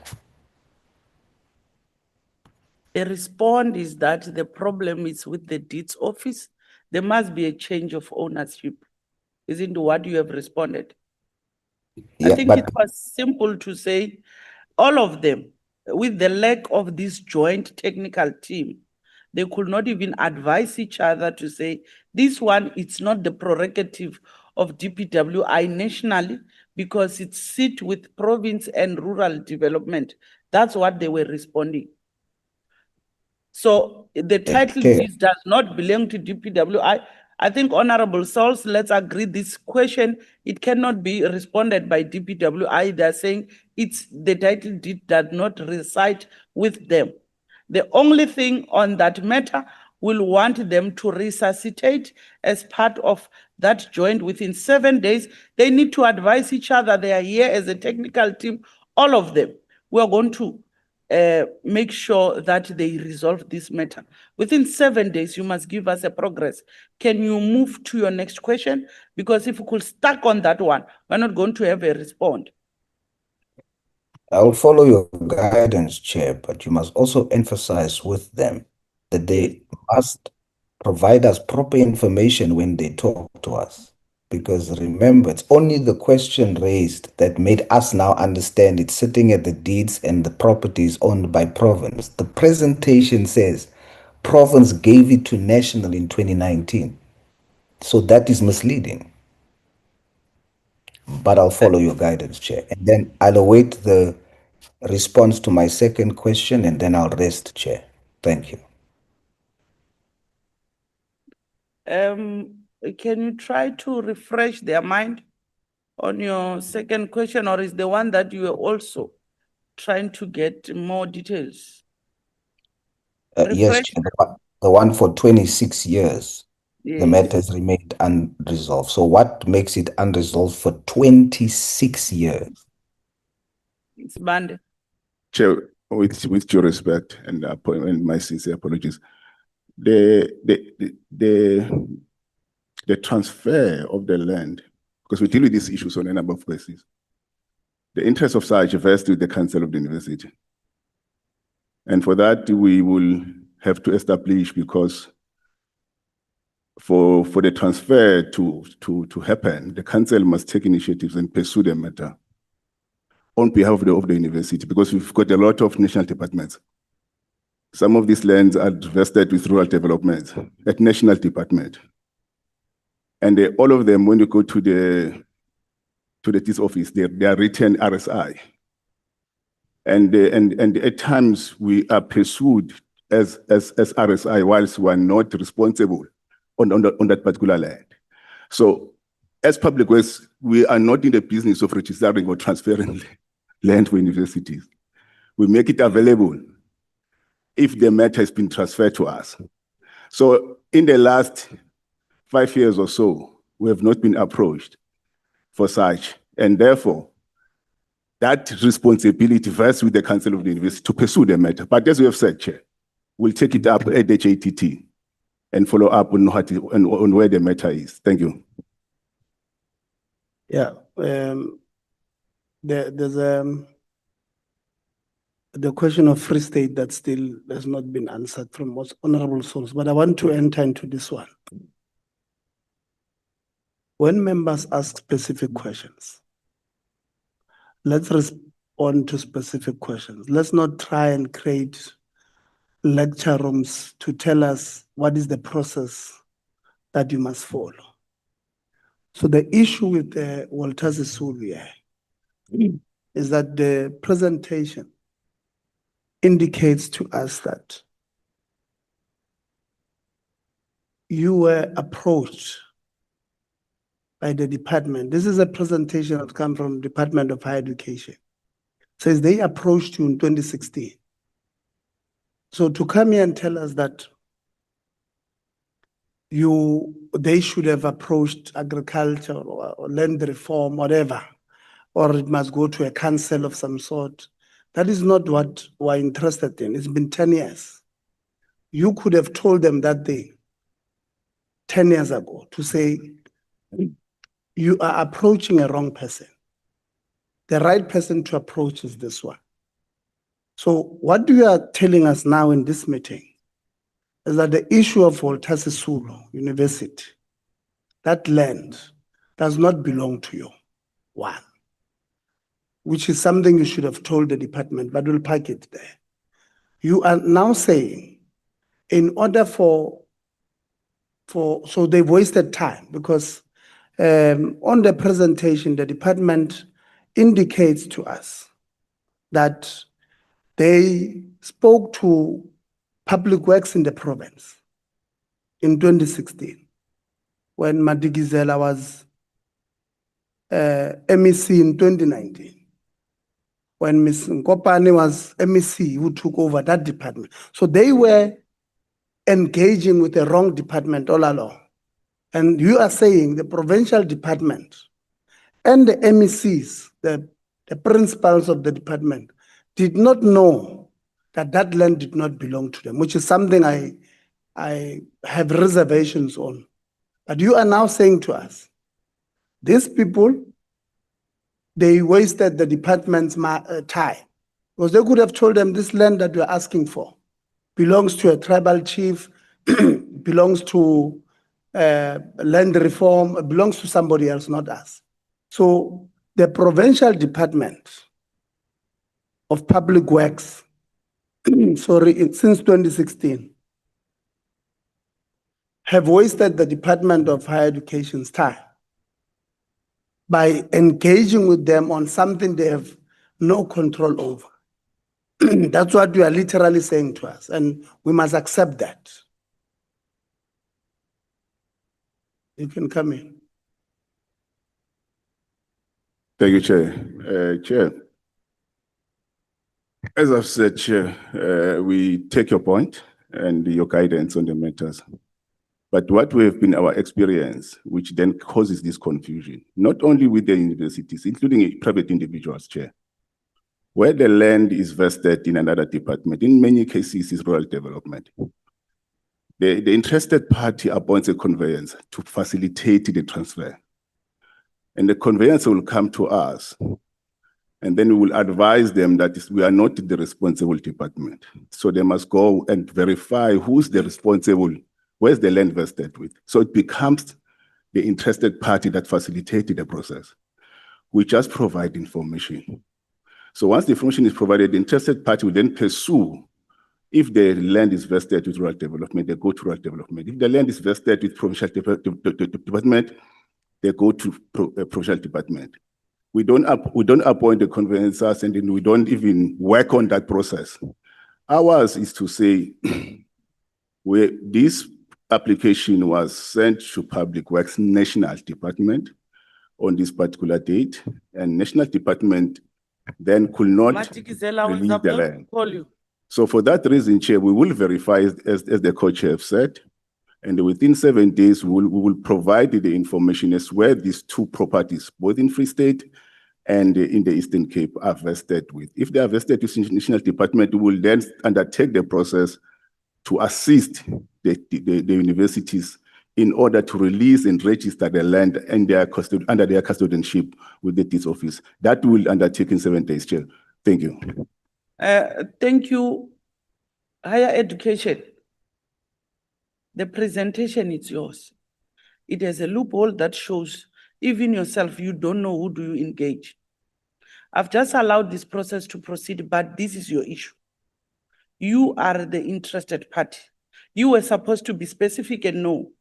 The response is that the problem is with the deeds office. There must be a change of ownership. Isn't what you have responded? I think it was simple to say all of them, with the lack of this joint technical team, they could not even advise each other to say, this one, it's not the prerogative of DPWI nationally because it sits with province and rural development. That's what they were responding. So the title deed does not belong to DPWI. I think Honorable Souls, let's agree this question, it cannot be responded by DPWI. They're saying it's the title deed does not reside with them. The only thing on that matter, will want them to resuscitate as part of that joint within 7 days. They need to advise each other. They are here as a technical team, all of them. We are going to make sure that they resolve this matter. Within 7 days, you must give us a progress. Can you move to your next question? Because if we could stuck on that one, we're not going to have a response.
I'll follow your guidance, Chair, but you must also emphasize with them that they must provide us proper information when they talk to us. Because remember, it's only the question raised that made us now understand it's sitting at the deeds and the properties owned by province. The presentation says province gave it to national in 2019. So that is misleading. But I'll follow your guidance, Chair. And then I'll await the response to my second question and then I'll rest, Chair. Thank you.
Can you try to refresh their mind on your second question, or is the one that you are also trying to get more details?
Yes, Chair, the one for 26 years, the matter has
Yes.
remained unresolved. So what makes it unresolved for 26 years?
It's banned.
Chair, with due respect and my sincere apologies, the transfer of the land, because we deal with these issues on a number of bases. The interest of such vests with the Council of the University. And for that, we will have to establish, because for the transfer to happen, the council must take initiatives and pursue the matter on behalf of the university, because we've got a lot of national departments. Some of these lands are vested with rural development at national department. And all of them, when you go to this office, they are written RSI. And at times we are pursued as RSI whilst we are not responsible on that particular land. So as Public Works, we are not in the business of registering or transferring land for universities. We make it available if the matter has been transferred to us. So in the last 5 years or so, we have not been approached for such, and therefore, that responsibility rests with the Council of the University to pursue the matter. But as we have said, Chair, we'll take it up at the DHET and follow up on where the matter is. Thank you.
Yeah, there's the question of Free State that still has not been answered from most honorable souls, but I want to enter into this one. When members ask specific questions, let's respond to specific questions. Let's not try and create lecture rooms to tell us what is the process that you must follow. So the issue with Walter Sisulu is that the presentation indicates to us that you were approached by the department. This is a presentation that comes from Department of Higher Education. It says they approached you in 2016. So to come here and tell us that they should have approached agriculture or land reform, whatever, or it must go to a council of some sort, that is not what we're interested in. It's been 10 years. You could have told them that day, 10 years ago, to say, you are approaching a wrong person. The right person to approach is this one. So what you are telling us now in this meeting is that the issue of Walter Sisulu University, that land does not belong to you, one, which is something you should have told the department, but we'll park it there. You are now saying, in order so they've wasted time, because on the presentation, the department indicates to us that they spoke to Public Works in the province in 2016 when Madigizela was MEC in 2019, when Ms. Nkopane was MEC who took over that department. So they were engaging with the wrong department all along. And you are saying the provincial department and the MECs, the principals of the department, did not know that that land did not belong to them, which is something I have reservations on. But you are now saying to us, these people, they wasted the department's time, because they could have told them this land that you're asking for belongs to a tribal chief, belongs to land reform, belongs to somebody else, not us. So the provincial department of Public Works, since 2016, have wasted the Department of Higher Education's time by engaging with them on something they have no control over. That's what you are literally saying to us, and we must accept that. You can come in.
Thank you, Chair. Chair, as I've said, Chair, we take your point and your guidance on the matters. But what we have been our experience, which then causes this confusion, not only with the universities, including private individuals, Chair, where the land is vested in another department, in many cases is rural development. The interested party appoints a conveyance to facilitate the transfer. And the conveyance will come to us, and then we will advise them that we are not the responsible department. So they must go and verify who's the responsible, where's the land vested with. So it becomes the interested party that facilitated the process. We just provide information. So once the information is provided, the interested party will then pursue. If the land is vested with rural development, they go to rural development. If the land is vested with provincial department, they go to provincial department. We don't appoint the conveyancers, and then we don't even work on that process. Ours is to say, this application was sent to Public Works National Department on this particular date, and National Department then could not release the land. So for that reason, Chair, we will verify, as the co-chair have said, and within 7 days, we will provide the information as where these two properties, both in Free State and in the Eastern Cape, are vested with. If they are vested with the National Department, we will then undertake the process to assist the universities in order to release and register the land and under their custodianship with the deeds office. That will undertake in 7 days, Chair. Thank you.
Thank you. Higher education. The presentation is yours. It has a loophole that shows even yourself, you don't know who do you engage. I've just allowed this process to proceed, but this is your issue. You are the interested party. You were supposed to be specific and know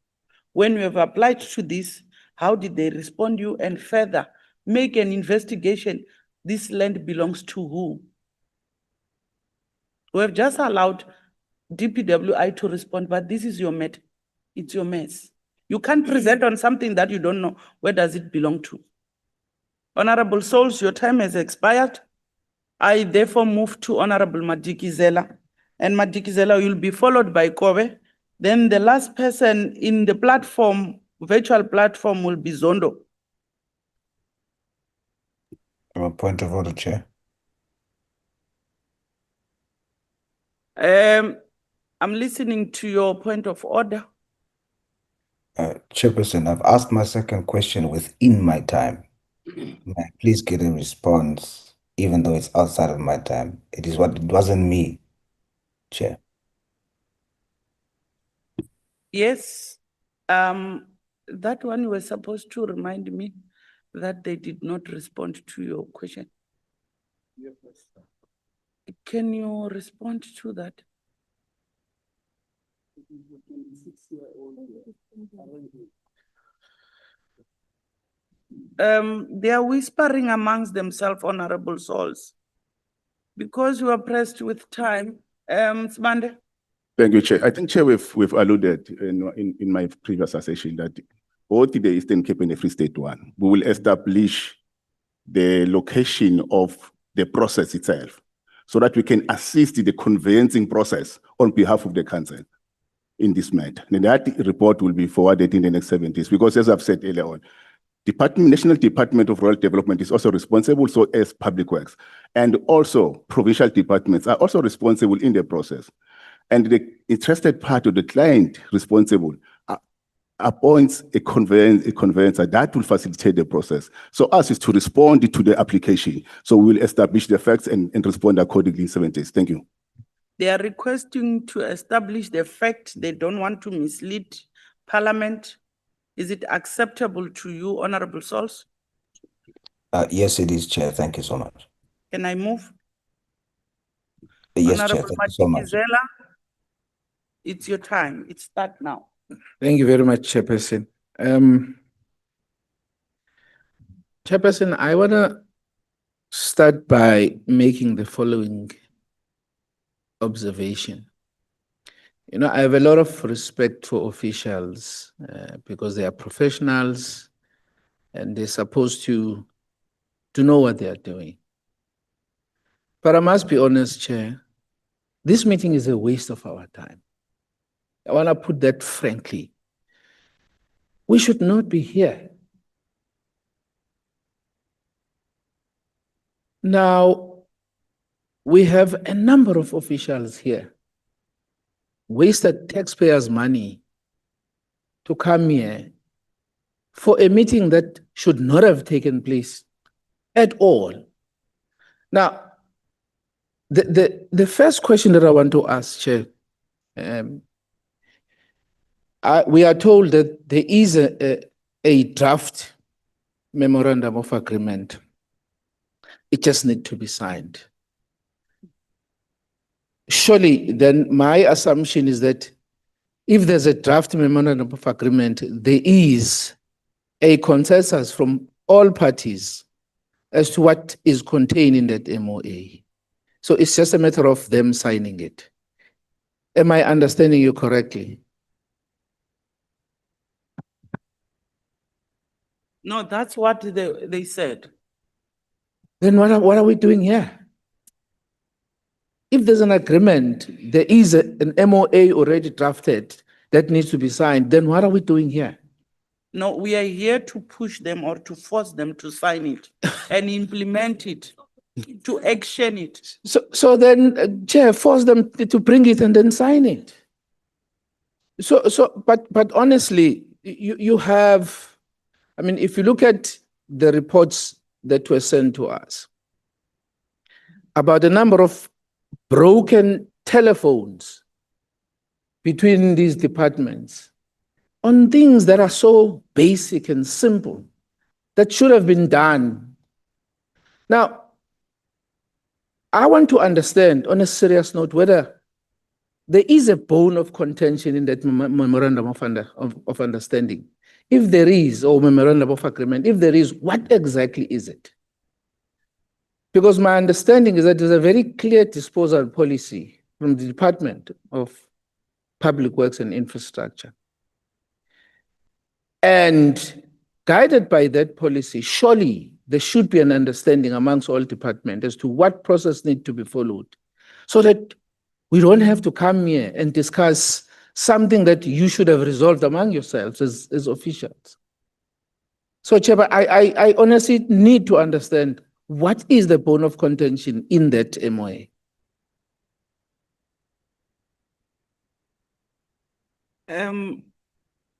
when you have applied to this, how did they respond to you, and further make an investigation. This land belongs to who? We have just allowed DPWI to respond, but this is your matter. It's your mess. You can't present on something that you don't know. Where does it belong to? Honorable Souls, your time has expired. I therefore move to Honorable Madikizela. And Madikizela will be followed by Kobe. Then the last person in the platform, virtual platform, will be Zondo.
A point of order, Chair.
I'm listening to your point of order.
Chairperson, I've asked my second question within my time. May I please get a response, even though it's outside of my time? It wasn't me, Chair.
Yes, that one you were supposed to remind me that they did not respond to your question. Can you respond to that? They are whispering amongst themselves, honorable souls. Because you are pressed with time, Smande.
Thank you, Chair. I think, Chair, we've alluded in my previous session that both the Eastern Cape and the Free State one, we will establish the location of the process itself so that we can assist the conveyancing process on behalf of the council in this matter. And that report will be forwarded in the next 7 days because, as I've said earlier on, National Department of Rural Development is also responsible, so as Public Works, and also provincial departments are also responsible in the process. And the interested party, the client responsible, appoints a conveyancer that will facilitate the process. So us is to respond to the application. So we'll establish the facts and respond accordingly in 7 days. Thank you.
They are requesting to establish the fact they don't want to mislead Parliament. Is it acceptable to you, Honorable Souls?
Yes, it is, Chair. Thank you so much.
Can I move?
Yes,
Honorable
Chair. Thank you so much.
Matikizela, it's your time. It's start now.
Thank you very much, Chairperson. Chairperson, I want to start by making the following observation. You know, I have a lot of respect for officials because they are professionals and they're supposed to know what they are doing. But I must be honest, Chair, this meeting is a waste of our time. I want to put that frankly. We should not be here. Now, we have a number of officials here, wasted taxpayers' money to come here for a meeting that should not have taken place at all. Now, the first question that I want to ask, Chair, we are told that there is a draft memorandum of agreement. It just needs to be signed. Surely, then my assumption is that if there's a draft memorandum of agreement, there is a consensus from all parties as to what is contained in that MOA. So it's just a matter of them signing it. Am I understanding you correctly?
No, that's what they said.
Then what are we doing here? If there's an agreement, there is an MOA already drafted that needs to be signed, then what are we doing here?
No, we are here to push them or to force them to sign it and implement it, to action it.
So then, Chair, force them to bring it and then sign it. But honestly, you have, I mean, if you look at the reports that were sent to us about the number of broken telephones between these departments on things that are so basic and simple that should have been done. Now, I want to understand on a serious note whether there is a bone of contention in that memorandum of understanding. If there is, or memorandum of agreement, if there is, what exactly is it? Because my understanding is that there's a very clear disposal policy from the Department of Public Works and Infrastructure. And guided by that policy, surely there should be an understanding amongst all departments as to what process needs to be followed so that we don't have to come here and discuss something that you should have resolved among yourselves as officials. So, Chair, I honestly need to understand what is the bone of contention in that MOA.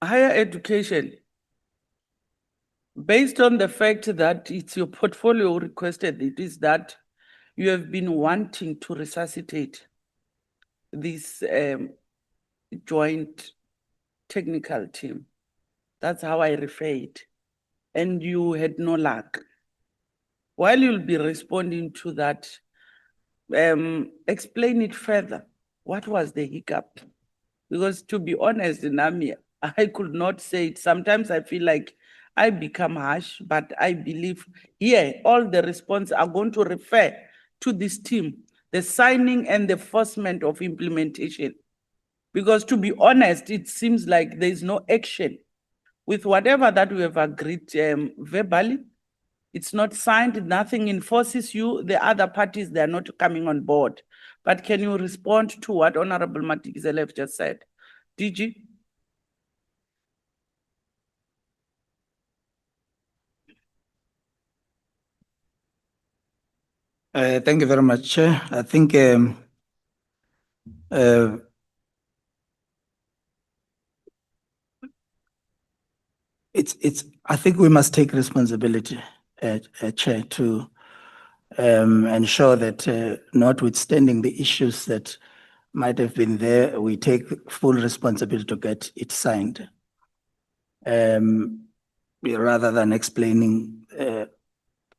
higher education, based on the fact that it's your portfolio requested, it is that you have been wanting to resuscitate this joint technical team. That's how I refer it. And you had no luck. While you'll be responding to that, explain it further. What was the hiccup? Because to be honest, Nami, I could not say it. Sometimes I feel like I become harsh, but I believe here all the response are going to refer to this team, the signing and the enforcement of implementation. Because to be honest, it seems like there is no action with whatever that we have agreed verbally. It's not signed, nothing enforces you. The other parties, they're not coming on board. But can you respond to what Honorable Matikizela have just said? DG?
Thank you very much, Chair. I think I think we must take responsibility, Chair, to ensure that notwithstanding the issues that might have been there, we take full responsibility to get it signed. Rather than explaining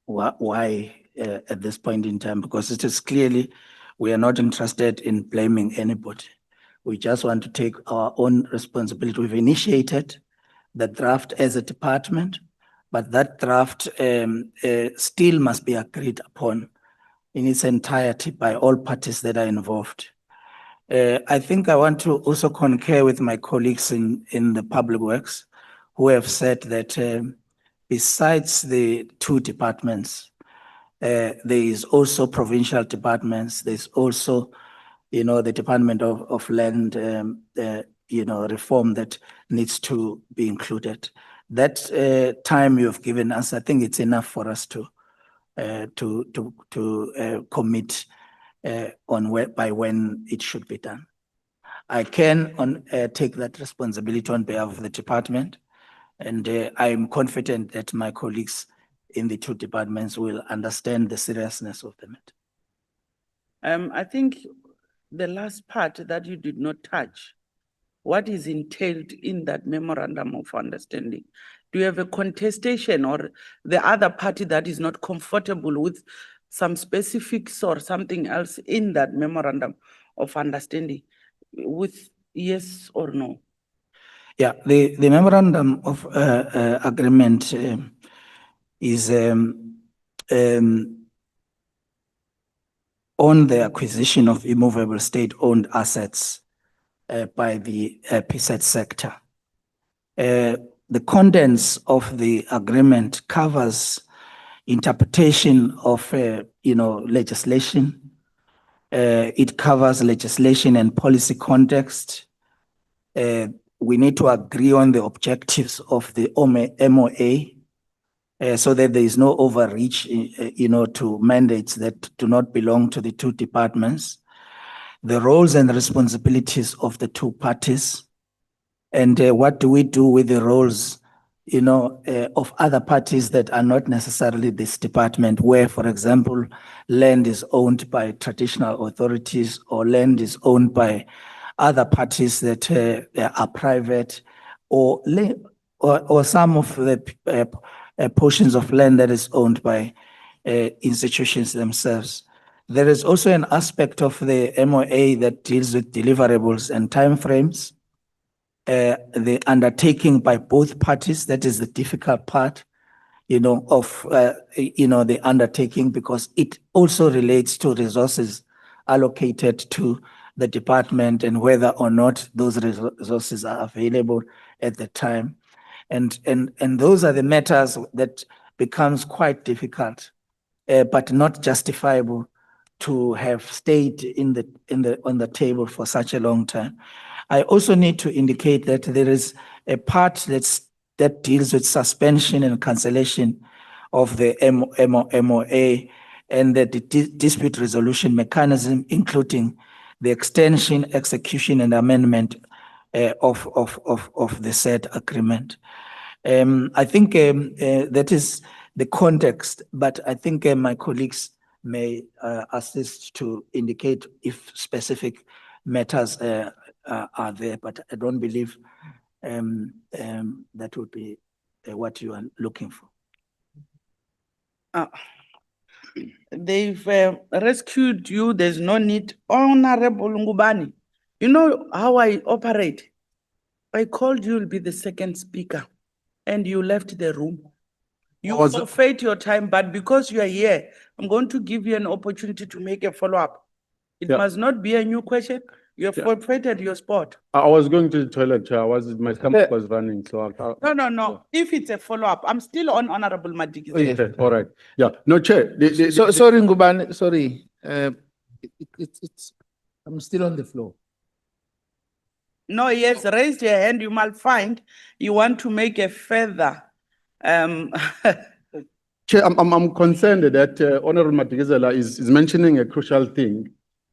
why at this point in time, because it is clearly we are not interested in blaming anybody. We just want to take our own responsibility. We've initiated the draft as a department, but that draft still must be agreed upon in its entirety by all parties that are involved. I think I want to also concur with my colleagues in the public works who have said that besides the two departments, there is also provincial departments. There's also, the Department of Land, reform that needs to be included. That time you've given us, I think it's enough for us to commit on by when it should be done. I can take that responsibility on behalf of the department, and I'm confident that my colleagues in the two departments will understand the seriousness of the matter.
I think the last part that you did not touch, what is entailed in that memorandum of understanding? Do you have a contestation or the other party that is not comfortable with some specifics or something else in that memorandum of understanding, with yes or no?
Yeah, the memorandum of agreement is on the acquisition of immovable state-owned assets by the PSET sector. The contents of the agreement covers interpretation of legislation. It covers legislation and policy context. We need to agree on the objectives of the MOA so that there is no overreach, to mandates that do not belong to the two departments. The roles and responsibilities of the two parties, and what do we do with the roles, of other parties that are not necessarily this department, where, for example, land is owned by traditional authorities or land is owned by other parties that are private, or some of the portions of land that is owned by institutions themselves. There is also an aspect of the MOA that deals with deliverables and timeframes. The undertaking by both parties, that is the difficult part, of the undertaking, because it also relates to resources allocated to the department and whether or not those resources are available at the time. And those are the matters that becomes quite difficult, but not justifiable to have stayed on the table for such a long time. I also need to indicate that there is a part that deals with suspension and cancellation of the MOA and the dispute resolution mechanism, including the extension, execution, and amendment of the said agreement. I think that is the context, but I think my colleagues may assist to indicate if specific matters are there, but I don't believe that would be what you are looking for.
They've rescued you. There's no need. Honorable Ngubani, you know how I operate. I called you will be the second speaker and you left the room. You forfeit your time, but because you are here, I'm going to give you an opportunity to make a follow-up. It must not be a new question. You have forfeited your spot.
I was going to the toilet, Chair. My stomach was running, so
No. If it's a follow-up, I'm still on Honorable Madiki.
Okay, all right. Yeah, no, Chair.
Sorry, Ngubane, sorry. I'm still on the floor.
No, yes, raise your hand. You might find you want to make a further.
Chair, I'm concerned that Honorable Matikizela is mentioning a crucial thing.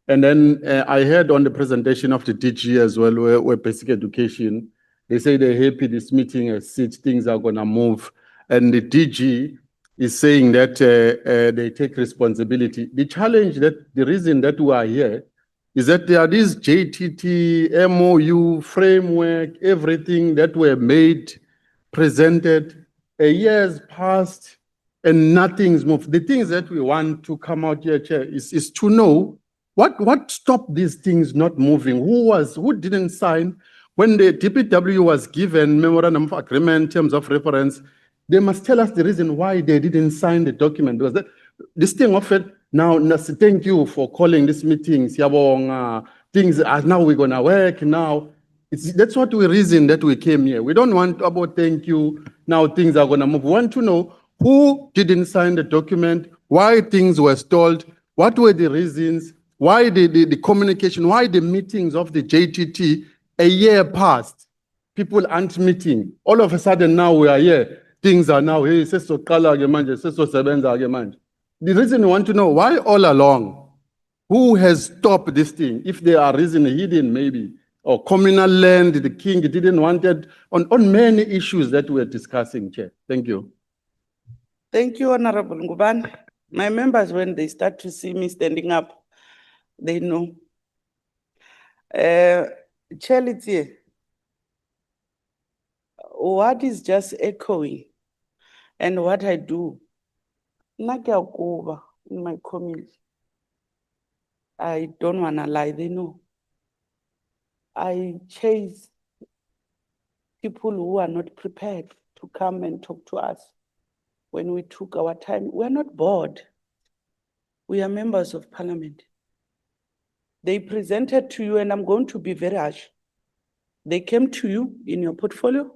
And then I heard on the presentation of the DG as well, where basic education, they say they're happy this meeting has said things are going to move. And the DG is saying that they take responsibility. The challenge, that the reason that we are here is that there are these JTT, MOU, framework, everything that were made, presented, a year's passed, and nothing's moved. The things that we want to come out here, Chair, is to know what stopped these things not moving? Who didn't sign? When the DPW was given memorandum of agreement, terms of reference, they must tell us the reason why they didn't sign the document. Because this thing offered, now, thank you for calling this meeting. Things are now we're gonna work now. That's what we reason that we came here. We don't want about thank you, now things are gonna move. We want to know who didn't sign the document, why things were stalled, what were the reasons, why the communication, why the meetings of the JTT, a year passed, people aren't meeting. All of a sudden now we are here, things are now, hey, the reason we want to know why all along, who has stopped this thing? If there are reasons hidden maybe, or communal land, the king didn't want it, on many issues that we're discussing, Chair. Thank you.
Thank you, Honorable Nguban. My members, when they start to see me standing up, they know. Chair Letsie, what is just echoing and what I do, in my community, I don't want to lie, they know. I chase people who are not prepared to come and talk to us. When we took our time, we're not bored. We are members of parliament. They presented to you, and I'm going to be very harsh. They came to you in your portfolio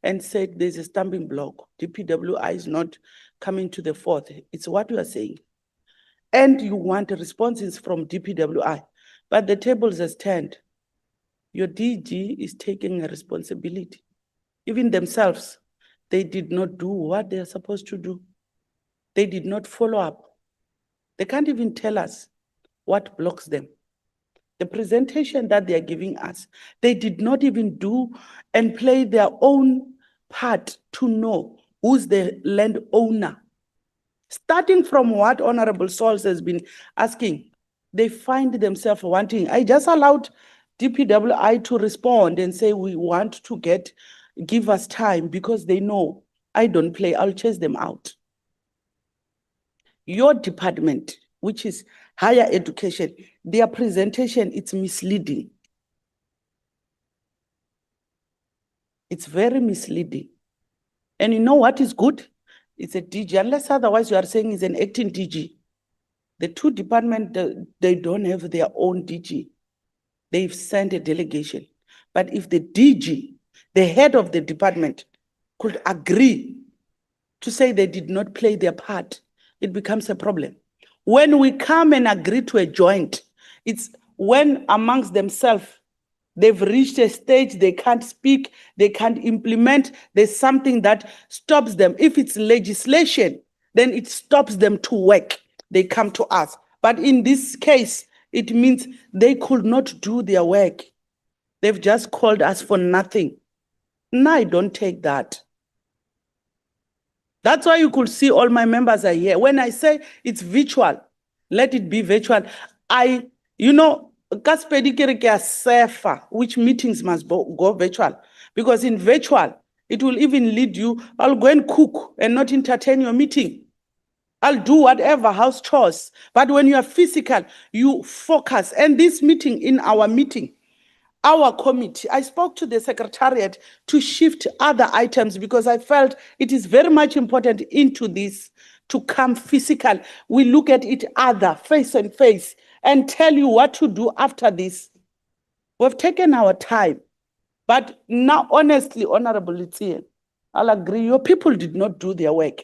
and said there's a stumbling block. DPWI is not coming to the fourth. It's what you are saying. And you want responses from DPWI, but the tables are turned. Your DG is taking a responsibility. Even themselves, they did not do what they are supposed to do. They did not follow up. They can't even tell us what blocks them. The presentation that they are giving us, they did not even do and play their own part to know who's the landowner. Starting from what Honorable Sauls has been asking, they find themselves wanting. I just allowed DPWI to respond and say, we want to give us time, because they know I don't play, I'll chase them out. Your department, which is higher education, their presentation, it's misleading. It's very misleading. And you know what is good? It's a DG, unless otherwise you are saying it's an acting DG. The two departments, they don't have their own DG. They've sent a delegation. But if the DG, the head of the department, could agree to say they did not play their part, it becomes a problem. When we come and agree to a joint, it's when amongst themselves, they've reached a stage they can't speak, they can't implement, there's something that stops them. If it's legislation, then it stops them to work. They come to us. But in this case, it means they could not do their work. They've just called us for nothing. No, I don't take that. That's why you could see all my members are here. When I say it's virtual, let it be virtual. You know, which meetings must go virtual. Because in virtual, it will even lead you, I'll go and cook and not entertain your meeting. I'll do whatever, house chores. But when you are physical, you focus. And this meeting, in our meeting, our committee, I spoke to the secretariat to shift other items because I felt it is very much important into this to come physical. We look at each other face and face and tell you what to do after this. We've taken our time. But now, honestly, Honorable Litsie, I'll agree, your people did not do their work.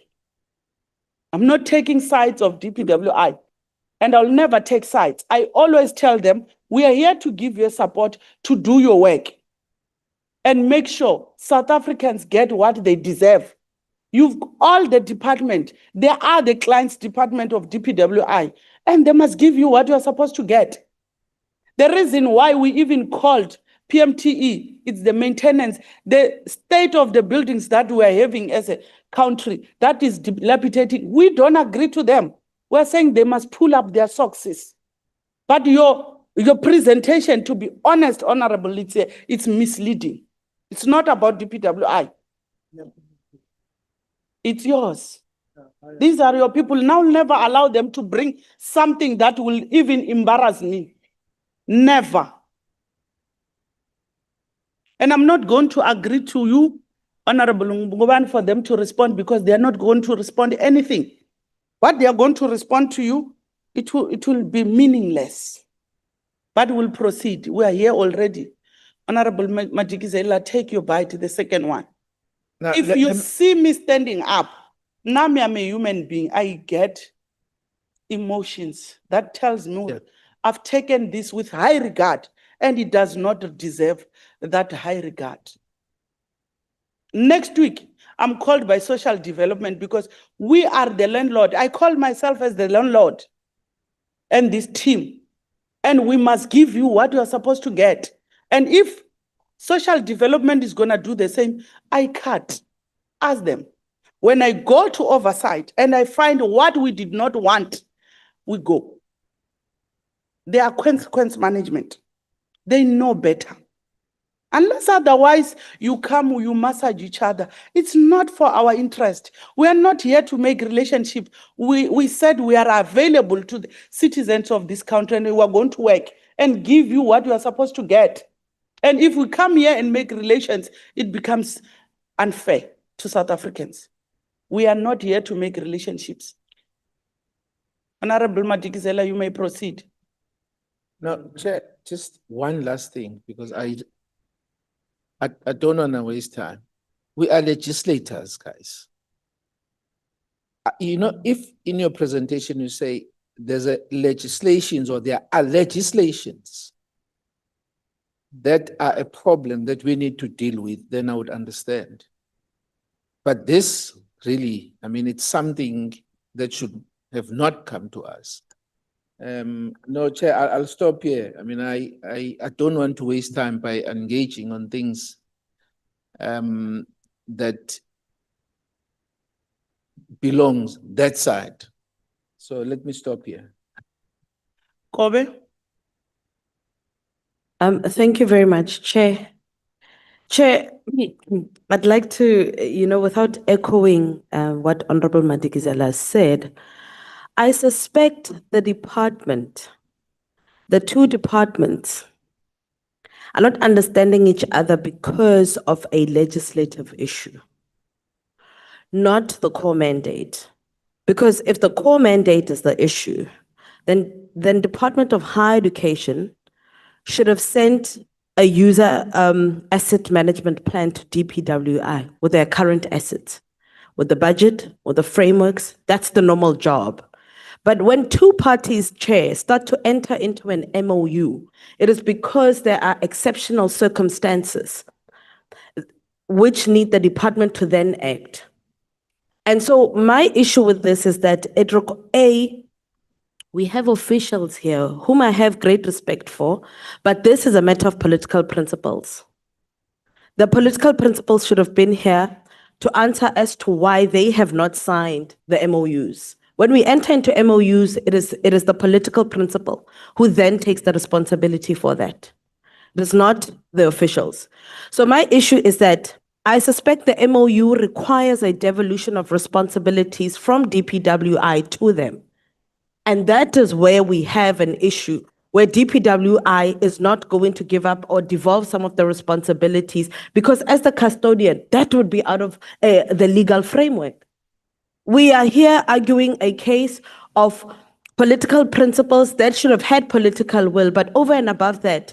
I'm not taking sides of DPWI, and I'll never take sides. I always tell them, we are here to give you support to do your work and make sure South Africans get what they deserve. You've all the department, they are the client's department of DPWI, and they must give you what you're supposed to get. The reason why we even called PMTE, it's the maintenance, the state of the buildings that we are having as a country that is dilapidating. We don't agree to them. We're saying they must pull up their socks. But your presentation, to be honest, Honorable Litsie, it's misleading. It's not about DPWI. It's yours. These are your people. Now never allow them to bring something that will even embarrass me. Never. And I'm not going to agree to you, Honorable Nguban, for them to respond because they are not going to respond anything. What they are going to respond to you, it will be meaningless. But we'll proceed. We are here already. Honorable Madikizela, take your bite, the second one. Now, if you see me standing up, now I'm a human being, I get emotions. That tells me I've taken this with high regard, and it does not deserve that high regard. Next week, I'm called by social development because we are the landlord. I call myself as the landlord and this team, and we must give you what you are supposed to get. And if social development is going to do the same, I can't ask them. When I go to oversight and I find what we did not want, we go. They are consequence management. They know better. Unless otherwise you come, you massage each other. It's not for our interest. We are not here to make relationship. We said we are available to the citizens of this country and we are going to work and give you what you are supposed to get. And if we come here and make relations, it becomes unfair to South Africans. We are not here to make relationships. Honorable Madikizela, you may proceed.
Now, Chair, just one last thing, because I don't want to waste time. We are legislators, guys. You know, if in your presentation you say there's a legislations or there are legislations that are a problem that we need to deal with, then I would understand. But this really, I mean, it's something that should have not come to us. No, Chair, I'll stop here. I mean, I don't want to waste time by engaging on things that belongs that side. So let me stop here.
Kobe?
Thank you very much, Chair. Chair, I'd like to, without echoing what Honorable Madikizela said, I suspect the two departments are not understanding each other because of a legislative issue, not the core mandate. Because if the core mandate is the issue, then Department of Higher Education should have sent a user asset management plan to DPWI with their current assets, with the budget, with the frameworks. That's the normal job. But when two parties, Chair, start to enter into an MOU, it is because there are exceptional circumstances which need the department to then act. And so my issue with this is that We have officials here whom I have great respect for, but this is a matter of political principles. The political principles should have been here to answer as to why they have not signed the MOUs. When we enter into MOUs, it is the political principal who then takes the responsibility for that. It is not the officials. So my issue is that I suspect the MOU requires a devolution of responsibilities from DPWI to them. And that is where we have an issue, where DPWI is not going to give up or devolve some of the responsibilities, because as the custodian, that would be out of the legal framework. We are here arguing a case of political principles that should have had political will, but over and above that,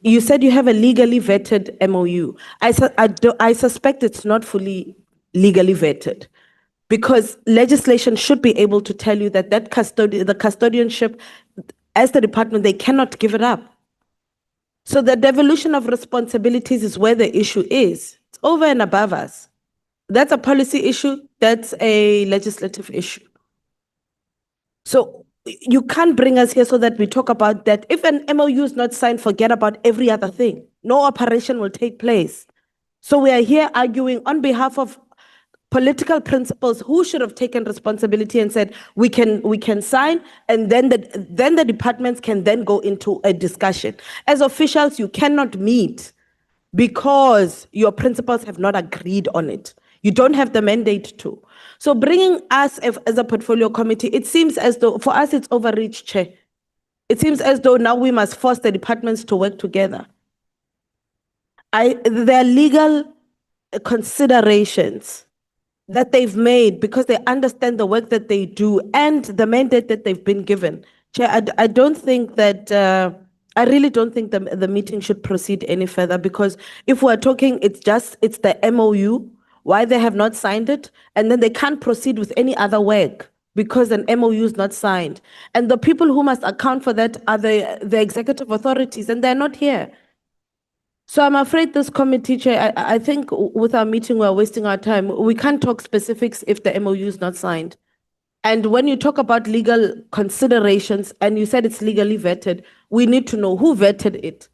you said you have a legally vetted MOU. I suspect it's not fully legally vetted, because legislation should be able to tell you that the custodianship, as the department, they cannot give it up. So the devolution of responsibilities is where the issue is. It's over and above us. That's a policy issue. That's a legislative issue. So you can't bring us here so that we talk about that. If an MOU is not signed, forget about every other thing. No operation will take place. So we are here arguing on behalf of political principles who should have taken responsibility and said, we can sign, and then the departments can then go into a discussion. As officials, you cannot meet because your principals have not agreed on it. You don't have the mandate to. So bringing us as a portfolio committee, it seems as though, for us, it's overreach, Chair. It seems as though now we must force the departments to work together. There are legal considerations that they've made because they understand the work that they do and the mandate that they've been given. Chair, I don't think that, I really don't think the meeting should proceed any further, because if we're talking, it's the MOU, why they have not signed it, and then they can't proceed with any other work because an MOU is not signed. And the people who must account for that are the executive authorities, and they're not here. So I'm afraid this committee, Chair, I think with our meeting, we're wasting our time. We can't talk specifics if the MOU is not signed. And when you talk about legal considerations, and you said it's legally vetted, we need to know who vetted it.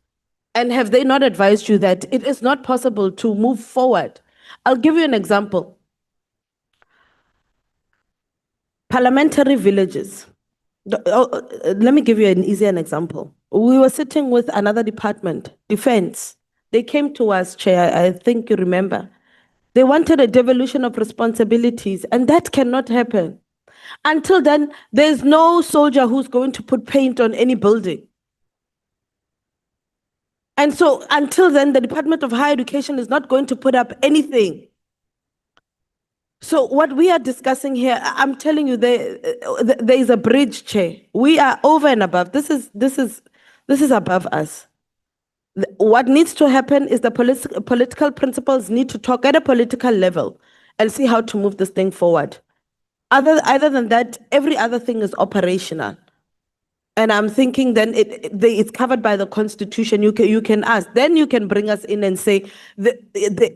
And have they not advised you that it is not possible to move forward? I'll give you an example. Parliamentary villages. Let me give you an easier example. We were sitting with another department, defense. They came to us, Chair, I think you remember. They wanted a devolution of responsibilities, and that cannot happen. Until then, there's no soldier who's going to put paint on any building. And so until then, the Department of Higher Education is not going to put up anything. So what we are discussing here, I'm telling you, there is a bridge, Chair. We are over and above. This is above us. What needs to happen is the political principles need to talk at a political level and see how to move this thing forward. Other than that, every other thing is operational. And I'm thinking then it's covered by the Constitution. You can ask. Then you can bring us in and say,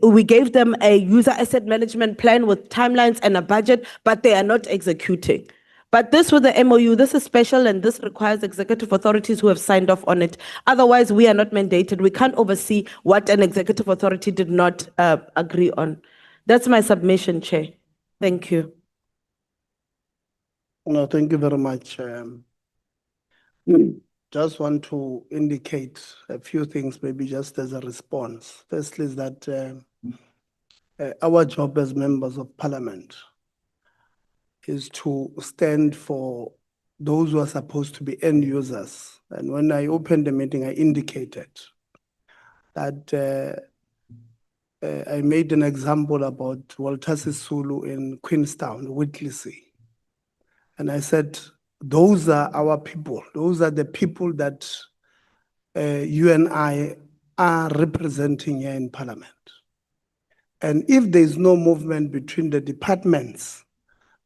we gave them a user asset management plan with timelines and a budget, but they are not executing. But this with the MOU, this is special, and this requires executive authorities who have signed off on it. Otherwise, we are not mandated. We can't oversee what an executive authority did not agree on. That's my submission, Chair. Thank you.
No, thank you very much. Just want to indicate a few things, maybe just as a response. Firstly, is that our job as members of Parliament is to stand for those who are supposed to be end users. And when I opened the meeting, I indicated that I made an example about Walter Sisulu in Queenstown, Whittlesea. And I said, those are our people. Those are the people that you and I are representing here in Parliament. And if there's no movement between the departments,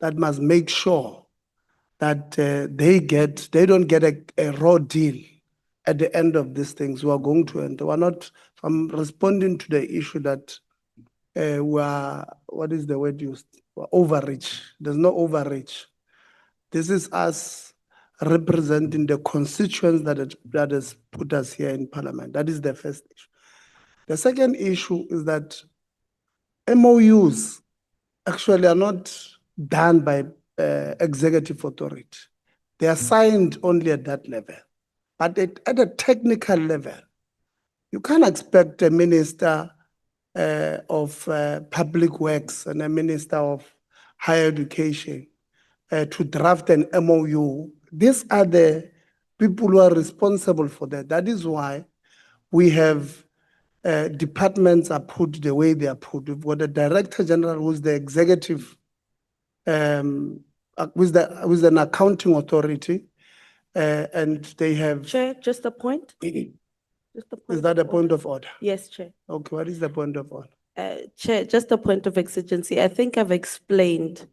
that must make sure that they don't get a raw deal at the end of these things. We are going to end. We're not. I'm responding to the issue that what is the word used? We're overreach. There's no overreach. This is us representing the constituents that has put us here in Parliament. That is the first issue. The second issue is that MOUs actually are not done by executive authority. They are signed only at that level. But at a technical level, you can't expect a minister of public works and a minister of higher education to draft an MOU. These are the people who are responsible for that. That is why we have departments are put the way they are put. We've got a director general who's the executive, with an accounting authority, and they have.
Chair, just a point. Just a point
Is that a point of order?
Yes, Chair.
Okay, what is the point of order?
Chair, just a point of exigency. I think I've explained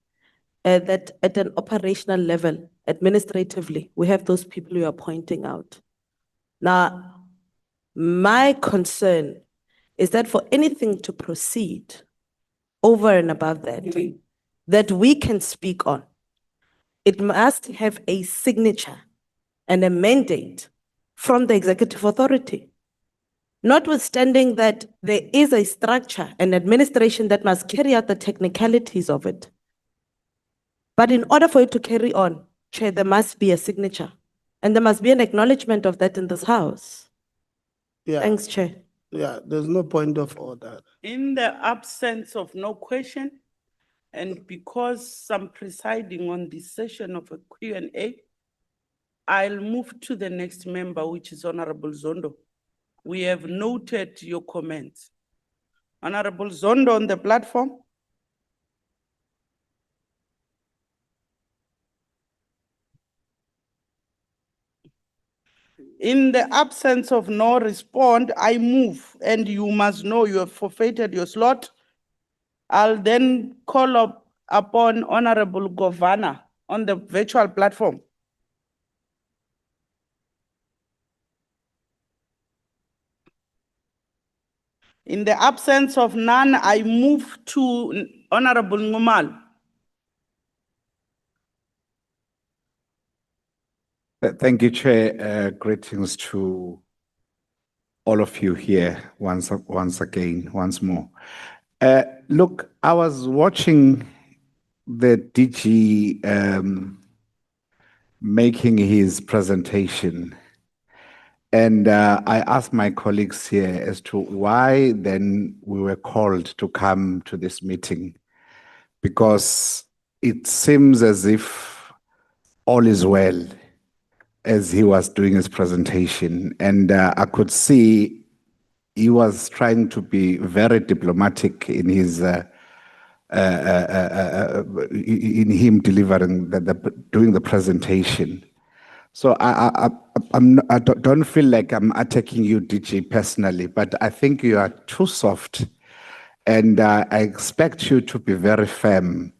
that at an operational level, administratively, we have those people you are pointing out. Now, my concern is that for anything to proceed over and above that, that we can speak on, it must have a signature and a mandate from the executive authority. Notwithstanding that there is a structure and administration that must carry out the technicalities of it. But in order for it to carry on, Chair, there must be a signature and there must be an acknowledgement of that in this House.
Yeah.
Thanks, Chair.
Yeah, there's no point of order.
In the absence of no question, and because I'm presiding on this session of a Q&A, I'll move to the next member, which is Honorable Zondo. We have noted your comments. Honorable Zondo on the platform. In the absence of no response, I move, and you must know you have forfeited your slot. I'll then call upon Honorable Governor on the virtual platform. In the absence of none, I move to Honorable Ngumal.
Thank you, Chair. Greetings to all of you here once more. Look, I was watching the DG making his presentation, and I asked my colleagues here as to why then we were called to come to this meeting, because it seems as if all is well as he was doing his presentation. And I could see he was trying to be very diplomatic in his in him delivering doing the presentation. So I don't feel like I'm attacking you, DG, personally, but I think you are too soft, and I expect you to be very firm.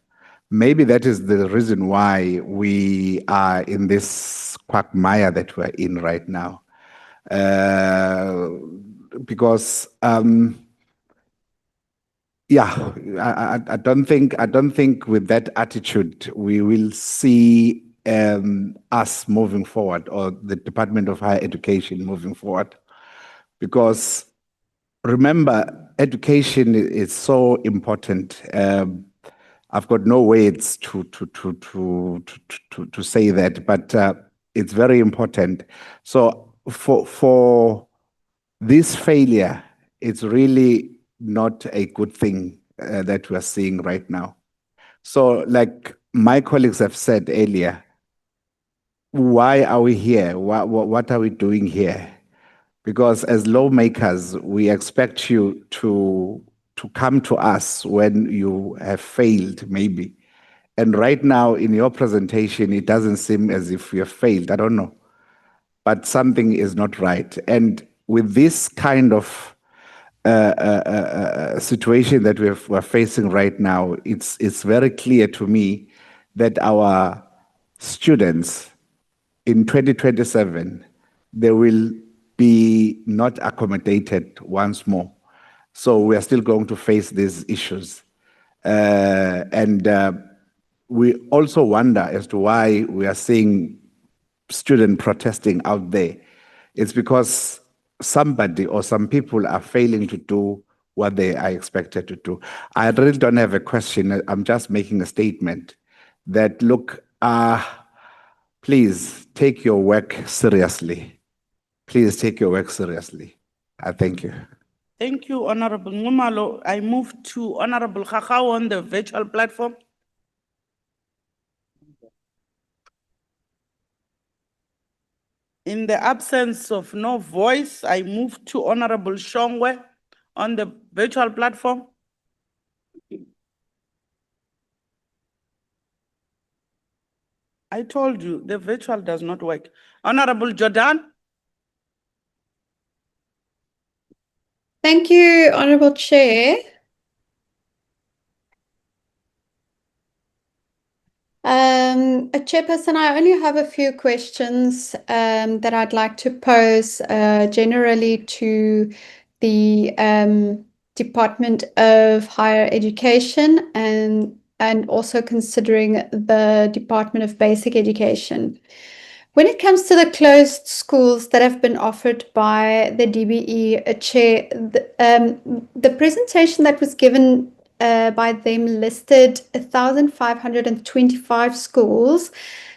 Maybe that is the reason why we are in this quagmire that we're in right now. Because yeah, I don't think with that attitude we will see us moving forward, or the Department of Higher Education moving forward. Because remember, education is so important. I've got no words to say that, but it's very important. So for this failure, it's really not a good thing that we're seeing right now. So like my colleagues have said earlier, why are we here? What are we doing here? Because as lawmakers, we expect you to come to us when you have failed, maybe. And right now, in your presentation, it doesn't seem as if you have failed. I don't know. But something is not right. And with this kind of situation that we're facing right now, it's very clear to me that our students in 2027, they will be not accommodated once more. So we are still going to face these issues. And we also wonder as to why we are seeing student protesting out there, it's because somebody or some people are failing to do what they are expected to do. I really don't have a question. I'm just making a statement that, look, please take your work seriously. Please take your work seriously. Thank you.
Thank you, Honorable Ngumalo. I move to Honorable Khakao on the virtual platform. In the absence of no voice, I move to Honorable Shongwe on the virtual platform. I told you, the virtual does not work. Honorable Jordan.
Thank you, Honorable Chair. Chairperson, I only have a few questions that I'd like to pose generally to the Department of Higher Education and also considering the Department of Basic Education. When it comes to the closed schools that have been offered by the DBE, Chair, the presentation that was given by them listed 1,525 schools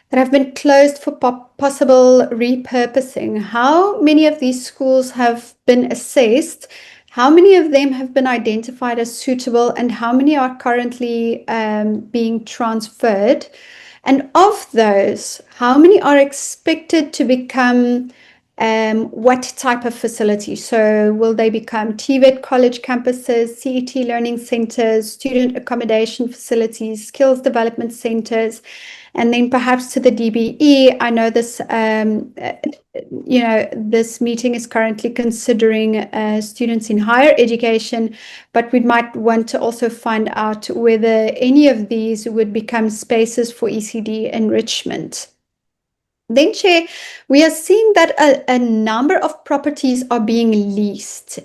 that have been closed for possible repurposing. How many of these schools have been assessed? How many of them have been identified as suitable, and how many are currently being transferred? And of those, how many are expected to become what type of facility? So will they become TVET college campuses, CET learning centers, student accommodation facilities, skills development centers, and then perhaps to the DBE? I know this, this meeting is currently considering students in higher education, but we might want to also find out whether any of these would become spaces for ECD enrichment. Then, Chair, we are seeing that a number of properties are being leased,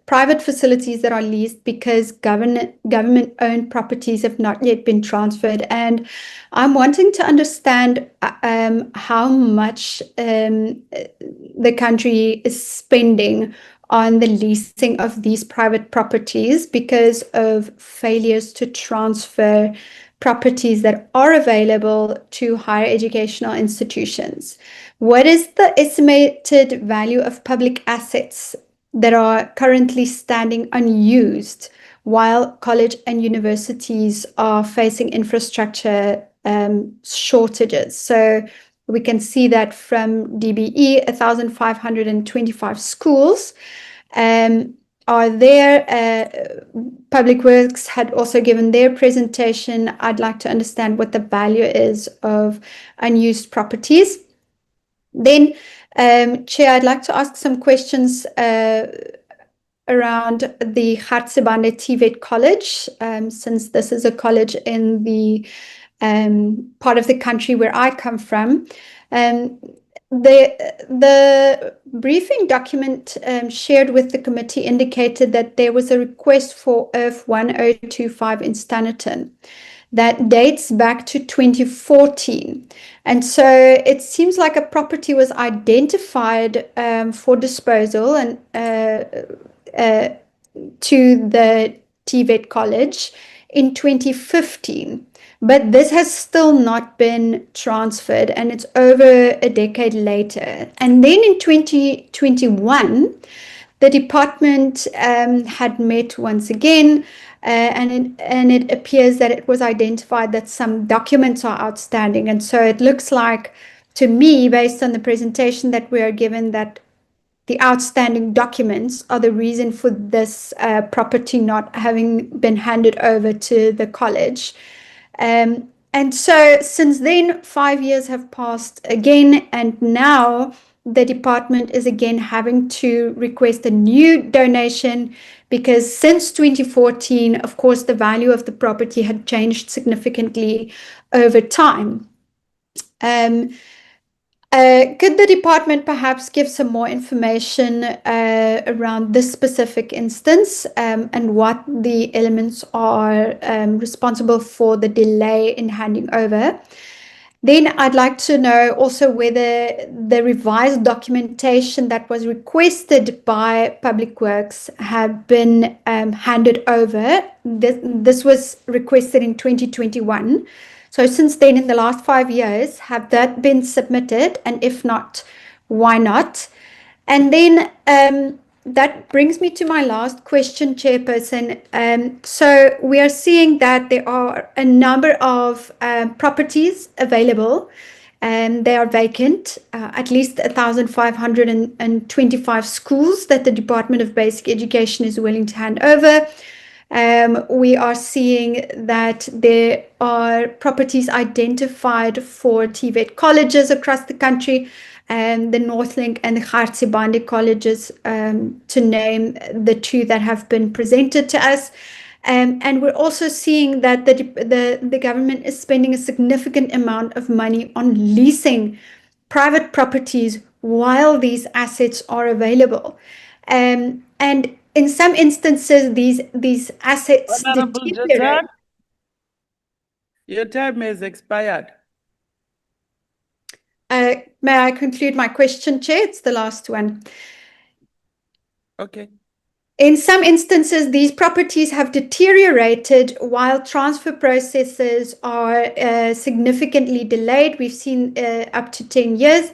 private facilities that are leased because government-owned properties have not yet been transferred. And I'm wanting to understand how much the country is spending on the leasing of these private properties because of failures to transfer properties that are available to higher educational institutions. What is the estimated value of public assets that are currently standing unused while college and universities are facing infrastructure shortages? So we can see that from DBE, 1,525 schools. Are there, Public Works had also given their presentation. I'd like to understand what the value is of unused properties. Then, Chair, I'd like to ask some questions around the Hartsebande TVET College, since this is a college in the part of the country where I come from. The briefing document shared with the committee indicated that there was a request for IRF 1025 in Standerton that dates back to 2014. And so it seems like a property was identified for disposal and to the TVET College in 2015. But this has still not been transferred, and it's over a decade later. And then in 2021, the department had met once again, and it appears that it was identified that some documents are outstanding. And so it looks like, to me, based on the presentation that we are given, that the outstanding documents are the reason for this property not having been handed over to the college. And so since then, 5 years have passed again, and now the department is again having to request a new donation because since 2014, of course, the value of the property had changed significantly over time. Could the department perhaps give some more information around this specific instance and what the elements are responsible for the delay in handing over? Then I'd like to know also whether the revised documentation that was requested by Public Works have been handed over. This was requested in 2021. So since then, in the last 5 years, have that been submitted? And if not, why not? And then that brings me to my last question, Chairperson. So we are seeing that there are a number of properties available and they are vacant, at least 1,525 schools that the Department of Basic Education is willing to hand over. We are seeing that there are properties identified for TVET colleges across the country, and the Northlink and the Hartsibande colleges, to name the two that have been presented to us. And we're also seeing that the government is spending a significant amount of money on leasing private properties while these assets are available. And in some instances, these assets
Honorable
deteriorate.
Jordan, your time has expired.
May I conclude my question, Chair? It's the last one.
Okay.
In some instances, these properties have deteriorated while transfer processes are significantly delayed. We've seen up to 10 years.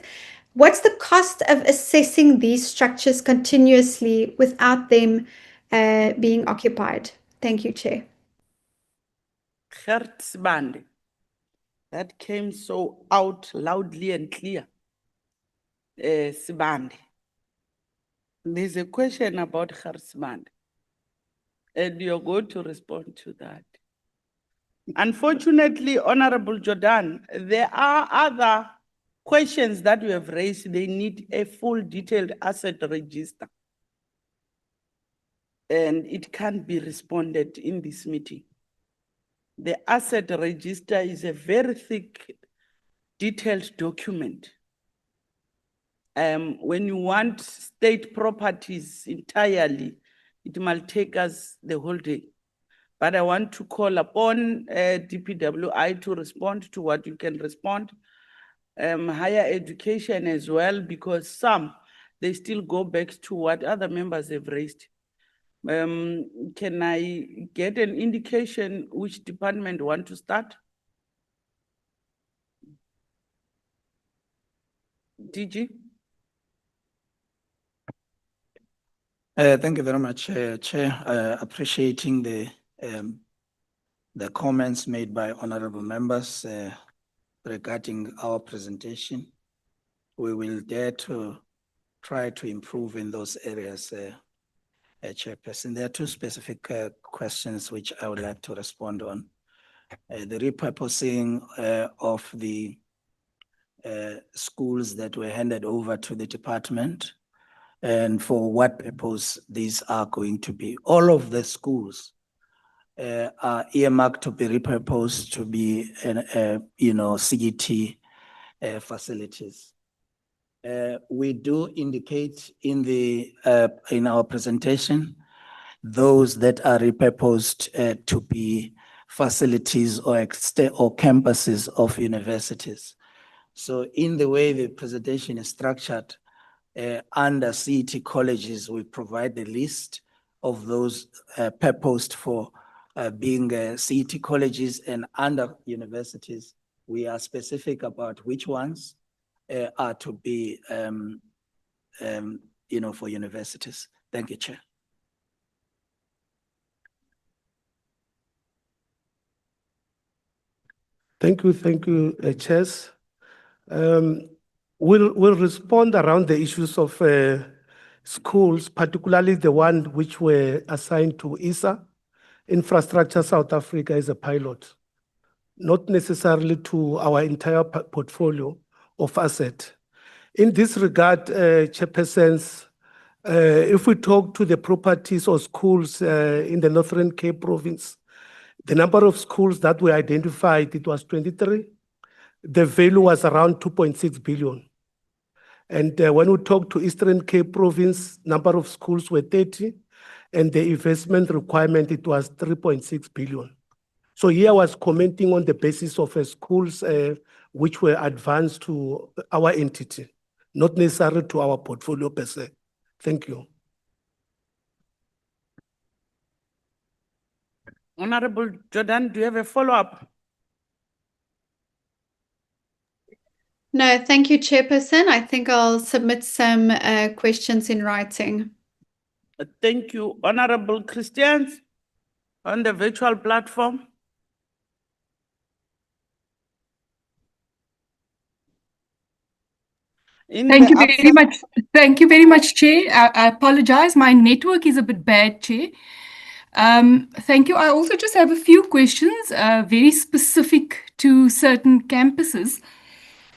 What's the cost of assessing these structures continuously without them being occupied? Thank you, Chair.
Hartsibande. That came so out loudly and clear. Sibande. There's a question about Hartsibande, and you're going to respond to that. Unfortunately, Honorable Jordan, there are other questions that you have raised. They need a full detailed asset register, and it can't be responded in this meeting. The asset register is a very thick, detailed document. When you want state properties entirely, it might take us the whole day. But I want to call upon DPWI to respond to what you can respond. Higher education as well, because some, they still go back to what other members have raised. Can I get an indication which department want to start? DG?
Thank you very much, Chair. Appreciating the comments made by honorable members regarding our presentation. We will dare to try to improve in those areas, Chairperson. There are two specific questions which I would like to respond on. The repurposing of the schools that were handed over to the department, and for what purpose these are going to be. All of the schools are earmarked to be repurposed to be, CET facilities. We do indicate in our presentation those that are repurposed to be facilities or campuses of universities. So in the way the presentation is structured, under CET colleges, we provide the list of those purposed for being CET colleges, and under universities, we are specific about which ones are to be, for universities. Thank you, Chair.
Thank you, Chairs. We'll respond around the issues of schools, particularly the one which were assigned to ISA, Infrastructure South Africa, as a pilot, not necessarily to our entire portfolio of asset. In this regard, Chairpersons, if we talk to the properties or schools in the Northern Cape province, the number of schools that were identified, it was 23. The value was around 2.6 billion. And when we talk to Eastern Cape province, number of schools were 30, and the investment requirement, it was 3.6 billion. So here I was commenting on the basis of schools which were advanced to our entity, not necessarily to our portfolio per se. Thank you.
Honorable Jordan, do you have a follow-up?
No, thank you, Chairperson. I think I'll submit some questions in writing.
Thank you. Honorable Christians on the virtual platform.
Thank you very much. Thank you very much, Chair. I apologize. My network is a bit bad, Chair. Thank you. I also just have a few questions, very specific to certain campuses.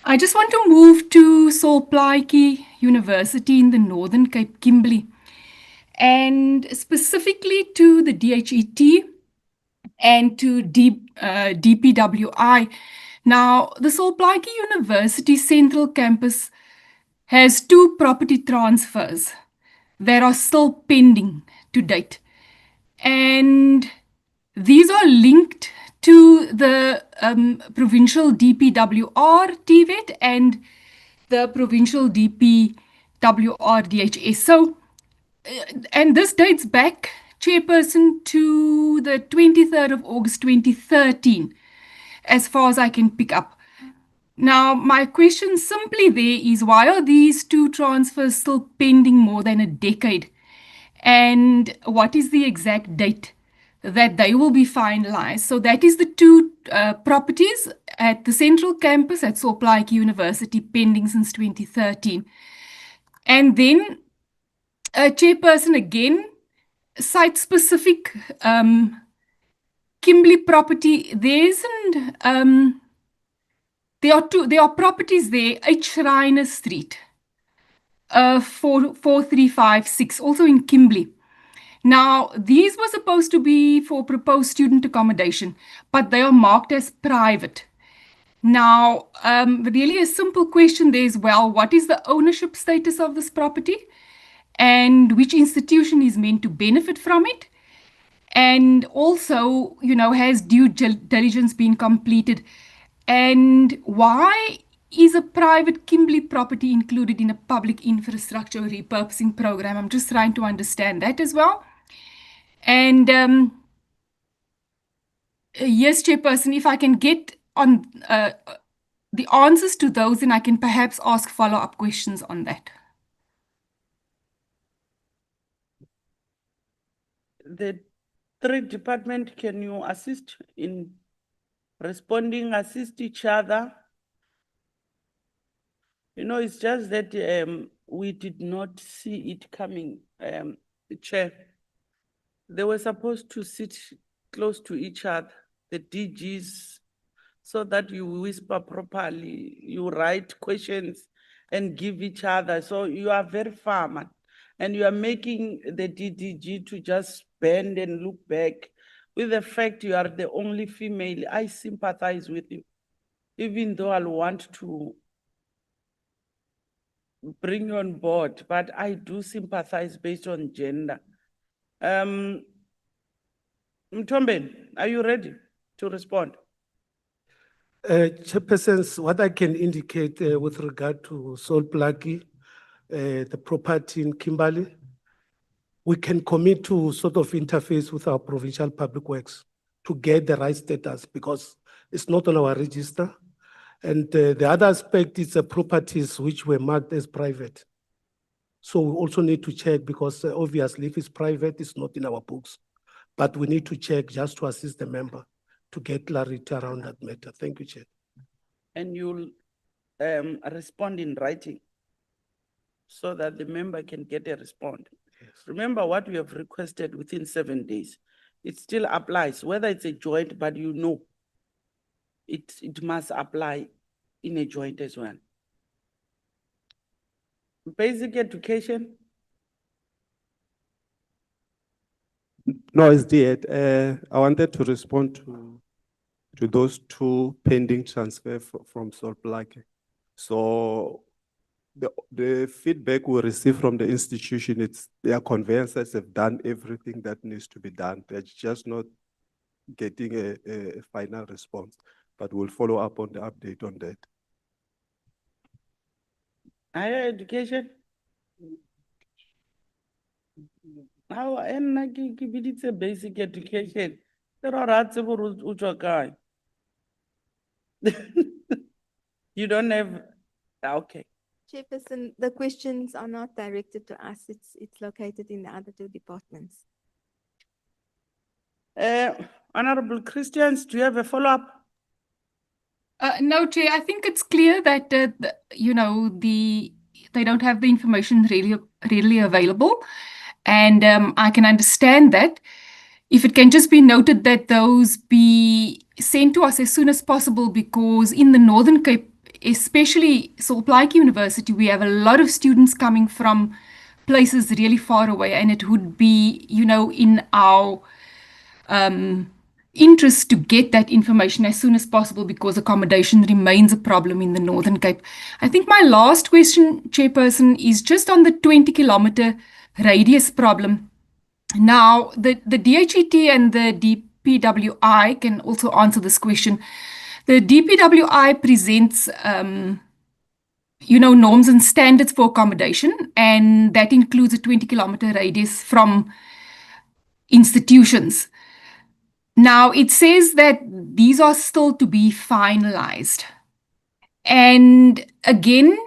I just want to move to Sol Plaatje University in the Northern Cape, Kimberley, and specifically to the DHET and to DPWI. Now, the Sol Plaatje University Central Campus has 2 property transfers that are still pending to date. And these are linked to the provincial DPWR DVET and the provincial DPWR DHS. So, and this dates back, Chairperson, to the 23rd of August 2013, as far as I can pick up. Now, my question simply there is, why are these 2 transfers still pending more than a decade? And what is the exact date that they will be finalized? So that is the 2 properties at the central campus at Sol Plaatje University pending since 2013. And then, Chairperson, again, site-specific Kimberley property, there are properties there, H. Reiner Street, 4356, also in Kimberley. Now, these were supposed to be for proposed student accommodation, but they are marked as private. Now, really a simple question there as well. What is the ownership status of this property? And which institution is meant to benefit from it? And also, you know, has due diligence been completed? And why is a private Kimberley property included in a public infrastructure repurposing program? I'm just trying to understand that as well. And yes, Chairperson, if I can get on the answers to those, then I can perhaps ask follow-up questions on that.
The 3 departments, can you assist in responding, assist each other? You know, it's just that we did not see it coming, Chair. They were supposed to sit close to each other, the DGs, so that you whisper properly, you write questions and give each other. So you are very far, man. And you are making the DDG to just bend and look back. With the fact you are the only female, I sympathize with you, even though I'll want to bring you on board, but I do sympathize based on gender. Mtomben, are you ready to respond?
Chairpersons, what I can indicate with regard to Sol Plaatje, the property in Kimberley, we can commit to sort of interface with our provincial public works to get the right status because it's not on our register. And the other aspect is the properties which were marked as private. So we also need to check because obviously if it's private, it's not in our books. But we need to check just to assist the member to get clarity around that matter. Thank you, Chair.
And you'll respond in writing so that the member can get a response. Yes. Remember what we have requested within 7 days. It still applies, whether it's a joint, but you know, it must apply in a joint as well. Basic education.
No, it's DHET. I wanted to respond to those 2 pending transfer from Sol Plaatje. So the feedback we receive from the institution, it's their conveyancers have done everything that needs to be done. They're just not getting a final response, but we'll follow up on the update on that.
Higher education. How and it's a basic education. There are rats of Uchokai. You don't have okay.
Chairperson, the questions are not directed to us. It's located in the other two departments.
Honorable Christians, do you have a follow-up?
No, Chair, I think it's clear that, they don't have the information readily available. And I can understand that. If it can just be noted that those be sent to us as soon as possible, because in the Northern Cape, especially Solplaatje University, we have a lot of students coming from places really far away, and it would be, in our interest to get that information as soon as possible, because accommodation remains a problem in the Northern Cape. I think my last question, Chairperson, is just on the 20-kilometer radius problem. Now, the DHET and the DPWI can also answer this question. The DPWI presents, norms and standards for accommodation, and that includes a 20-kilometer radius from institutions. Now, it says that these are still to be finalized. And again,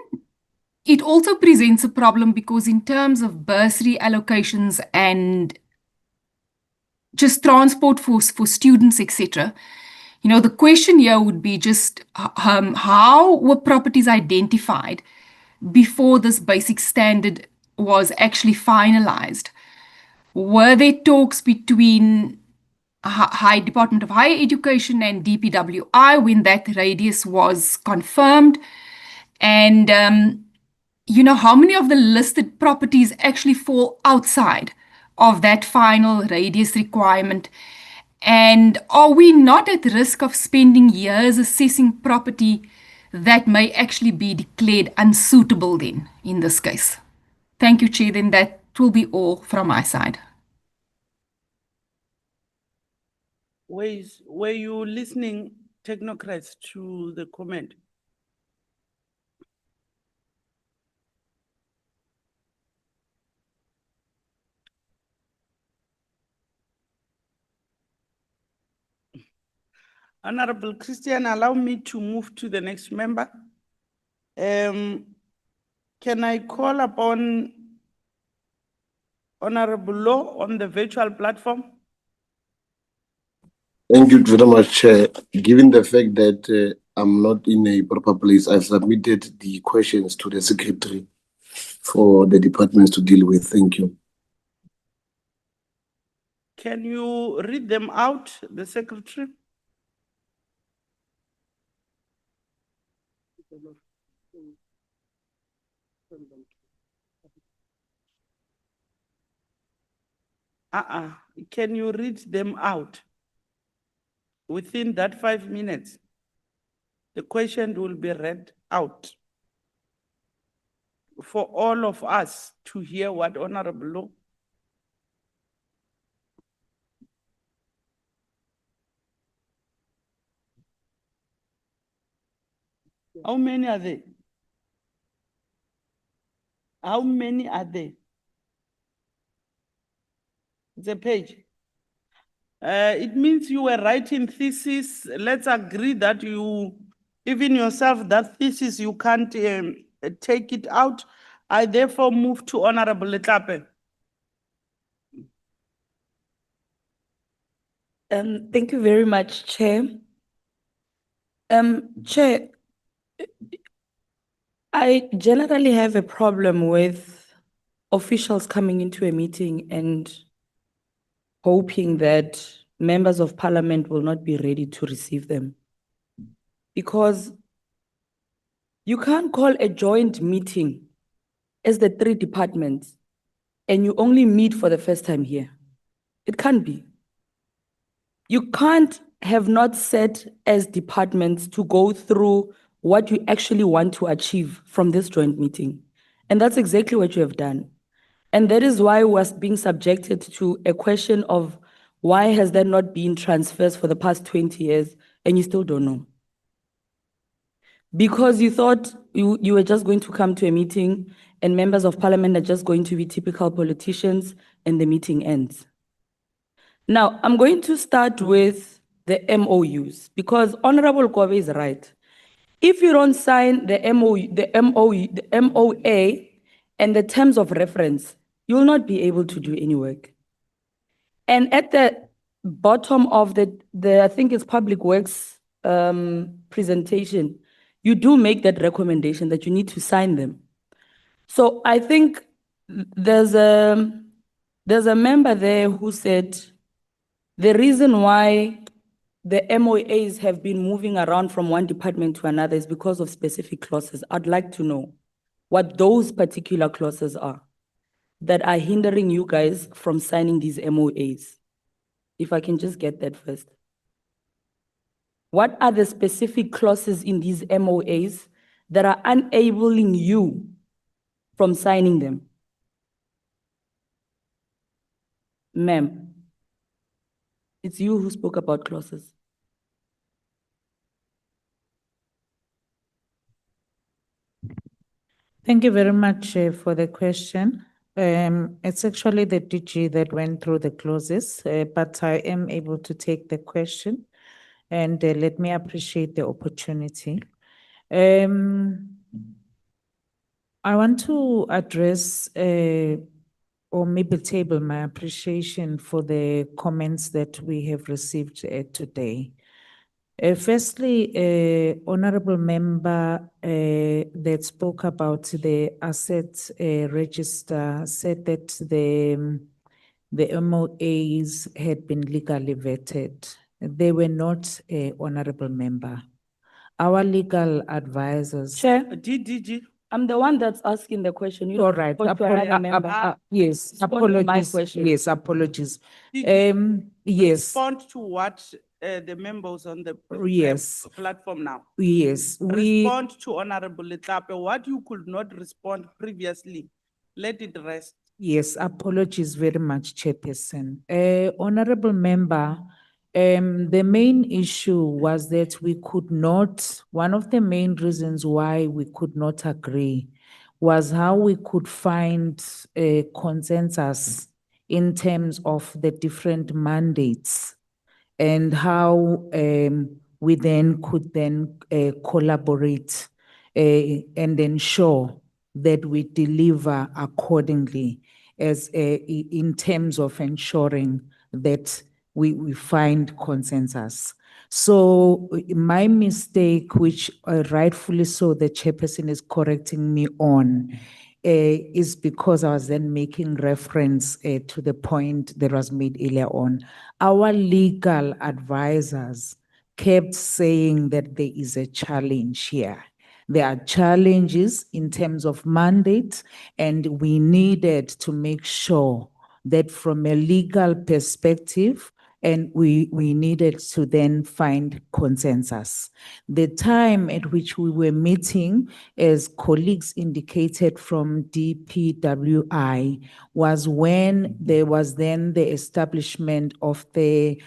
it also presents a problem because in terms of bursary allocations and just transport for students, etc., the question here would be just how were properties identified before this basic standard was actually finalized? Were there talks between High Department of Higher Education and DPWI when that radius was confirmed? And, how many of the listed properties actually fall outside of that final radius requirement? And are we not at risk of spending years assessing property that may actually be declared unsuitable then in this case? Thank you, Chair. Then that will be all from my side.
Were you listening, technocrats, to the comment? Honorable Christian, allow me to move to the next member. Can I call upon Honorable Law on the virtual platform?
Thank you very much, Chair. Given the fact that I'm not in a proper place, I've submitted the questions to the Secretary for the departments to deal with. Thank you.
Can you read them out, the Secretary? Can you read them out? Within that 5 minutes, the question will be read out for all of us to hear what Honorable Law. How many are there? How many are there? It's a page. It means you were writing thesis. Let's agree that you, even yourself, that thesis, you can't take it out. I therefore move to Honorable Letlape.
Thank you very much, Chair. Chair, I generally have a problem with officials coming into a meeting and hoping that members of parliament will not be ready to receive them. Because you can't call a joint meeting as the 3 departments and you only meet for the first time here. It can't be. You can't have not set as departments to go through what you actually want to achieve from this joint meeting. And that's exactly what you have done. And that is why we're being subjected to a question of Why has there not been transfers for the past 20 years and you still don't know? Because you thought you were just going to come to a meeting and members of parliament are just going to be typical politicians and the meeting ends. Now, I'm going to start with the MOUs because Honorable Kobe is right. If you don't sign the MOA and the terms of reference, you'll not be able to do any work. And at the bottom of the I think it's Public Works presentation, you do make that recommendation that you need to sign them. So I think there's a member there who said the reason why the MOAs have been moving around from one department to another is because of specific clauses. I'd like to know what those particular clauses are that are hindering you guys from signing these MOAs. If I can just get that first. What are the specific clauses in these MOAs that are enabling you from signing them? Ma'am, it's you who spoke about clauses.
Thank you very much for the question. It's actually the DG that went through the clauses, but I am able to take the question and let me appreciate the opportunity. I want to address or maybe table my appreciation for the comments that we have received today. Firstly, honorable member that spoke about the asset register said that the MOAs had been legally vetted. They were not a honorable member. Our legal advisors.
Chair, DDG, I'm the one that's asking the question. You
All right. Yes, apologies. Yes, apologies. Yes.
Respond to what the members on the
Yes.
platform now.
Yes.
Respond to Honorable Letlape. What you could not respond previously, let it rest.
Yes, apologies very much, Chairperson. Honorable member, the main issue was that we could not, one of the main reasons why we could not agree was how we could find a consensus in terms of the different mandates and how we then could then collaborate and ensure that we deliver accordingly as in terms of ensuring that we find consensus. So my mistake, which rightfully so the chairperson is correcting me on, is because I was then making reference to the point that was made earlier on. Our legal advisors kept saying that there is a challenge here. There are challenges in terms of mandate, and we needed to make sure that from a legal perspective, and we needed to then find consensus. The time at which we were meeting, as colleagues indicated from DPWI, was when there was then the establishment of the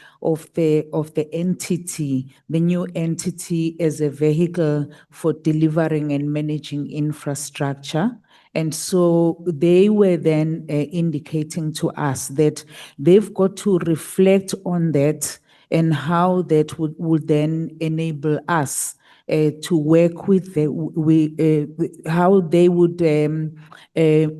entity, the new entity as a vehicle for delivering and managing infrastructure. And so they were then indicating to us that they've got to reflect on that and how that would then enable us to work with how they would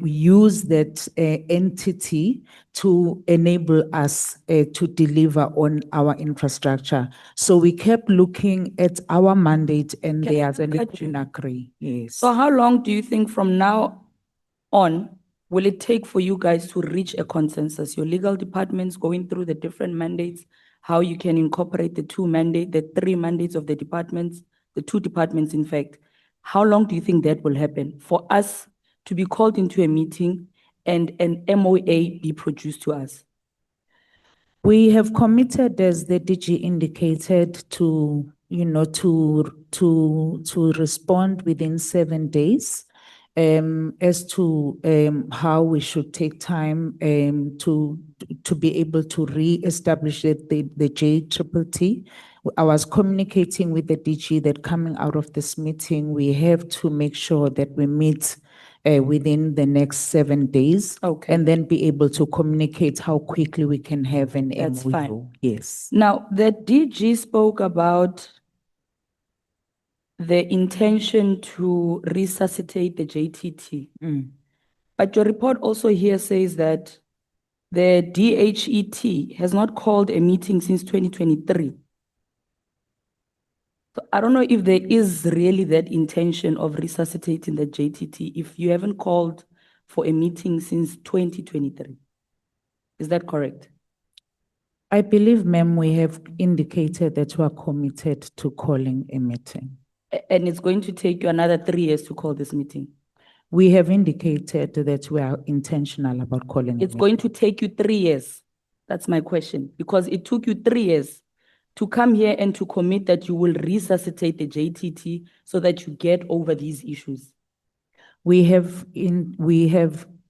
use that entity to enable us to deliver on our infrastructure. So we kept looking at our mandate and there's an agree. Yes.
So how long do you think from now on will it take for you guys to reach a consensus? Your legal departments going through the different mandates, how you can incorporate the three mandates of the departments, the two departments, in fact. How long do you think that will happen for us to be called into a meeting and an MOA be produced to us?
We have committed, as the DG indicated, to respond within 7 days. as to how we should take time to be able to re-establish the JTT. I was communicating with the DG that coming out of this meeting, we have to make sure that we meet within the next 7 days.
Okay.
And then be able to communicate how quickly we can have an
That's
MOU.
fine.
Yes.
Now, the DG spoke about the intention to resuscitate the JTT. But your report also here says that the DHET has not called a meeting since 2023. So I don't know if there is really that intention of resuscitating the JTT if you haven't called for a meeting since 2023. Is that correct?
I believe, ma'am, we have indicated that we are committed to calling a meeting.
And it's going to take you another 3 years to call this meeting.
We have indicated that we are intentional about calling.
It's going to take you 3 years. That's my question, because it took you 3 years to come here and to commit that you will resuscitate the JTT so that you get over these issues.
We have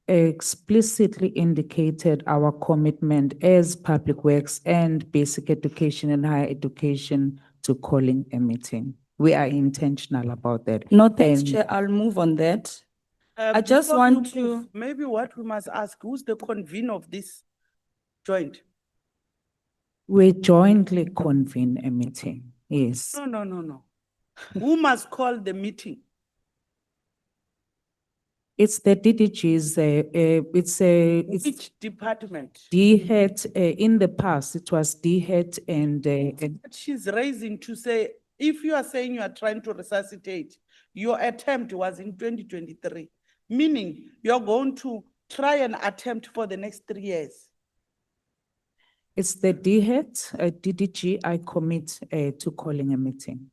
explicitly indicated our commitment as Public Works and Basic Education and Higher Education to calling a meeting. We are intentional about that.
No, thanks, Chair. I'll move on that. I just
Before
want
you
to.
move, maybe what we must ask, who's the convener of this joint?
We jointly convene a meeting. Yes.
No. Who must call the meeting?
It's the DDG's, it's
Which department?
DHET, in the past, it was DHET and
But she's raising to say, if you are saying you are trying to resuscitate, your attempt was in 2023, meaning you're going to try an attempt for the next 3 years.
it's the DHET, DDG, I commit to calling a meeting.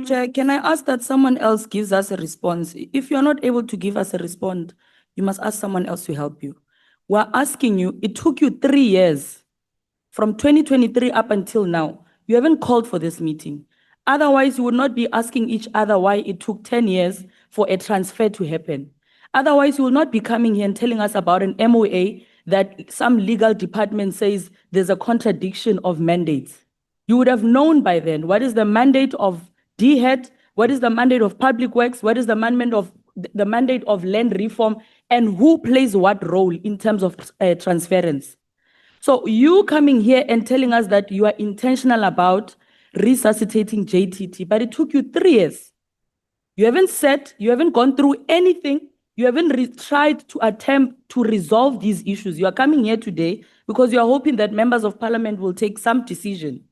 Chair, can I ask that someone else gives us a response? If you're not able to give us a response, you must ask someone else to help you. We're asking you, it took you 3 years from 2023 up until now. You haven't called for this meeting. Otherwise, you would not be asking each other why it took 10 years for a transfer to happen. Otherwise, you will not be coming here and telling us about an MOA that some legal department says there's a contradiction of mandates. You would have known by then what is the mandate of DHET, what is the mandate of Public Works, what is the mandate of land reform, and who plays what role in terms of transference. So you coming here and telling us that you are intentional about resuscitating JTT, but it took you 3 years. You haven't gone through anything. You haven't tried to attempt to resolve these issues. You are coming here today because you are hoping that members of parliament will take some decision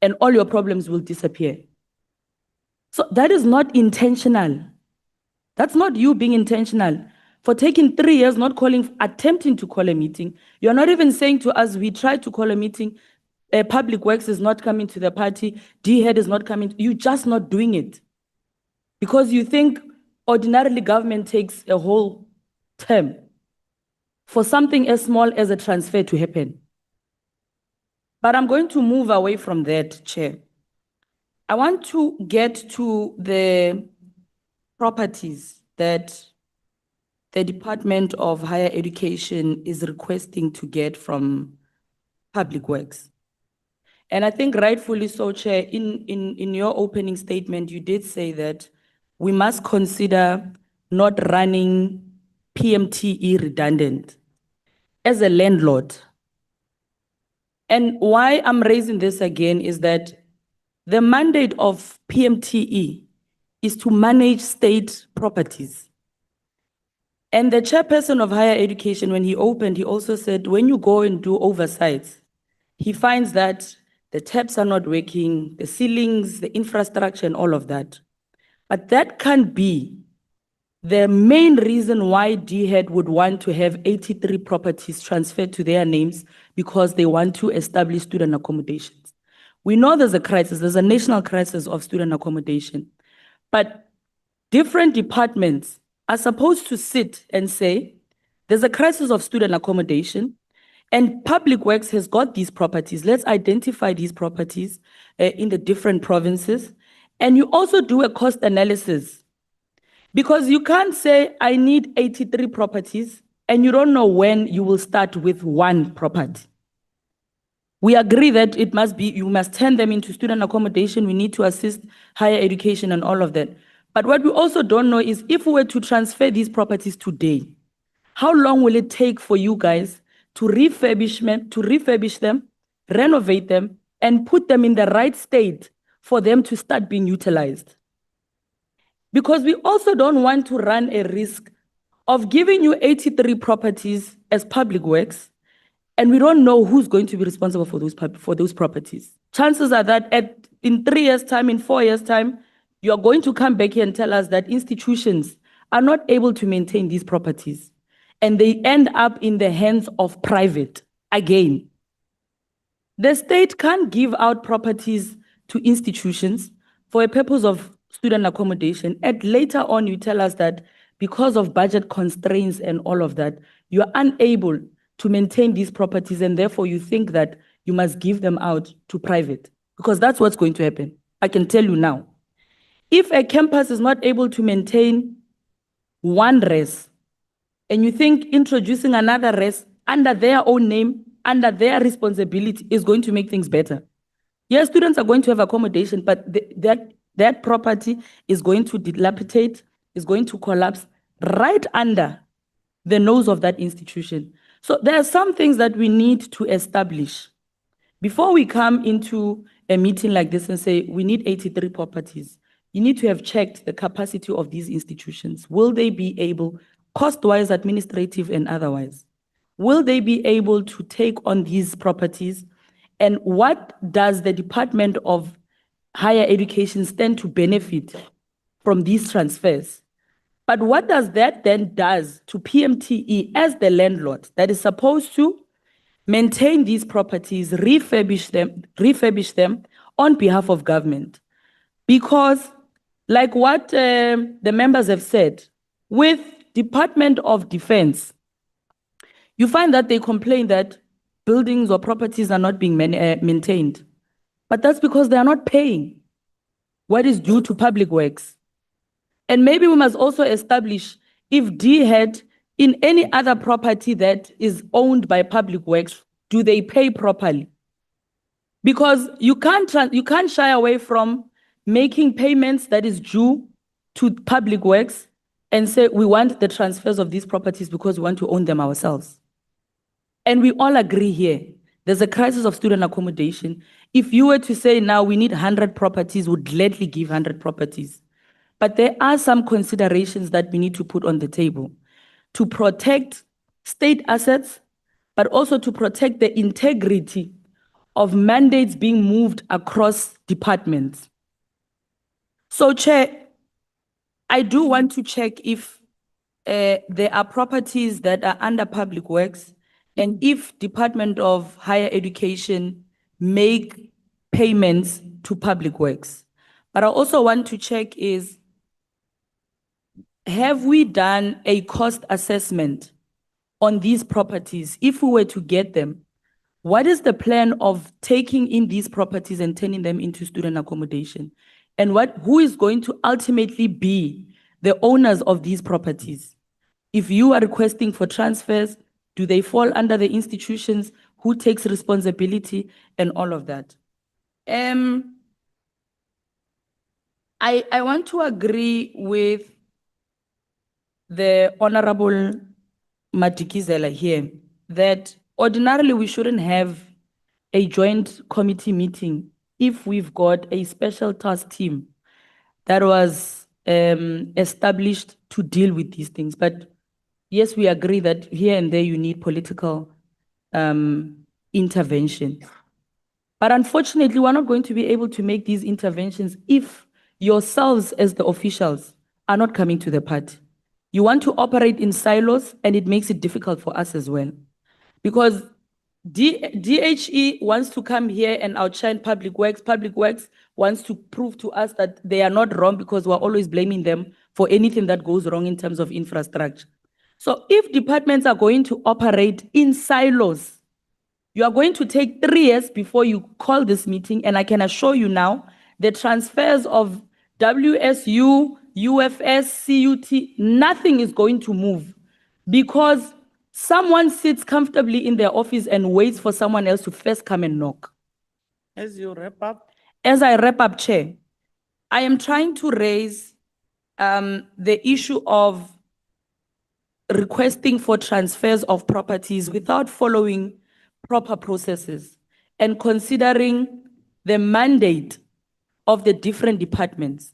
and all your problems will disappear. So that is not intentional. That's not you being intentional. For taking 3 years, not attempting to call a meeting. You're not even saying to us, we tried to call a meeting, Public Works is not coming to the party, DHET is not coming. You're just not doing it. Because you think ordinarily government takes a whole term for something as small as a transfer to happen. But I'm going to move away from that, Chair. I want to get to the properties that the Department of Higher Education is requesting to get from Public Works. And I think rightfully so, Chair, in your opening statement, you did say that we must consider not running PMTE redundant as a landlord. And why I'm raising this again is that the mandate of PMTE is to manage state properties. And the chairperson of higher education, when he opened, he also said, when you go and do oversights, he finds that the taps are not working, the ceilings, the infrastructure, and all of that. But that can't be the main reason why DHET would want to have 83 properties transferred to their names, because they want to establish student accommodations. We know there's a crisis, there's a national crisis of student accommodation, but different departments are supposed to sit and say, there's a crisis of student accommodation, and Public Works has got these properties. Let's identify these properties in the different provinces. And you also do a cost analysis. Because you can't say, I need 83 properties, and you don't know when you will start with one property. We agree that it must be, you must turn them into student accommodation. We need to assist higher education and all of that. But what we also don't know is if we were to transfer these properties today, how long will it take for you guys to refurbish them, renovate them, and put them in the right state for them to start being utilized? Because we also don't want to run a risk of giving you 83 properties as public works, and we don't know who's going to be responsible for those properties. Chances are that in 3 years' time, in 4 years' time, you're going to come back here and tell us that institutions are not able to maintain these properties, and they end up in the hands of private again. The state can't give out properties to institutions for a purpose of student accommodation. And later on, you tell us that because of budget constraints and all of that, you are unable to maintain these properties, and therefore you think that you must give them out to private, because that's what's going to happen. I can tell you now. If a campus is not able to maintain one res, and you think introducing another res under their own name, under their responsibility, is going to make things better. Yes, students are going to have accommodation, but that property is going to dilapidate, is going to collapse right under the nose of that institution. So there are some things that we need to establish before we come into a meeting like this and say we need 83 properties. You need to have checked the capacity of these institutions. Will they be able, cost-wise, administrative and otherwise, will they be able to take on these properties? And what does the Department of Higher Education stand to benefit from these transfers? But what does that then does to PMTE as the landlord that is supposed to maintain these properties, refurbish them on behalf of government? Because like what the members have said, with Department of Defense, you find that they complain that buildings or properties are not being maintained. But that's because they are not paying what is due to public works. And maybe we must also establish if DHET in any other property that is owned by public works, do they pay properly? Because you can't shy away from making payments that is due to public works and say we want the transfers of these properties because we want to own them ourselves. And we all agree here, there's a crisis of student accommodation. If you were to say now we need 100 properties, we'd gladly give 100 properties. But there are some considerations that we need to put on the table to protect state assets, but also to protect the integrity of mandates being moved across departments. So, Chair, I do want to check if there are properties that are under public works, and if Department of Higher Education make payments to public works. But I also want to check is, have we done a cost assessment on these properties? If we were to get them, what is the plan of taking in these properties and turning them into student accommodation? And who is going to ultimately be the owners of these properties? If you are requesting for transfers, do they fall under the institutions? Who takes responsibility and all of that? I want to agree with the Honorable Madikizela here that ordinarily we shouldn't have a joint committee meeting if we've got a special task team that was established to deal with these things. But yes, we agree that here and there you need political intervention. But unfortunately, we're not going to be able to make these interventions if yourselves as the officials are not coming to the party. You want to operate in silos, and it makes it difficult for us as well. Because DHE wants to come here and outshine Public Works. Public Works wants to prove to us that they are not wrong because we're always blaming them for anything that goes wrong in terms of infrastructure. So if departments are going to operate in silos, you are going to take 3 years before you call this meeting. And I can assure you now, the transfers of WSU, UFS, CUT, nothing is going to move because someone sits comfortably in their office and waits for someone else to first come and knock.
As you wrap up,
As I wrap up, Chair, I am trying to raise the issue of requesting for transfers of properties without following proper processes and considering the mandate of the different departments.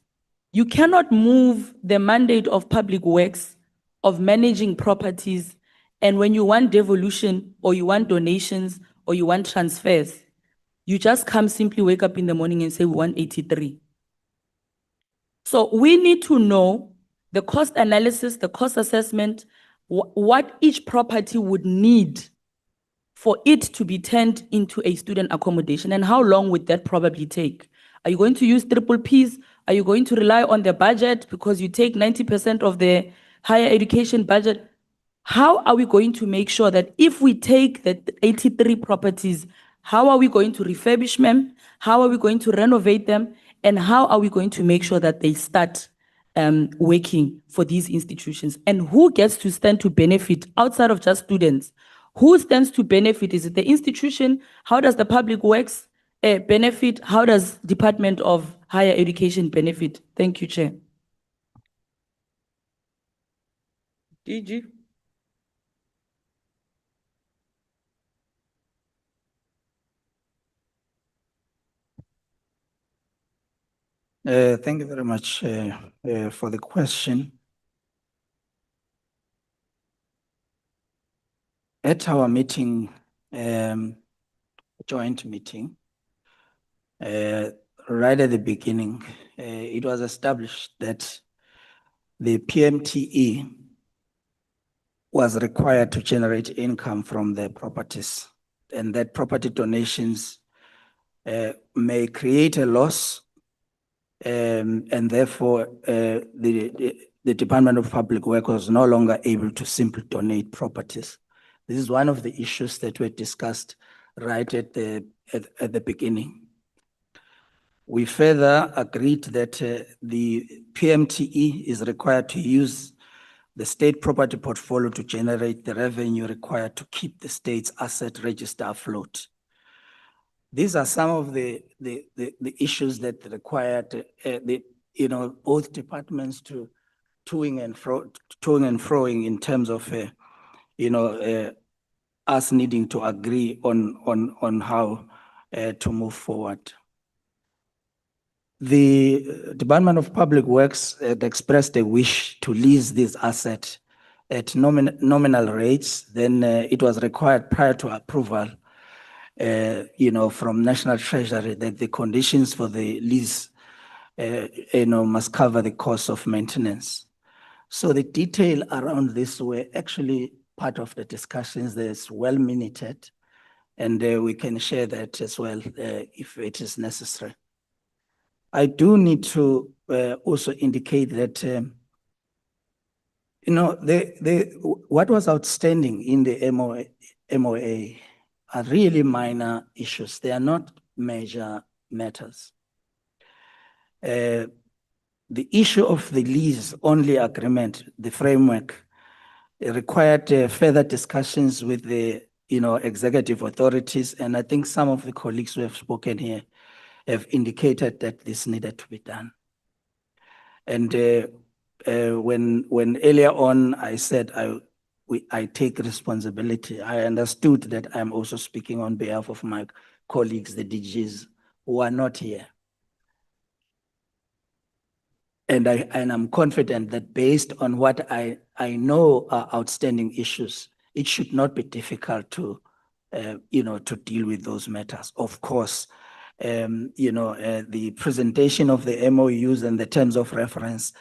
You cannot move the mandate of public works of managing properties, and when you want devolution or you want donations or you want transfers, you just come simply wake up in the morning and say we want 83. So we need to know the cost analysis, the cost assessment, what each property would need for it to be turned into a student accommodation, and how long would that probably take? Are you going to use triple Ps? Are you going to rely on the budget because you take 90% of the higher education budget? How are we going to make sure that if we take the 83 properties, how are we going to refurbish them? How are we going to renovate them? And how are we going to make sure that they start working for these institutions? And who gets to stand to benefit outside of just students? Who stands to benefit? Is it the institution? How does the public works benefit? How does Department of Higher Education benefit? Thank you, Chair.
DG.
Thank you very much for the question. At our meeting, joint meeting, right at the beginning, it was established that the PMTE was required to generate income from the properties, and that property donations may create a loss, and therefore the Department of Public Works was no longer able to simply donate properties. This is one of the issues that were discussed right at the beginning. We further agreed that the PMTE is required to use the state property portfolio to generate the revenue required to keep the state's asset register afloat. These are some of the issues that required both departments to toing and froing in terms of us needing to agree on how to move forward. The Department of Public Works had expressed a wish to lease this asset at nominal rates. Then it was required prior to approval, from National Treasury, that the conditions for the lease, must cover the cost of maintenance. So the detail around this were actually part of the discussions. That's well minuted, and we can share that as well if it is necessary. I do need to also indicate that, what was outstanding in the MOA are really minor issues. They are not major matters. The issue of the lease-only agreement, the framework, required further discussions with the executive authorities, and I think some of the colleagues who have spoken here have indicated that this needed to be done. And when earlier on I said I take responsibility, I understood that I'm also speaking on behalf of my colleagues, the DGs, who are not here. And I'm confident that based on what I know are outstanding issues, it should not be difficult to deal with those matters. Of course, the presentation of the MOUs and the terms of reference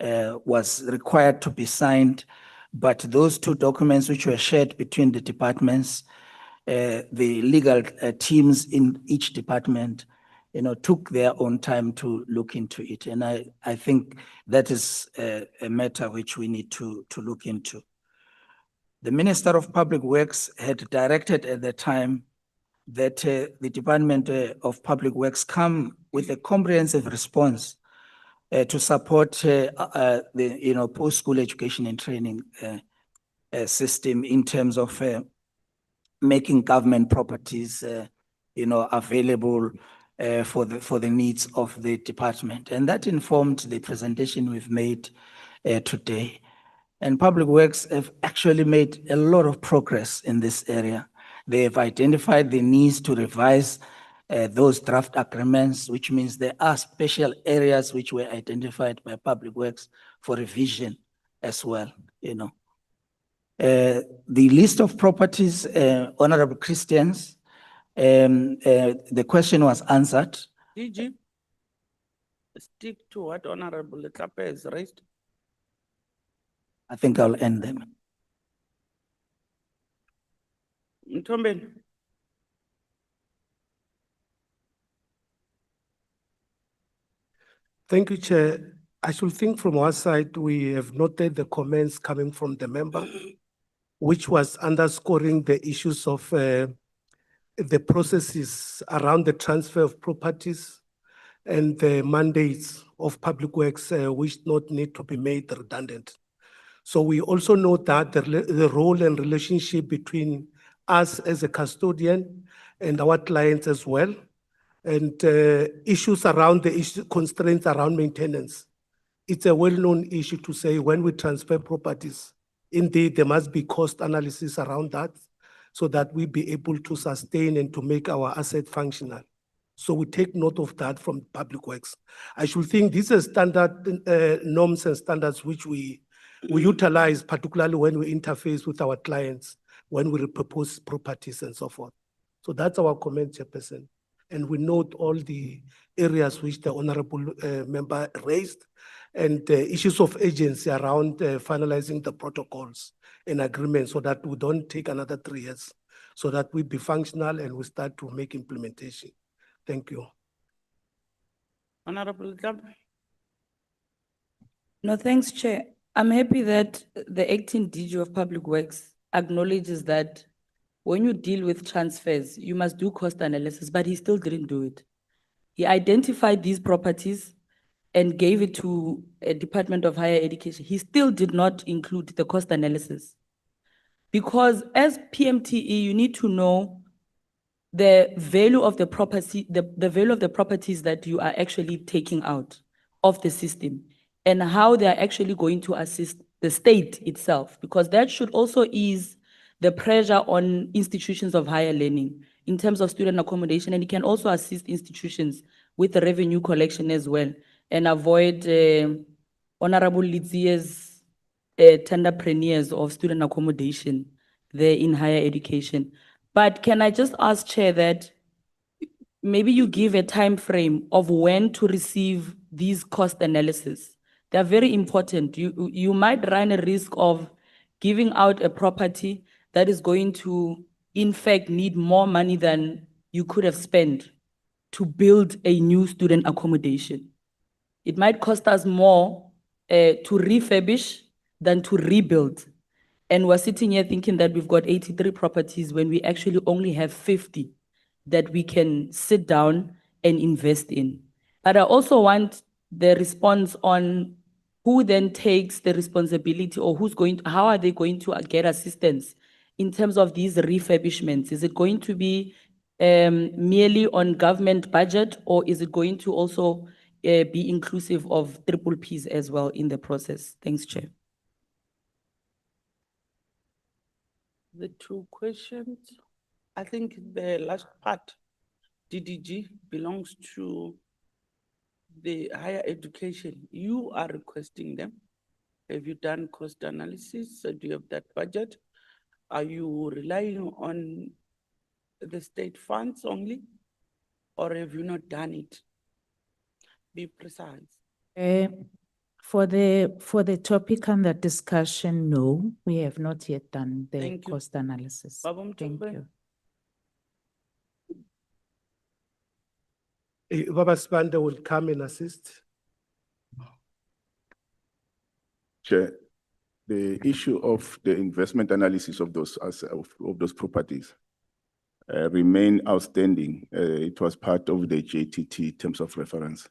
was required to be signed, but those two documents which were shared between the departments, the legal teams in each department, took their own time to look into it. And I think that is a matter which we need to look into. The Minister of Public Works had directed at the time that the Department of Public Works come with a comprehensive response to support the post-school education and training system in terms of making government properties available for the needs of the department. And that informed the presentation we've made today. And Public Works have actually made a lot of progress in this area. They have identified the needs to revise those draft agreements, which means there are special areas which were identified by Public Works for revision as well, The list of properties, Honorable Christians, the question was answered.
DG, stick to what Honorable Letlape has raised.
I think I'll end them.
Mtombeni.
Thank you, Chair. I should think from our side, we have noted the comments coming from the member, which was underscoring the issues of the processes around the transfer of properties and the mandates of Public Works, which not need to be made redundant. So we also note that the role and relationship between us as a custodian and our clients as well, and issues around the constraints around maintenance. It's a well-known issue to say when we transfer properties, indeed there must be cost analysis around that so that we be able to sustain and to make our asset functional. So we take note of that from Public Works. I should think these are standard norms and standards which we utilize, particularly when we interface with our clients, when we propose properties and so forth. So that's our comment, Chairperson. And we note all the areas which the Honorable member raised and issues of agency around finalizing the protocols and agreements so that we don't take another 3 years, so that we be functional and we start to make implementation. Thank you.
Honorable Letlape.
No, thanks, Chair. I'm happy that the acting DG of Public Works acknowledges that when you deal with transfers, you must do cost analysis, but he still didn't do it. He identified these properties and gave it to a Department of Higher Education. He still did not include the cost analysis. Because as PMTE, you need to know the value of the property, the value of the properties that you are actually taking out of the system and how they are actually going to assist the state itself, because that should also ease the pressure on institutions of higher learning in terms of student accommodation, and it can also assist institutions with the revenue collection as well and avoid Honorable Litzie's tenderpreneurs of student accommodation there in higher education. But can I just ask, Chair, that maybe you give a time frame of when to receive these cost analysis? They're very important. You might run a risk of giving out a property that is going to, in fact, need more money than you could have spent to build a new student accommodation. It might cost us more to refurbish than to rebuild. And we're sitting here thinking that we've got 83 properties when we actually only have 50 that we can sit down and invest in. But I also want the response on who then takes the responsibility, or how are they going to get assistance in terms of these refurbishments? Is it going to be merely on government budget, or is it going to also be inclusive of triple Ps as well in the process? Thanks, Chair.
The two questions, I think the last part, DDG, belongs to the higher education. You are requesting them. Have you done cost analysis? Do you have that budget? Are you relying on the state funds only? Or have you not done it? Be precise.
For the topic under discussion, no, we have not yet done the cost analysis. Thank you.
Baba Spanda will come and assist.
Chair, the issue of the investment analysis of those properties remain outstanding. It was part of the DHET terms of reference.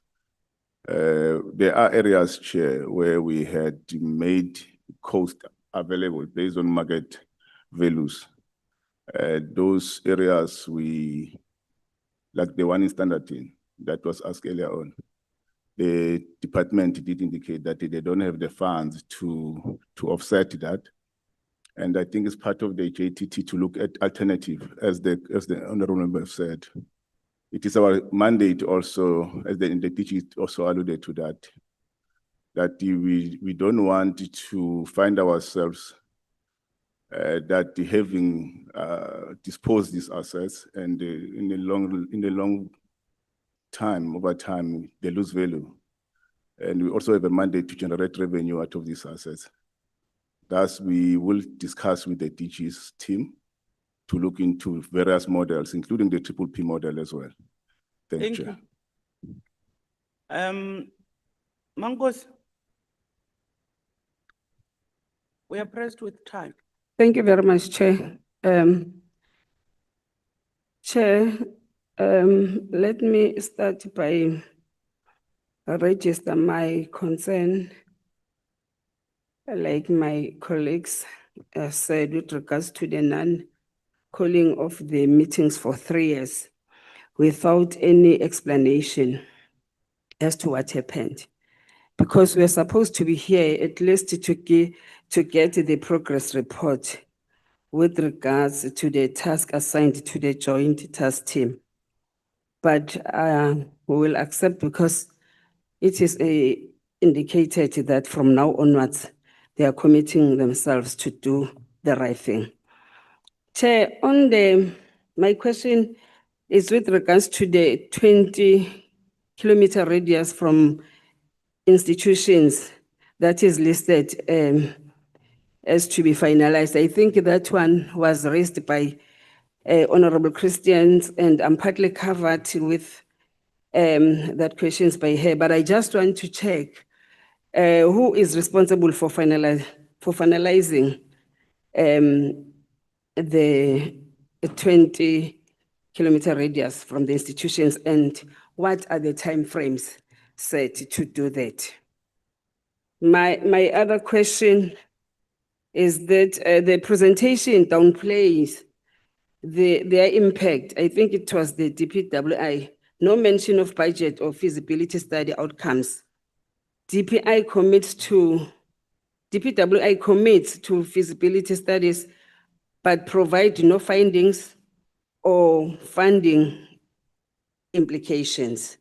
There are areas, Chair, where we had made cost available based on market values. Those areas like the one in Standardton that was asked earlier on, the department did indicate that they don't have the funds to offset that. And I think it's part of the JTT to look at alternative, as the honorable member said. It is our mandate also, as the DHET also alluded to that we don't want to find ourselves that having disposed these assets and in the long time, over time, they lose value. And we also have a mandate to generate revenue out of these assets. Thus, we will discuss with the DG's team to look into various models, including the PPP model as well. Thank you, Chair.
Mangos, we are pressed with time.
Thank you very much, Chair. Chair, let me start by register my concern, like my colleagues said, with regards to the non-calling of the meetings for 3 years without any explanation as to what happened. Because we're supposed to be here at least to get the progress report with regards to the task assigned to the joint task team. But we will accept because it is indicated that from now onwards, they are committing themselves to do the right thing. Chair, my question is with regards to the 20-kilometer radius from institutions that is listed as to be finalized. I think that one was raised by Honorable Christians, and I'm partly covered with that questions by her, but I just want to check who is responsible for finalizing the 20-kilometer radius from the institutions, and what are the timeframes set to do that? My other question is that the presentation downplays their impact. I think it was the DPWI, no mention of budget or feasibility study outcomes. DPWI commits to feasibility studies, but provide no findings or funding implications.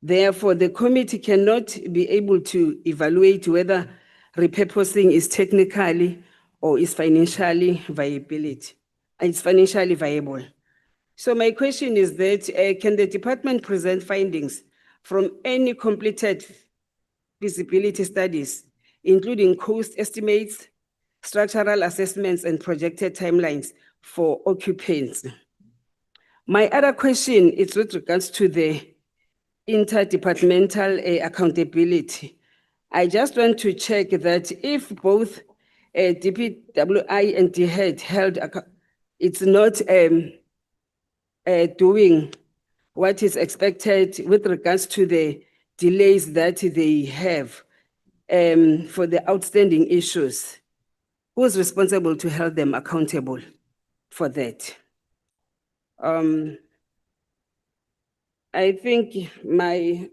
Therefore, the committee cannot be able to evaluate whether repurposing is technically or is financially viable. So my question is that can the department present findings from any completed feasibility studies, including cost estimates, structural assessments, and projected timelines for occupants? My other question is with regards to the interdepartmental accountability. I just want to check that if both DPWI and DHET held, it's not doing what is expected with regards to the delays that they have for the outstanding issues. Who's responsible to hold them accountable for that? I think my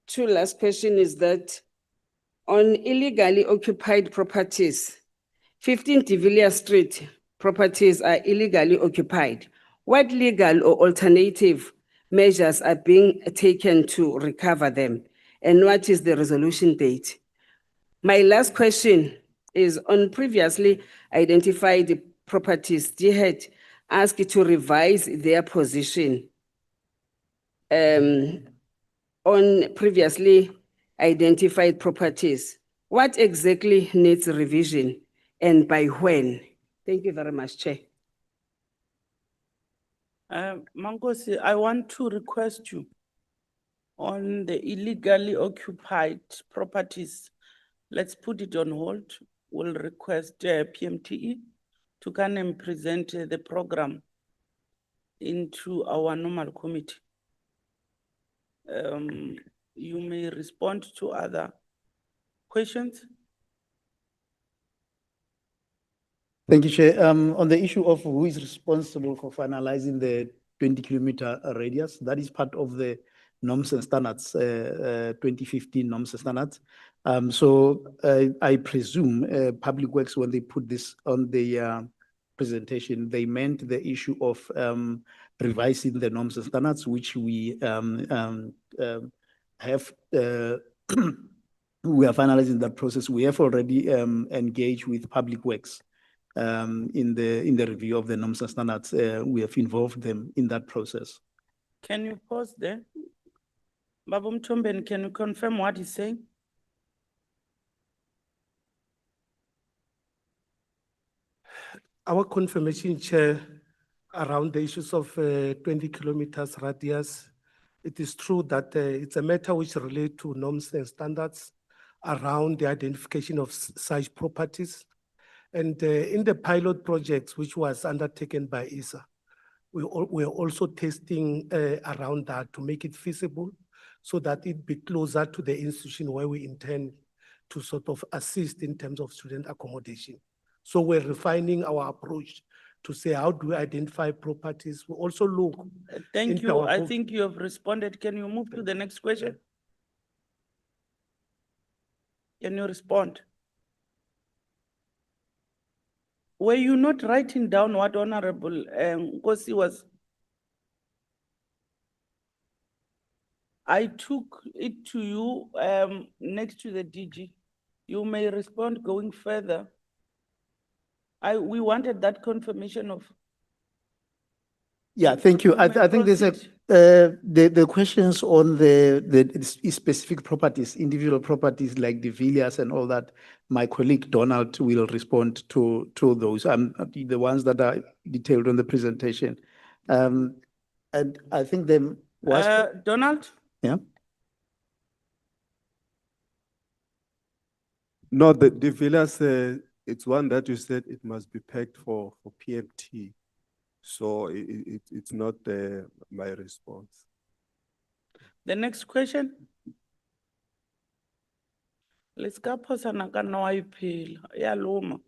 two last question is that on illegally occupied properties, 15 de Villiers Street properties are illegally occupied. What legal or alternative measures are being taken to recover them? And what is the resolution date? My last question is on previously identified properties. DHET asked to revise their position on previously identified properties. What exactly needs revision and by when? Thank you very much, Chair.
Mangosi, I want to request you on the illegally occupied properties. Let's put it on hold. We'll request PMTE to come and present the program into our normal committee. you may respond to other questions.
Thank you, Chair. On the issue of who is responsible for finalizing the 20-kilometer radius, that is part of the norms and standards, 2015 norms and standards. I presume Public Works, when they put this on the presentation, they meant the issue of revising the norms and standards, which we have. We are finalizing that process. We have already engaged with Public Works in the review of the norms and standards. We have involved them in that process.
Can you pause there? Babu Mtombeni, can you confirm what he's saying?
Our confirmation, Chair, around the issues of 20 kilometers radius, it is true that it's a matter which relates to norms and standards around the identification of such properties. And in the pilot projects, which was undertaken by ISA, we are also testing around that to make it feasible so that it be closer to the institution where we intend to sort of assist in terms of student accommodation. So we're refining our approach to say, how do we identify properties? We also look.
Thank you. I think you have responded. Can you move to the next question? Can you respond? Were you not writing down what Honorable Nkosi was? I took it to you next to the DG. You may respond going further. We wanted that confirmation of.
Yeah, thank you. I think there's the questions on the specific properties, individual properties like the villas and all that. My colleague Donald will respond to those. The ones that are detailed on the presentation. And I think them was
Donald?
Yeah.
No, the villas, it's one that you said it must be pegged for PMT. So it's not my response.
The next question. Let's go Posanaka Noipil. Yaluma.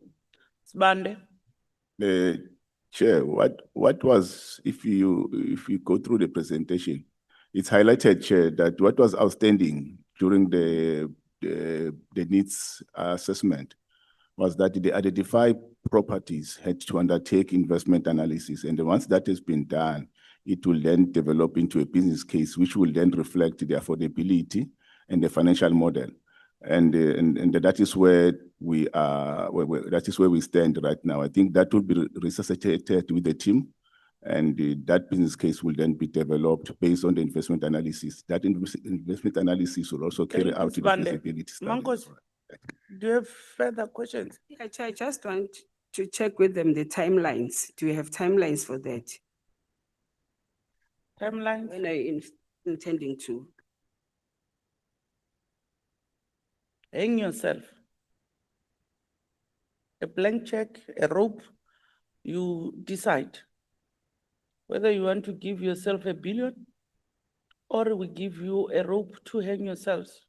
Sbande.
Chair, what was, if you go through the presentation, it's highlighted, Chair, that what was outstanding during the needs assessment was that the identified properties had to undertake investment analysis. And once that has been done, it will then develop into a business case, which will then reflect the affordability and the financial model. And that is where we are, that is where we stand right now. I think that will be resuscitated with the team, and that business case will then be developed based on the investment analysis. That investment analysis will also carry out the feasibility study.
Mankos, do you have further questions?
Yeah, I just want to check with them the timelines. Do you have timelines for that?
Timelines?
When are you intending to?
Hang yourself. A blank check, a rope, you decide whether you want to give yourself $1 billion or we give you a rope to hang yourselves.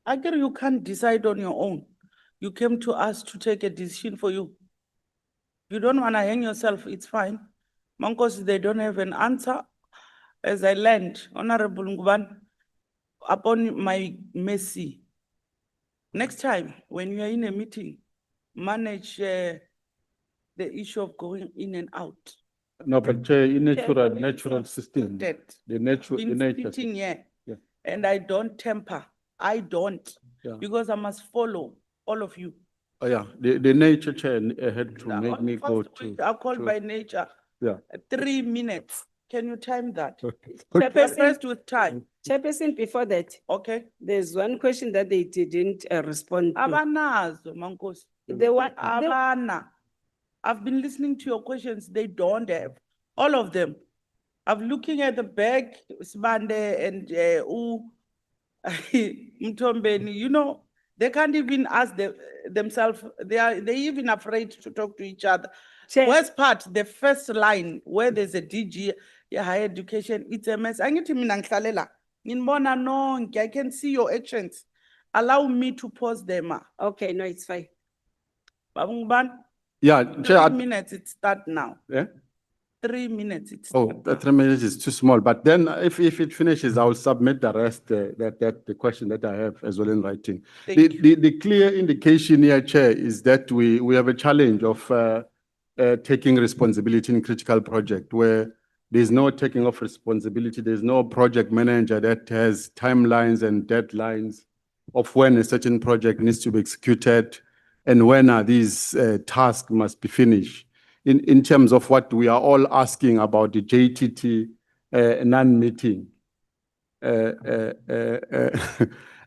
Again, you can't decide on your own. You came to us to take a decision for you. You don't want to hang yourself, it's fine. Mankos, they don't have an answer. As I learned, Honorable Nguban, upon my mercy, next time when you are in a meeting, manage the issue of going in and out.
No, but in natural system, the nature.
Sitting here,
yeah.
And I don't temper. I don't, because I must follow all of you.
Oh yeah, the nature chair had to make me go to.
I call by nature.
Yeah.
3 minutes. Can you time that?
Chairperson,
First with time.
Chairperson, before that,
okay.
There's one question that they didn't respond to.
Abanazo, Mankos.
The one.
Abana. I've been listening to your questions. They don't have all of them. I'm looking at the bag, Sbande and Mtombeni. You know, they can't even ask themselves. They're even afraid to talk to each other. Worst part, the first line where there's a DG, higher education, it's a mess. I can see your actions. Allow me to pause them.
Okay, no, it's fine.
Yeah,
3 minutes, it start now.
Yeah?
3 minutes, it's
The 3 minutes is too small, but then if it finishes, I'll submit the rest, the question that I have as well in writing. The clear indication here, Chair, is that we have a challenge of taking responsibility in critical project where there's no taking of responsibility, there's no project manager that has timelines and deadlines of when a certain project needs to be executed and when are these tasks must be finished. In terms of what we are all asking about the JTT non-meeting,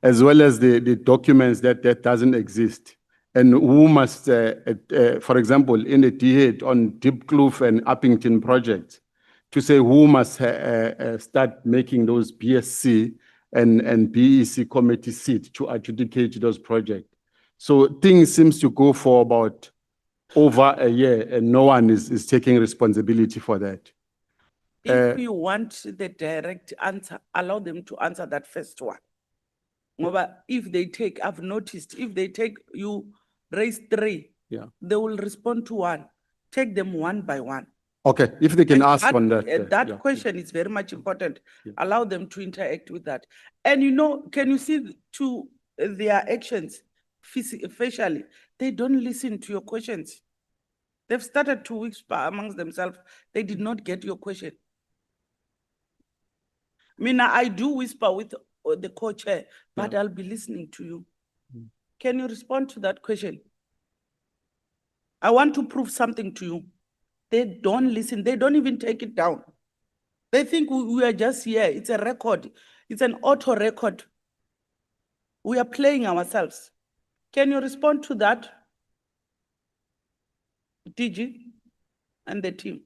as well as the documents that doesn't exist. And who must, for example, in the DHET on Deepkloof and Uppington projects, to say who must start making those BSc and BEC committee seats to adjudicate those projects. So things seems to go for about over a year and no one is taking responsibility for that.
If you want the direct answer, allow them to answer that first one. If they take, I've noticed, if they take, you raise 3, they will respond to 1. Take them one by one.
Okay, if they can ask on that.
That question is very much important. Allow them to interact with that. And can you see to their actions facially? They don't listen to your questions. They've started to whisper amongst themselves. They did not get your question. Mina, I do whisper with the co-chair, but I'll be listening to you. Can you respond to that question? I want to prove something to you. They don't listen. They don't even take it down. They think we are just here. It's a record. It's an auto record. We are playing ourselves. Can you respond to that, DG and the team?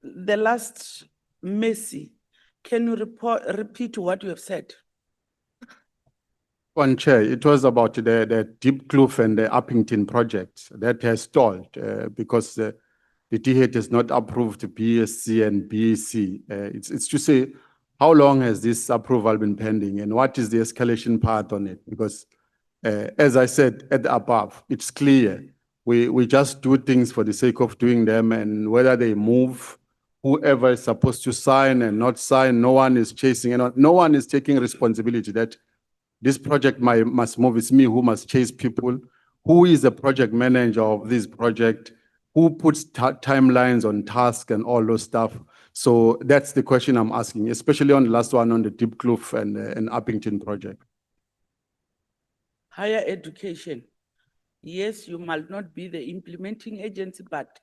The last, Messi, can you repeat what you have said?
One Chair, it was about the Deepkloof and the Uppington projects that has stalled because the DHET has not approved BSc and BEC. It's to say, how long has this approval been pending and what is the escalation path on it? Because as I said at the above, it's clear. We just do things for the sake of doing them, and whether they move, whoever is supposed to sign and not sign, no one is chasing, and no one is taking responsibility that this project must move. It's me who must chase people. Who is the project manager of this project? Who puts timelines on task and all those stuff? So that's the question I'm asking, especially on the last one on the Deepkloof and Uppington project.
Higher education. Yes, you might not be the implementing agency, but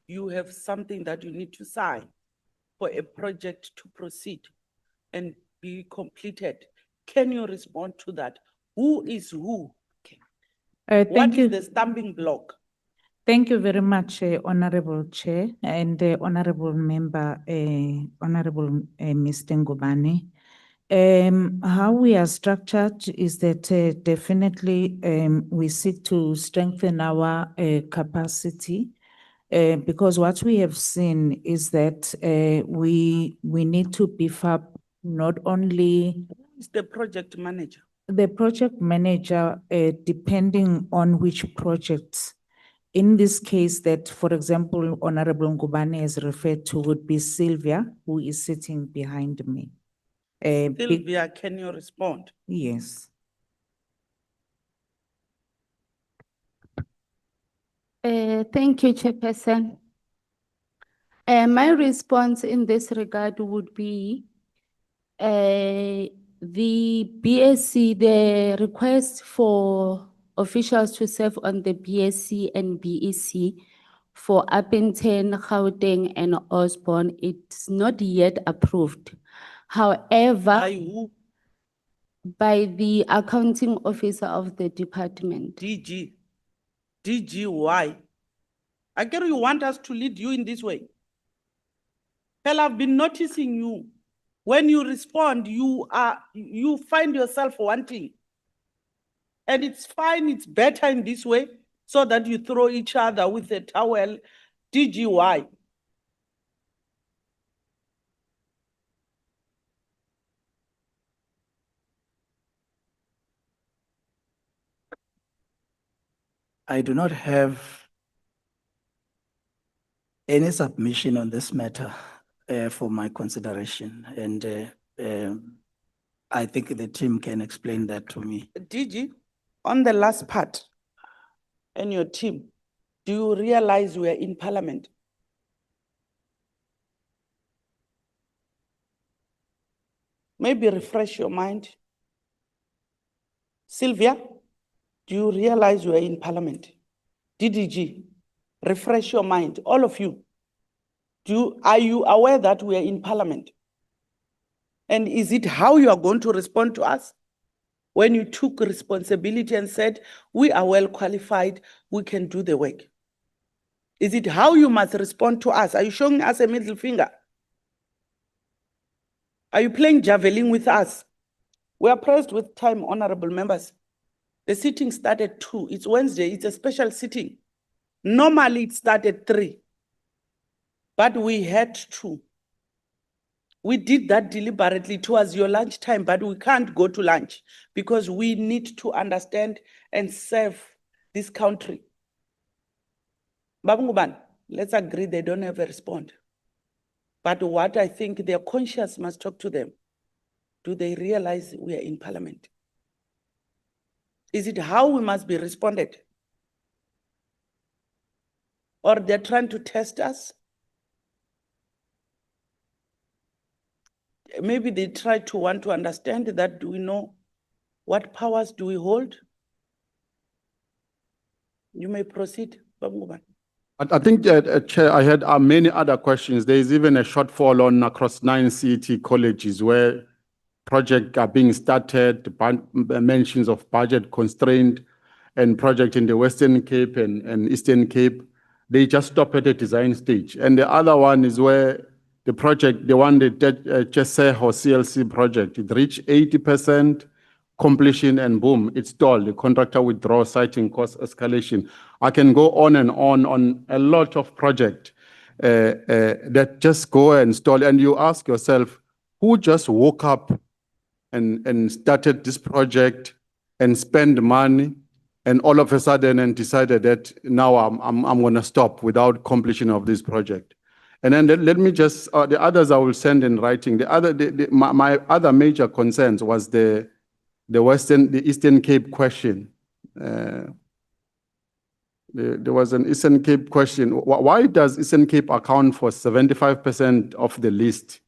you have something that you need to sign for a project to proceed and be completed. Can you respond to that? Who is who? What is the stumbling block?
Thank you very much, Honorable Chair and Honorable Member, Honorable Mr. Ngubane. How we are structured is that definitely we seek to strengthen our capacity because what we have seen is that we need to beef up not only
the project manager.
The project manager, depending on which projects. In this case that, for example, Honorable Ngubane has referred to would be Sylvia, who is sitting behind me.
Sylvia, can you respond?
Yes.
Thank you, Chairperson. My response in this regard would be the BSc, the request for officials to serve on the BSc and BEC for Uppington, Gauteng, and Osborne, it's not yet approved. However,
by who?
By the accounting officer of the department.
DPWI. I get you want us to lead you in this way. Hell, I've been noticing you. When you respond, you find yourself wanting. And it's fine, it's better in this way, so that you throw each other with a towel. DGY.
I do not have any submission on this matter for my consideration, and I think the team can explain that to me.
DG, on the last part, and your team, do you realize we are in Parliament? Maybe refresh your mind. Sylvia, do you realize you are in Parliament? DDG, refresh your mind, all of you. Are you aware that we are in Parliament? And is it how you are going to respond to us? When you took responsibility and said, we are well qualified, we can do the work. Is it how you must respond to us? Are you showing us a middle finger? Are you playing javelin with us? We are pressed with time, honorable members. The sitting started 2. It's Wednesday. It's a special sitting. Normally it started 3. But we had to. We did that deliberately towards your lunchtime, but we can't go to lunch because we need to understand and serve this country. Babunguban, let's agree they don't ever respond. But what I think their conscience must talk to them. Do they realize we are in Parliament? Is it how we must be responded? Or they're trying to test us? Maybe they try to want to understand that, do we know what powers do we hold? You may proceed, Babunguban.
I think, Chair, I had many other questions. There is even a shortfall on across 9 CET colleges where projects are being started, mentions of budget constraint, and project in the Western Cape and Eastern Cape. They just stop at the design stage. And the other one is where the project, the one that Chese or CLC project, it reached 80% completion and boom, it's stalled. The contractor withdraws, citing cost escalation. I can go on a lot of projects that just go and stall. And you ask yourself, who just woke up and started this project and spend money and all of a sudden and decided that now I'm going to stop without completion of this project? And then let me just, the others I will send in writing. My other major concerns was the Eastern Cape question. There was an Eastern Cape question. Why does Eastern Cape account for 75% of the list?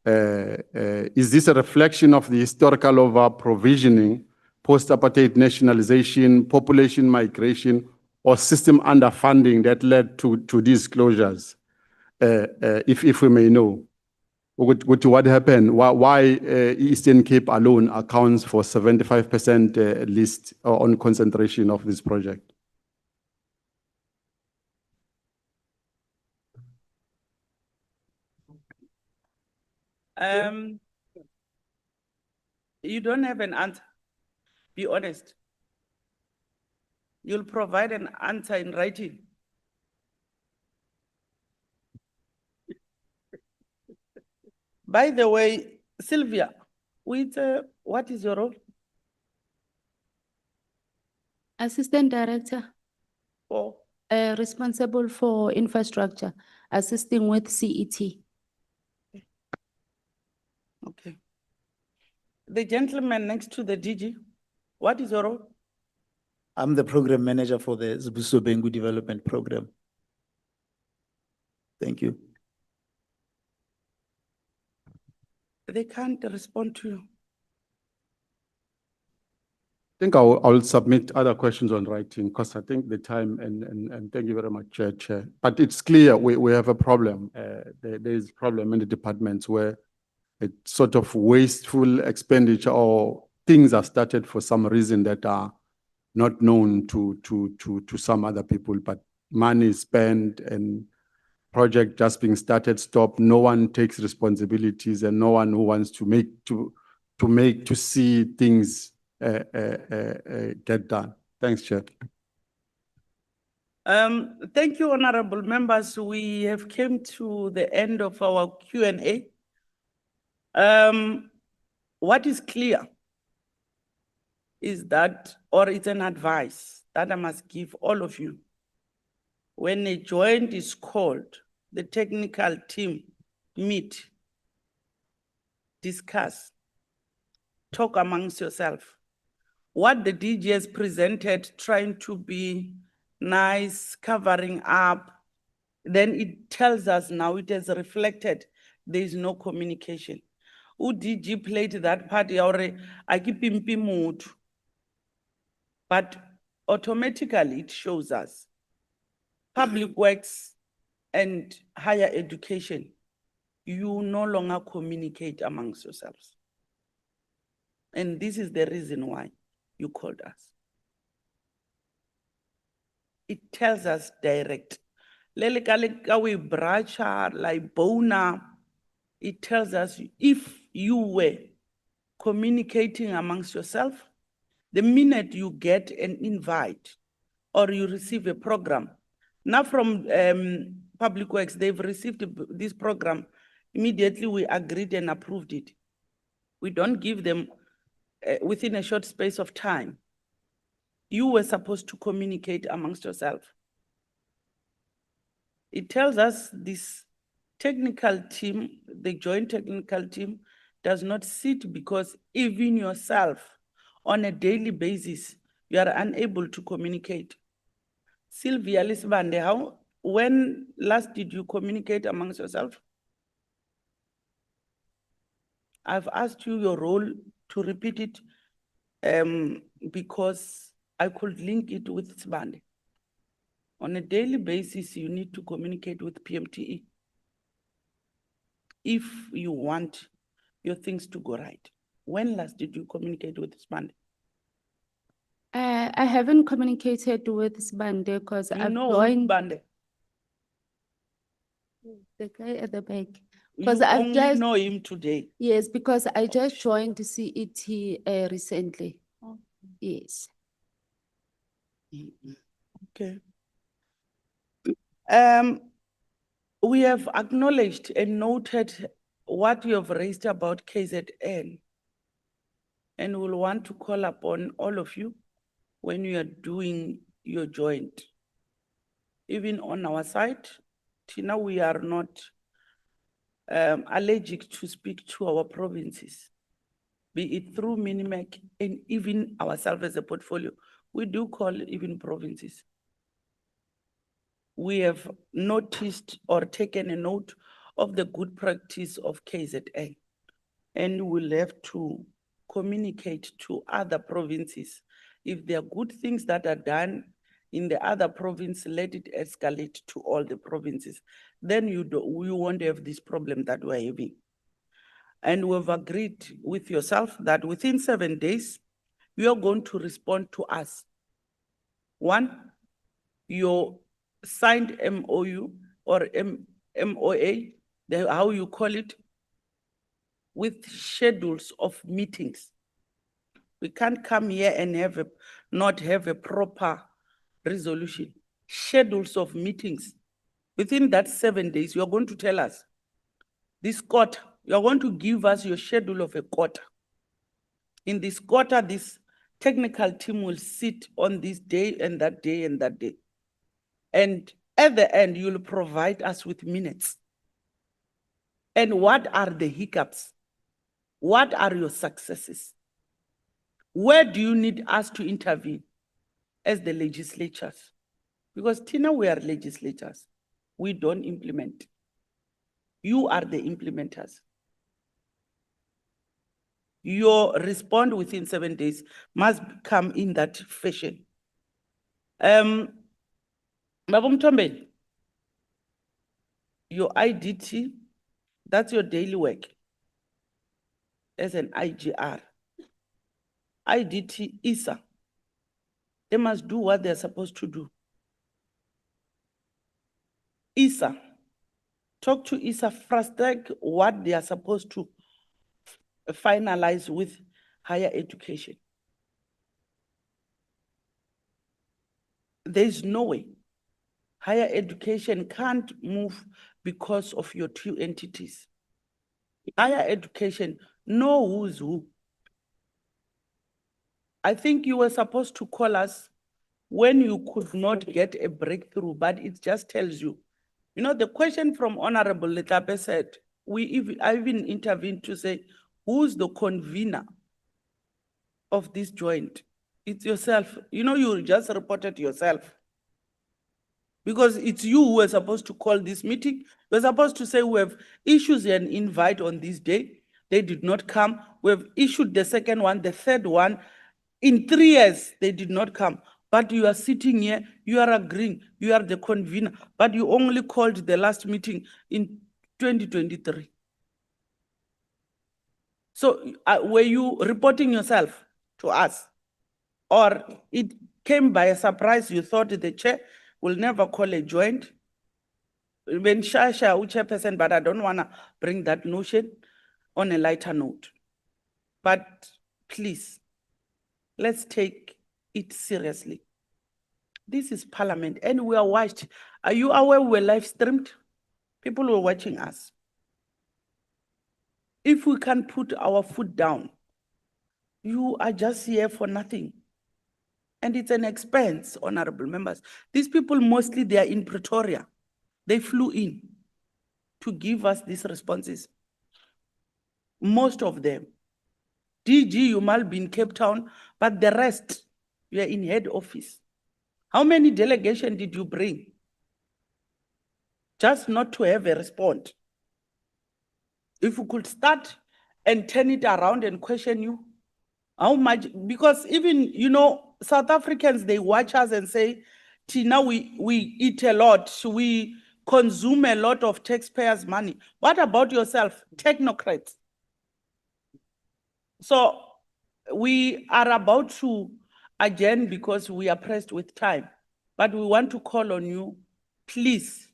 Is this a reflection of the historical over-provisioning, post-apartheid nationalization, population migration, or system underfunding that led to these closures? If we may know, what happened? Why Eastern Cape alone accounts for 75% list on concentration of this project?
You don't have an answer. Be honest. You'll provide an answer in writing. By the way, Sylvia, what is your role?
Assistant Director.
Oh.
Responsible for infrastructure, assisting with CET.
Okay. The gentleman next to the DG, what is your role?
I'm the program manager for the Zibuso Bengu Development Program. Thank you.
They can't respond to you.
I think I'll submit other questions on writing because I think the time and thank you very much, Chair. But it's clear we have a problem. There is a problem in the departments where it's sort of wasteful expenditure or things are started for some reason that are not known to some other people, but money is spent and project just being started, stop. No one takes responsibilities and no one who wants to see things get done. Thanks, Chair.
Thank you, honorable members. We have came to the end of our Q&A. What is clear is that, or it's an advice that I must give all of you. When a joint is called, the technical team meet, discuss, talk amongst yourself. What the DG has presented, trying to be nice, covering up, then it tells us now it has reflected there is no communication. DG played that part, but automatically it shows us public works and higher education, you no longer communicate amongst yourselves. And this is the reason why you called us. It tells us direct. It tells us if you were communicating amongst yourself, the minute you get an invite or you receive a program, now from Public Works, they've received this program, immediately we agreed and approved it. We don't give them within a short space of time. You were supposed to communicate amongst yourself. It tells us this technical team, the joint technical team, does not sit because even yourself on a daily basis, you are unable to communicate. Sylvia Lisbande, when last did you communicate amongst yourself? I've asked you your role to repeat it because I could link it with Sibande. On a daily basis, you need to communicate with PMTE if you want your things to go right. When last did you communicate with Sibande?
I haven't communicated with Sibande because I've joined
Sibande.
the guy at the back.
You
Because I've
only
just
know him today.
Yes, because I just joined the CET recently. Yes.
Okay. We have acknowledged and noted what you have raised about KZN, and we'll want to call upon all of you when you are doing your joint. Even on our side, Tina, we are not allergic to speak to our provinces, be it through Minimac and even ourselves as a portfolio. We do call even provinces. We have noticed or taken a note of the good practice of KZN, and we'll have to communicate to other provinces. If there are good things that are done in the other province, let it escalate to all the provinces. Then we won't have this problem that we're having. And we've agreed with yourself that within 7 days, you are going to respond to us. One, your signed MOU or MOA, how you call it, with schedules of meetings. We can't come here and not have a proper resolution. Schedules of meetings. Within that 7 days, you're going to tell us this quarter, you're going to give us your schedule of a quarter. In this quarter, this technical team will sit on this day and that day and that day. And at the end, you'll provide us with minutes. And what are the hiccups? What are your successes? Where do you need us to intervene as the legislatures? Because Tina, we are legislators. We don't implement. You are the implementers. Your response within 7 days must come in that fashion. Babum Tombe, your IDT, that's your daily work as an IGR. IDT, ISA, they must do what they're supposed to do. ISA, talk to ISA, frustrate what they are supposed to finalize with higher education. There is no way higher education can't move because of your two entities. Higher education, know who's who. I think you were supposed to call us when you could not get a breakthrough, but it just tells you. You know, the question from Honorable Letape said, I even intervened to say, who's the convener of this joint? It's yourself. You know, you just reported yourself. Because it's you who are supposed to call this meeting. You're supposed to say, we have issued an invite on this day. They did not come. We have issued the second one, the third one. In 3 years, they did not come. But you are sitting here, you are agreeing, you are the convener, but you only called the last meeting in 2023. So were you reporting yourself to us? Or it came by a surprise, you thought the chair will never call a joint? When Shasha, chairperson, but I don't want to bring that notion on a lighter note. But please, let's take it seriously. This is Parliament, and we are watched. Are you aware we were live streamed? People were watching us. If we can put our foot down, you are just here for nothing. And it's an expense, honorable members. These people, mostly they are in Pretoria. They flew in to give us these responses. Most of them. DG, you might be in Cape Town, but the rest, you are in head office. How many delegations did you bring? Just not to have a response. If we could start and turn it around and question you, how much, because even, you know, South Africans, they watch us and say, Tina, we eat a lot, we consume a lot of taxpayers' money. What about yourself, technocrats? So we are about to adjourn because we are pressed with time, but we want to call on you, please.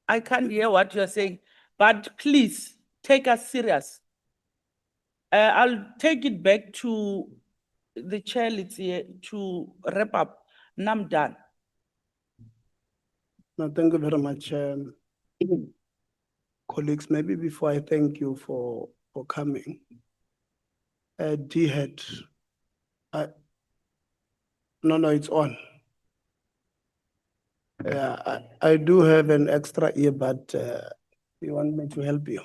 I can't hear what you're saying, but please take us serious. I'll take it back to the chair, let's here to wrap up. And I'm done.
No, thank you very much, colleagues. Maybe before I thank you for coming, DHET, no, it's on. Yeah, I do have an extra ear, but you want me to help you.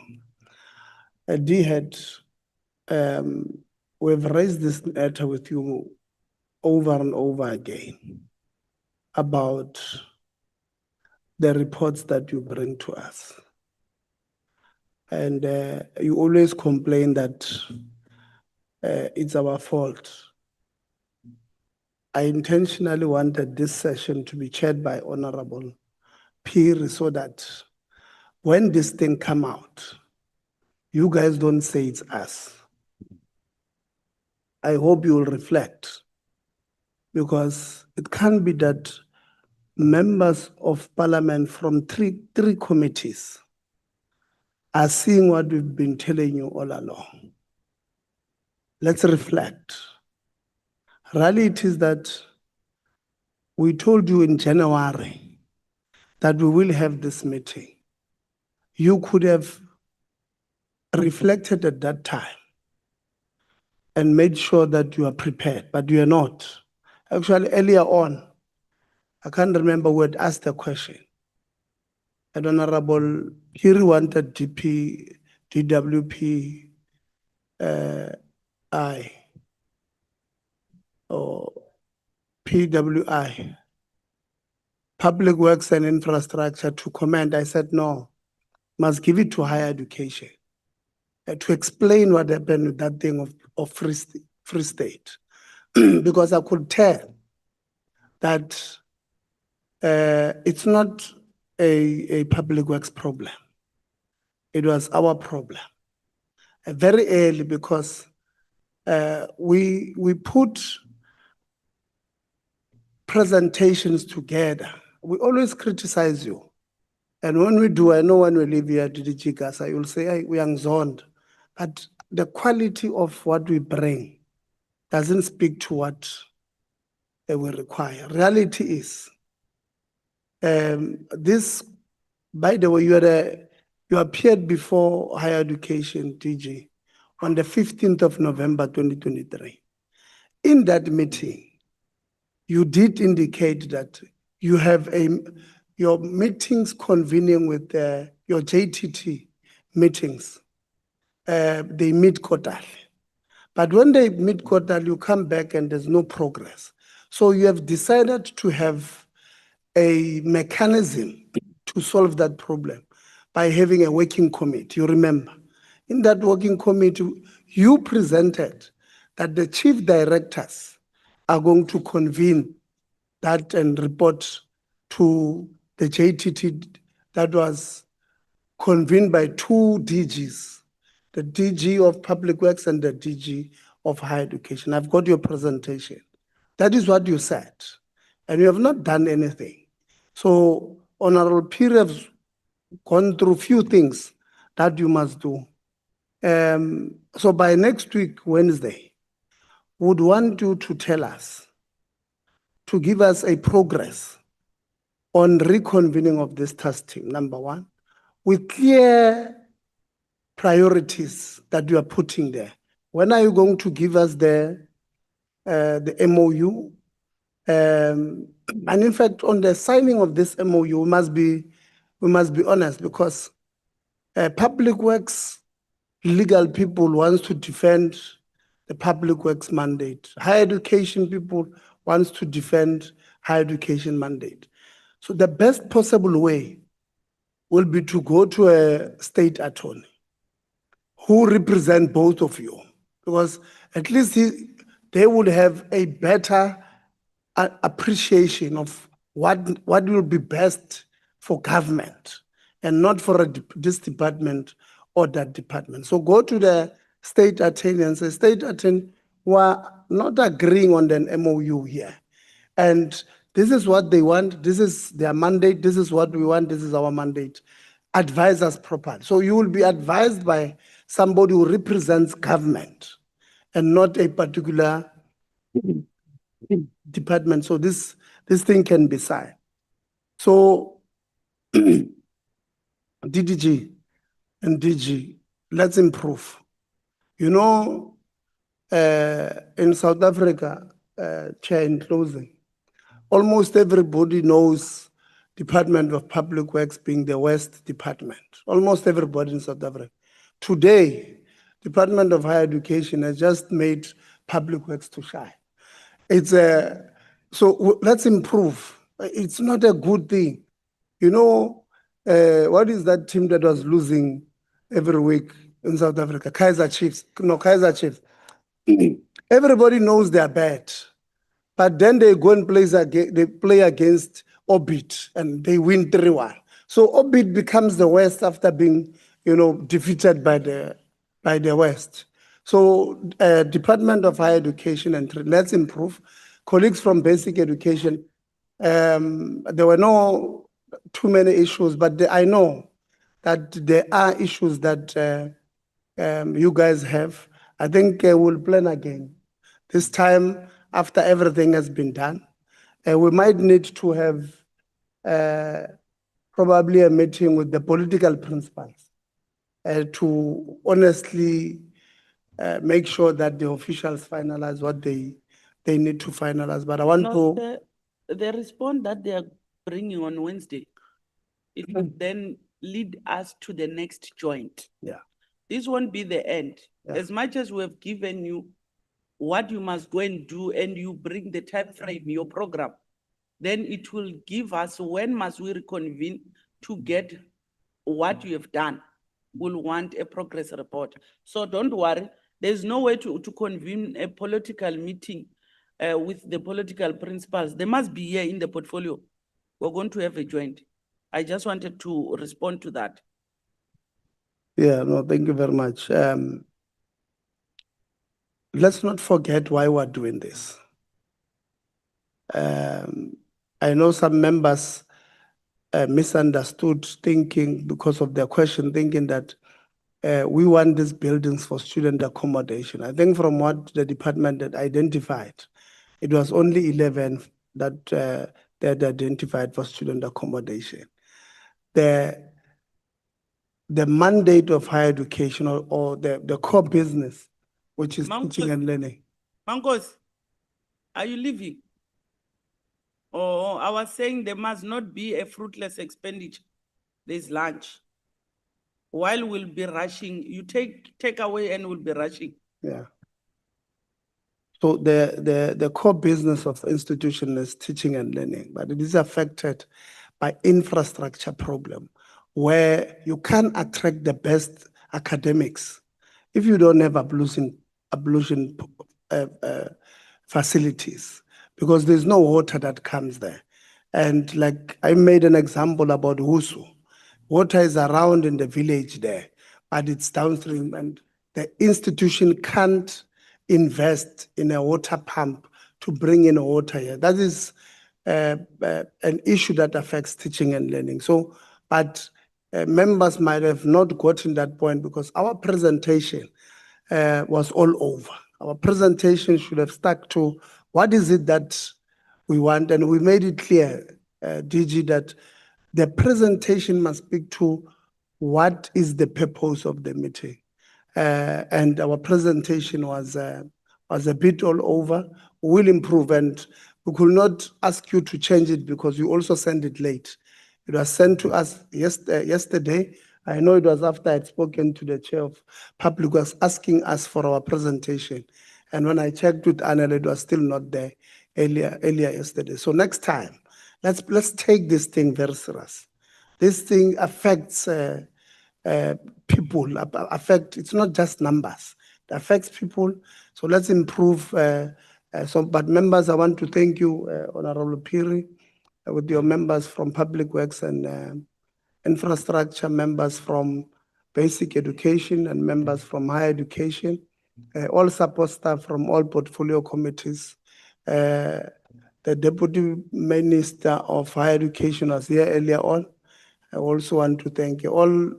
DHET, we've raised this matter with you over and over again about the reports that you bring to us. And you always complain that it's our fault. I intentionally wanted this session to be chaired by Honorable Phiri so that when this thing come out, you guys don't say it's us. I hope you will reflect, because it can't be that members of parliament from three committees are seeing what we've been telling you all along. Let's reflect. Reality is that we told you in January that we will have this meeting. You could have reflected at that time and made sure that you are prepared, but you are not. Actually, earlier on, I can't remember who had asked the question. And Honorable Phiri wanted DWP or PWI, Public Works and Infrastructure, to comment. I said, no, must give it to higher education to explain what happened with that thing of Free State. Because I could tell that it's not a Public Works problem. It was our problem. Very early, because we put presentations together. We always criticize you. And when we do, I know when we leave here at DG Gasa, you'll say, hey, we are zoned. But the quality of what we bring doesn't speak to what we require. Reality is, this, by the way, you appeared before Higher Education DG on the 15th of November 2023. In that meeting, you did indicate that you have your meetings convening with your JTT meetings. They meet quarterly. But when they meet quarterly, you come back and there's no progress. So you have decided to have a mechanism to solve that problem by having a working committee. You remember, in that working committee, you presented that the chief directors are going to convene that and report to the JTT that was convened by two DGs, the DG of Public Works and the DG of Higher Education. I've got your presentation. That is what you said, and you have not done anything. So Honorable Peer has gone through few things that you must do. So by next week, Wednesday, would want you to tell us, to give us a progress on reconvening of this task team, number one, with clear priorities that you are putting there. When are you going to give us the MOU? And in fact, on the signing of this MOU, we must be honest, because Public Works legal people wants to defend the Public Works mandate. Higher education people wants to defend higher education mandate. So the best possible way will be to go to a state attorney who represent both of you, because at least they would have a better appreciation of what will be best for government and not for this department or that department. So go to the state attorney and say, state attorney, we are not agreeing on an MOU here. And this is what they want. This is their mandate. This is what we want. This is our mandate. Advise us properly. So you will be advised by somebody who represents government and not a particular department. So this thing can be signed. So DDG and DG, let's improve. You know, in South Africa, Chair, in closing, almost everybody knows Department of Public Works being the West Department. Almost everybody in South Africa. Today, Department of Higher Education has just made Public Works to shine. So let's improve. It's not a good thing. You know, what is that team that was losing every week in South Africa? Kaizer Chiefs. No, Kaizer Chiefs. Everybody knows they're bad. But then they go and play against Orbit and they win 3-1. So Orbit becomes the West after being, defeated by the West. So Department of Higher Education and let's improve. Colleagues from basic education, there were no too many issues, but I know that there are issues that you guys have. I think we'll plan again. This time, after everything has been done, we might need to have probably a meeting with the political principals to honestly make sure that the officials finalize what they need to finalize. But I want to...
The response that they are bringing on Wednesday, it will then lead us to the next joint.
Yeah.
This won't be the end. Yeah. As much as we have given you what you must go and do, and you bring the time frame, your program, then it will give us when must we reconvene to get what you have done. We'll want a progress report. So don't worry, there's no way to convene a political meeting with the political principals. They must be here in the portfolio. We're going to have a joint. I just wanted to respond to that.
Yeah, no, thank you very much. Let's not forget why we're doing this. I know some members misunderstood, thinking because of their question, thinking that we want these buildings for student accommodation. I think from what the department had identified It was only 11 that they had identified for student accommodation. The mandate of higher education or the core business, which is teaching and learning.
Mankos, are you leaving? Oh, I was saying there must not be a fruitless expenditure. There's lunch. While we'll be rushing, you take away and we'll be rushing.
Yeah. So the core business of the institution is teaching and learning, but it is affected by infrastructure problem where you can't attract the best academics if you don't have ablution facilities, because there's no water that comes there. And like I made an example about Husu. Water is around in the village there, but it's downstream, and the institution can't invest in a water pump to bring in water here. That is an issue that affects teaching and learning. So, but members might have not gotten that point because our presentation was all over. Our presentation should have stuck to what is it that we want, and we made it clear, DG, that the presentation must speak to what is the purpose of the meeting. And our presentation was a bit all over. We'll improve, and we could not ask you to change it because you also sent it late. It was sent to us yesterday. I know it was after I had spoken to the chair of public works asking us for our presentation. And when I checked with Anel, it was still not there earlier yesterday. So next time, let's take this thing very serious. This thing affects people, it's not just numbers. It affects people. So let's improve. But members, I want to thank you, Honorable Piri, with your members from Public Works and Infrastructure, members from Basic Education, and members from Higher Education, all support staff from all portfolio committees. The Deputy Minister of Higher Education was here earlier on. I also want to thank all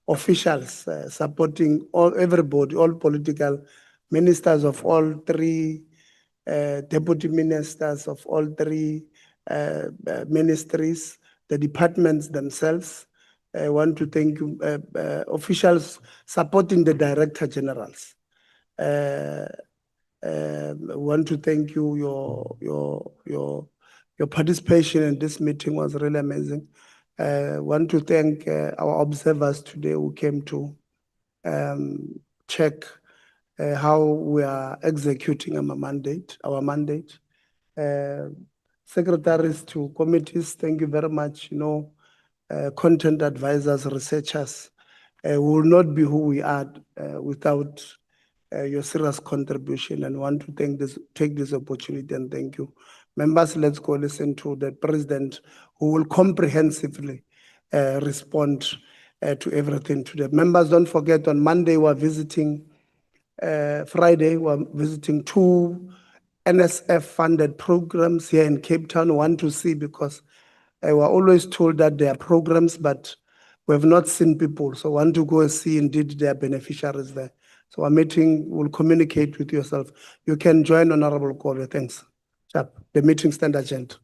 officials supporting everybody, all political ministers of all three, deputy ministers of all three ministries, the departments themselves. I want to thank you, officials supporting the director generals. I want to thank you. Your participation in this meeting was really amazing. I want to thank our observers today who came to check how we are executing our mandate. Secretaries to committees, thank you very much. Content advisors, researchers, we will not be who we are without your serious contribution, and want to take this opportunity and thank you. Members, let's go listen to the president who will comprehensively respond to everything today. Members, don't forget on Monday we're visiting, Friday we're visiting 2 NSF funded programs here in Cape Town. We want to see, because we're always told that there are programs, but we have not seen people. So I want to go and see indeed there are beneficiaries there. So our meeting will communicate with yourself. You can join Honorable Kobe. Thanks. The meeting stand adjourned.